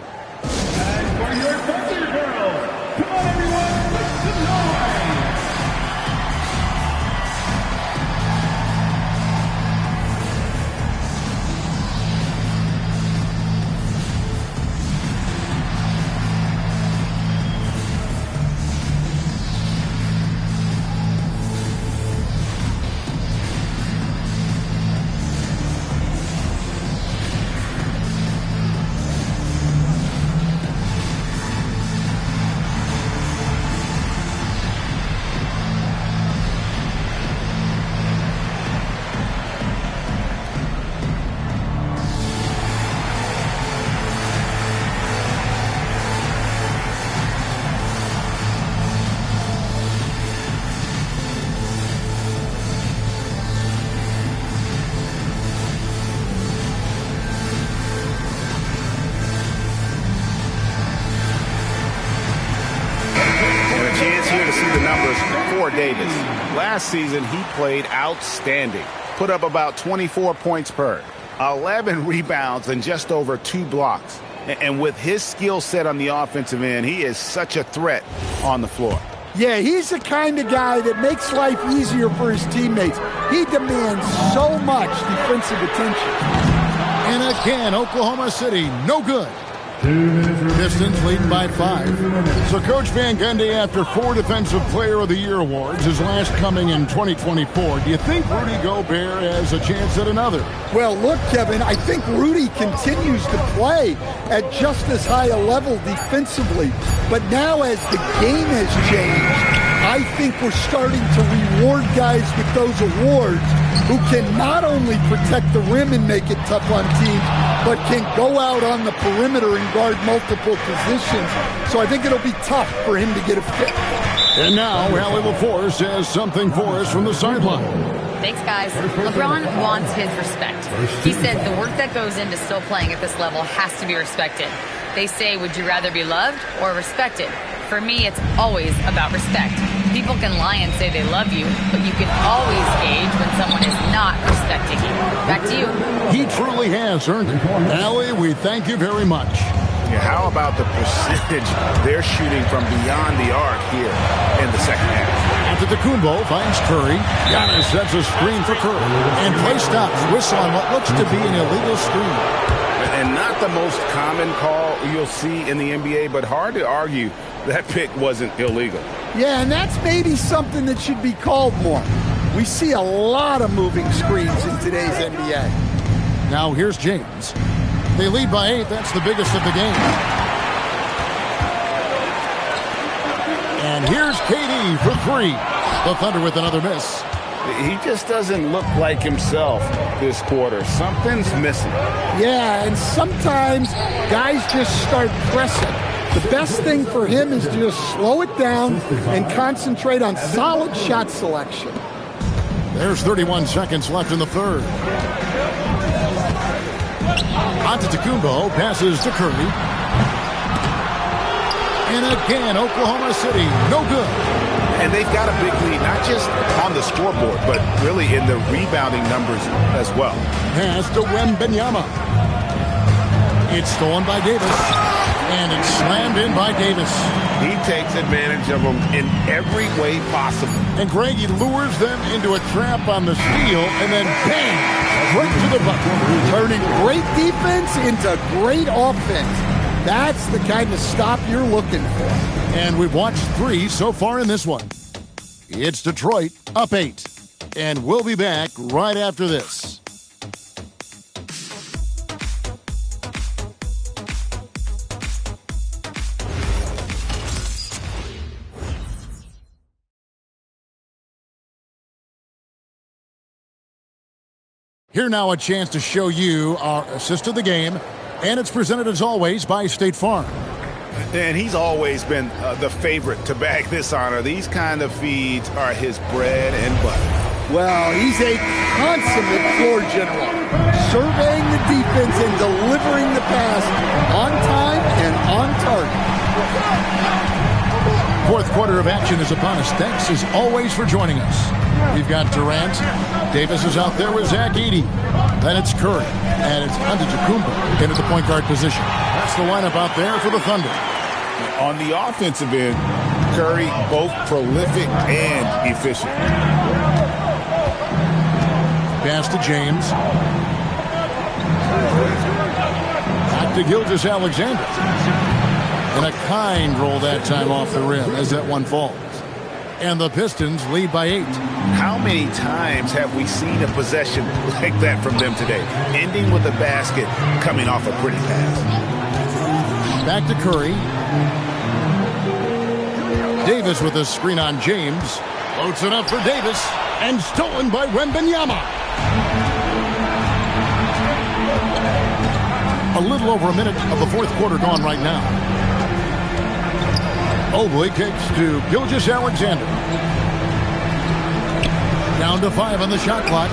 Davis. Last season, he played outstanding. Put up about 24 points per, 11 rebounds, and just over 2 blocks. And with his skill set on the offensive end, he is such a threat on the floor. Yeah, he's the kind of guy that makes life easier for his teammates. He demands so much defensive attention. And again, Oklahoma City, no good. Pistons lead by 5. So Coach Van Gundy, after 4 Defensive Player of the Year awards, his last coming in 2024, do you think Rudy Gobert has a chance at another? Well, look, Kevin, I think Rudy continues to play at just as high a level defensively. But now as the game has changed, I think we're starting to reward guys with those awards who can not only protect the rim and make it tough on teams, but can go out on the perimeter and guard multiple positions. So I think it'll be tough for him to get a fit. And now, Allie LaForce has something for us from the sideline. Thanks, guys. LeBron wants his respect. He said the work that goes into still playing at this level has to be respected. They say, would you rather be loved or respected? For me, it's always about respect. People can lie and say they love you, but you can always gauge when someone is not respecting you. Back to you. He truly has earned it. Allie, we thank you very much. Yeah, how about the percentage they're shooting from beyond the arc here in the second half? Antetokounmpo finds Curry. Giannis sets a screen for Curry. And play stops. Whistle on what looks to be an illegal screen. And not the most common call you'll see in the NBA, but hard to argue that pick wasn't illegal. Yeah, and that's maybe something that should be called more. We see a lot of moving screens in today's NBA. Now here's James. They lead by 8. That's the biggest of the game. And here's KD for 3. The Thunder with another miss. He just doesn't look like himself this quarter. Something's missing. Yeah, and sometimes guys just start pressing. The best thing for him is to just slow it down and concentrate on solid shot selection. There's 31 seconds left in the third. Antetokounmpo passes to Curry. And again, Oklahoma City, no good. And they've got a big lead, not just on the scoreboard, but really in the rebounding numbers as well. Pass to Wembanyama. It's stolen by Davis. And it's slammed in by Davis. He takes advantage of them in every way possible. And Greg, he lures them into a trap on the steal, and then bang, right to the bucket. Turning great defense into great offense. That's the kind of stop you're looking for. And we've watched 3 so far in this one. It's Detroit up 8. And we'll be back right after this. Here now a chance to show you our assist of the game, and it's presented as always by State Farm. And he's always been the favorite to bag this honor. These kind of feeds are his bread and butter. Well, he's a consummate floor general, surveying the defense and delivering the pass on time and on target. Fourth quarter of action is upon us. Thanks as always for joining us. We've got Durant. Davis is out there with Zach Edey. Then it's Curry. And it's Antetokounmpo into the point guard position. That's the lineup out there for the Thunder. On the offensive end, Curry both prolific and efficient. Pass to James. Back to Gilgeous-Alexander. And a kind roll that time off the rim as that one falls. And the Pistons lead by 8. How many times have we seen a possession like that from them today? Ending with a basket, coming off a pretty pass. Back to Curry. Davis with a screen on James. Floats it up for Davis. And stolen by Wembanyama. A little over a minute of the fourth quarter gone right now. Mobley kicks to Gilgeous-Alexander. Down to 5 on the shot clock.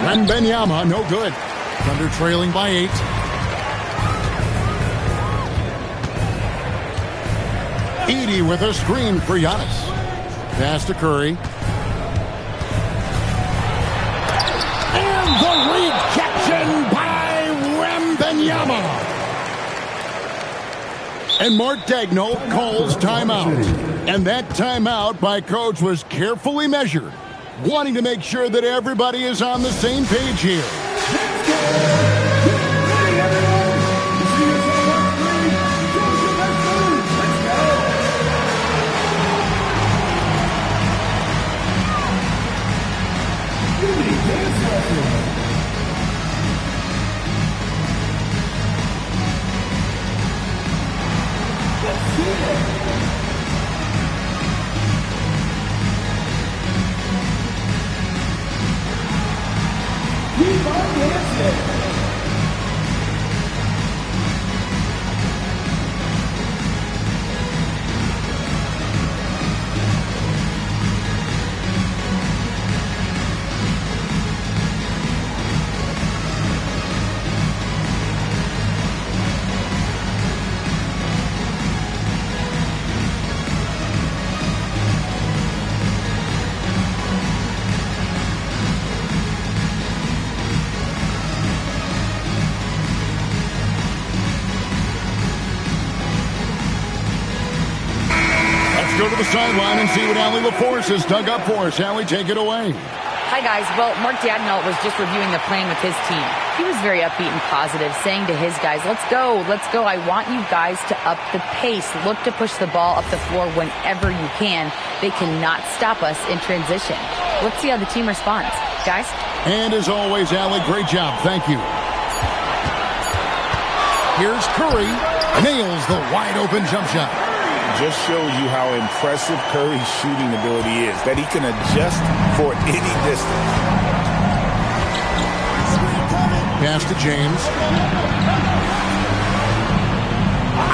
Wembanyama, no good. Thunder trailing by 8. Edey with a screen for Giannis. Pass to Curry. And the rejection by Wembanyama. And Mark Daigneault calls timeout. And that timeout by Coach was carefully measured, wanting to make sure that everybody is on the same page here. Keep on dancing. go to the sideline and see what Allie LaForce has dug up for us. Allie, take it away. Hi, guys. Well, Mark Daigneault was just reviewing the plan with his team. He was very upbeat and positive, saying to his guys, let's go. I want you guys to up the pace. Look to push the ball up the floor whenever you can. They cannot stop us in transition. Let's see how the team responds. Guys? And as always, Allie, great job. Thank you. Here's Curry. Nails the wide-open jump shot. Just shows you how impressive Curry's shooting ability is, that he can adjust for any distance. Pass to James.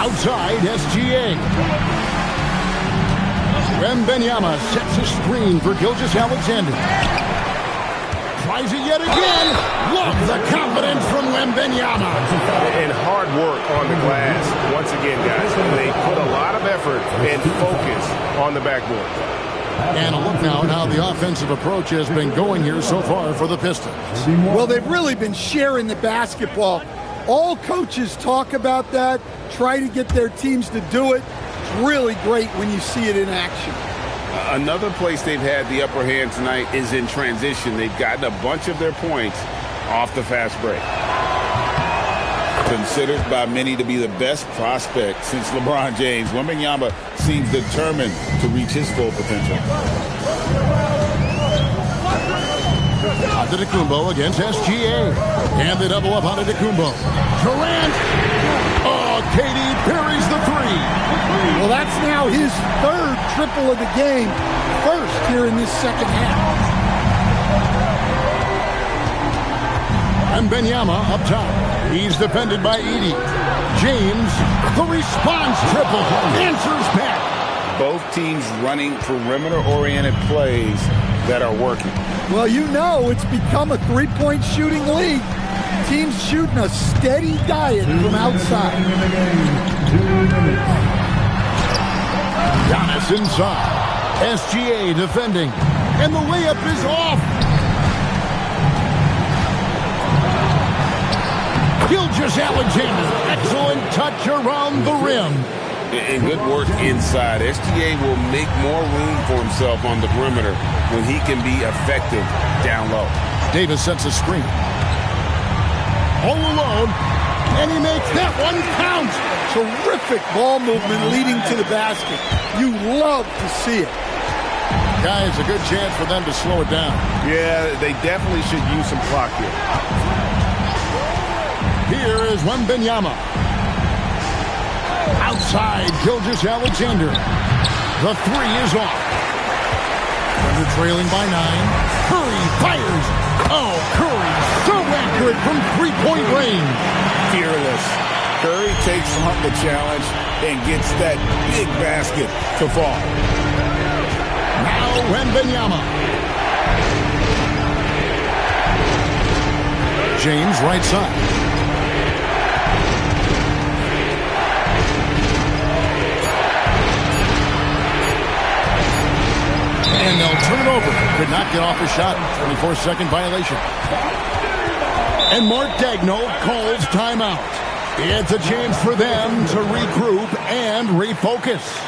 Outside, SGA. Wembanyama sets a screen for Gilgeous-Alexander. Tries it yet again. Love the confidence from Wembanyama. And hard work on the glass. Once again, guys, they put a lot of effort and focus on the backboard. And a look now at how the offensive approach has been going here so far for the Pistons. Well, they've really been sharing the basketball. All coaches talk about that, try to get their teams to do it. It's really great when you see it in action. Another place they've had the upper hand tonight is in transition. They've gotten a bunch of their points off the fast break. Considered by many to be the best prospect since LeBron James, Wembanyama seems determined to reach his full potential. Antetokounmpo against SGA. And they double up on Antetokounmpo. Durant. Oh, Katie parries the three. Well, that's now his third triple of the game. First here in this second half. And Wembanyama up top. He's defended by Edey. James, the response triple, answers back. Both teams running perimeter-oriented plays that are working. Well, you know it's become a three-point shooting league. Teams shooting a steady diet from outside. Giannis inside. SGA defending. And the layup is off. Gilgeous-Alexander. Excellent touch around the rim. And good work inside. SGA will make more room for himself on the perimeter when he can be effective down low. Davis sets a screen. All alone. And he makes that one count. Terrific ball movement leading to the basket. You love to see it. Guys, a good chance for them to slow it down. Yeah, they definitely should use some clock here. Here is Wembanyama. Outside, Gilgeous-Alexander. The three is off. Thunder trailing by 9. Curry fires. Oh, Curry so accurate from three-point range. Fearless. Curry takes on the challenge and gets that big basket to fall. Now Wembanyama. James right side. And they'll turn it over. Could not get off a shot. 24-second violation. And Mark Daigneault calls timeout. It's a chance for them to regroup and refocus.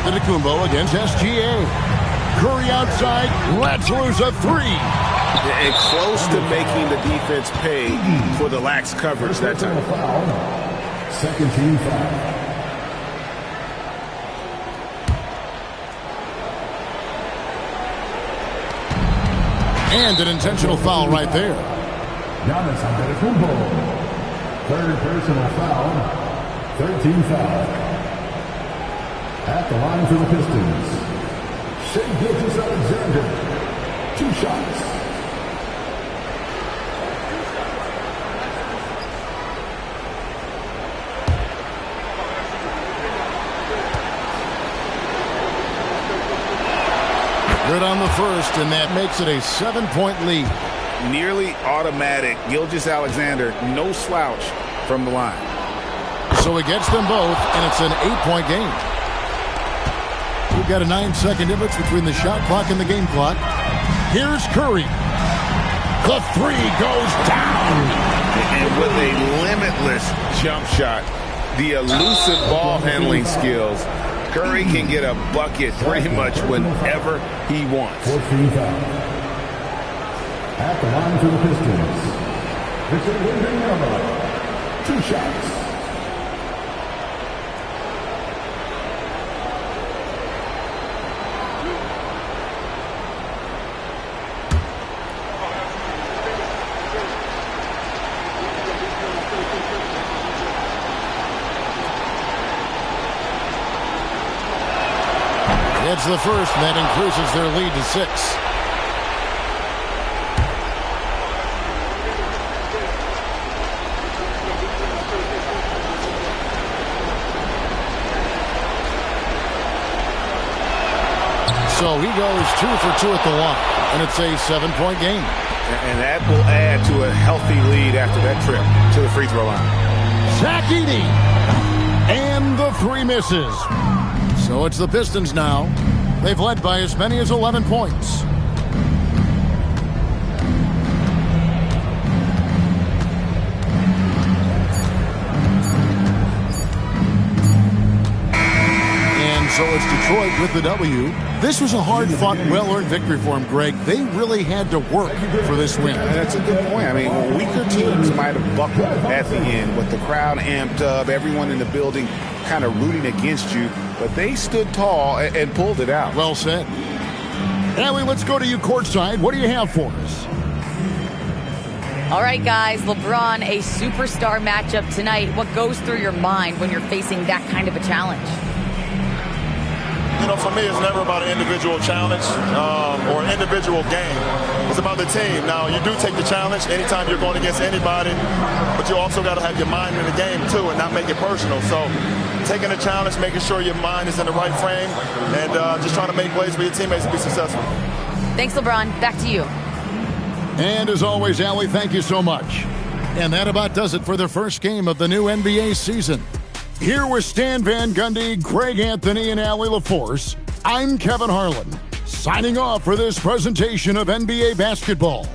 Antetokounmpo against SGA. Curry outside, lets loose a three. And close to making the defense pay for the lax coverage that time. Second team foul. And an intentional foul right there. Giannis Antetokounmpo. Third personal foul. Third team foul. At the line for the Pistons, Shai Gilgeous-Alexander. 2 shots. Good on the first, and that makes it a 7-point lead. Nearly automatic. Gilgeous-Alexander, no slouch from the line. So he gets them both, and it's an 8-point game. We've got a 9-second difference between the shot clock and the game clock. Here's Curry. The three goes down. And with a limitless jump shot, the elusive ball handling skills, Curry can get a bucket pretty much whenever he wants. At the line for the Pistons, Victor Wembanyama. 2 shots. It's the first, and that increases their lead to 6. So he goes 2 for 2 at the line, and it's a 7-point game. And that will add to a healthy lead after that trip to the free throw line. Zach Edey, and the three misses. So it's the Pistons now. They've led by as many as 11 points. And so it's Detroit with the W. This was a hard-fought, well-earned victory for them, Greg. They really had to work for this win. That's a good point. I mean, weaker teams might have buckled at the end with the crowd amped up, everyone in the building kind of rooting against you, but they stood tall and pulled it out. Well said. Allie, let's go to you courtside. What do you have for us? All right, guys, LeBron, a superstar matchup tonight. What goes through your mind when you're facing that kind of a challenge? You know, for me, it's never about an individual challenge or an individual game. It's about the team. Now, you do take the challenge anytime you're going against anybody, but you also got to have your mind in the game, too, and not make it personal. So taking a challenge, making sure your mind is in the right frame, and just trying to make ways for your teammates to be successful. Thanks, LeBron. Back to you. And as always, Allie, thank you so much. And that about does it for the first game of the new NBA season. Here with Stan Van Gundy, Greg Anthony, and Allie LaForce, I'm Kevin Harlan, signing off for this presentation of NBA basketball.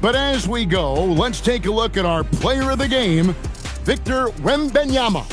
But as we go, let's take a look at our player of the game, Victor Wembanyama.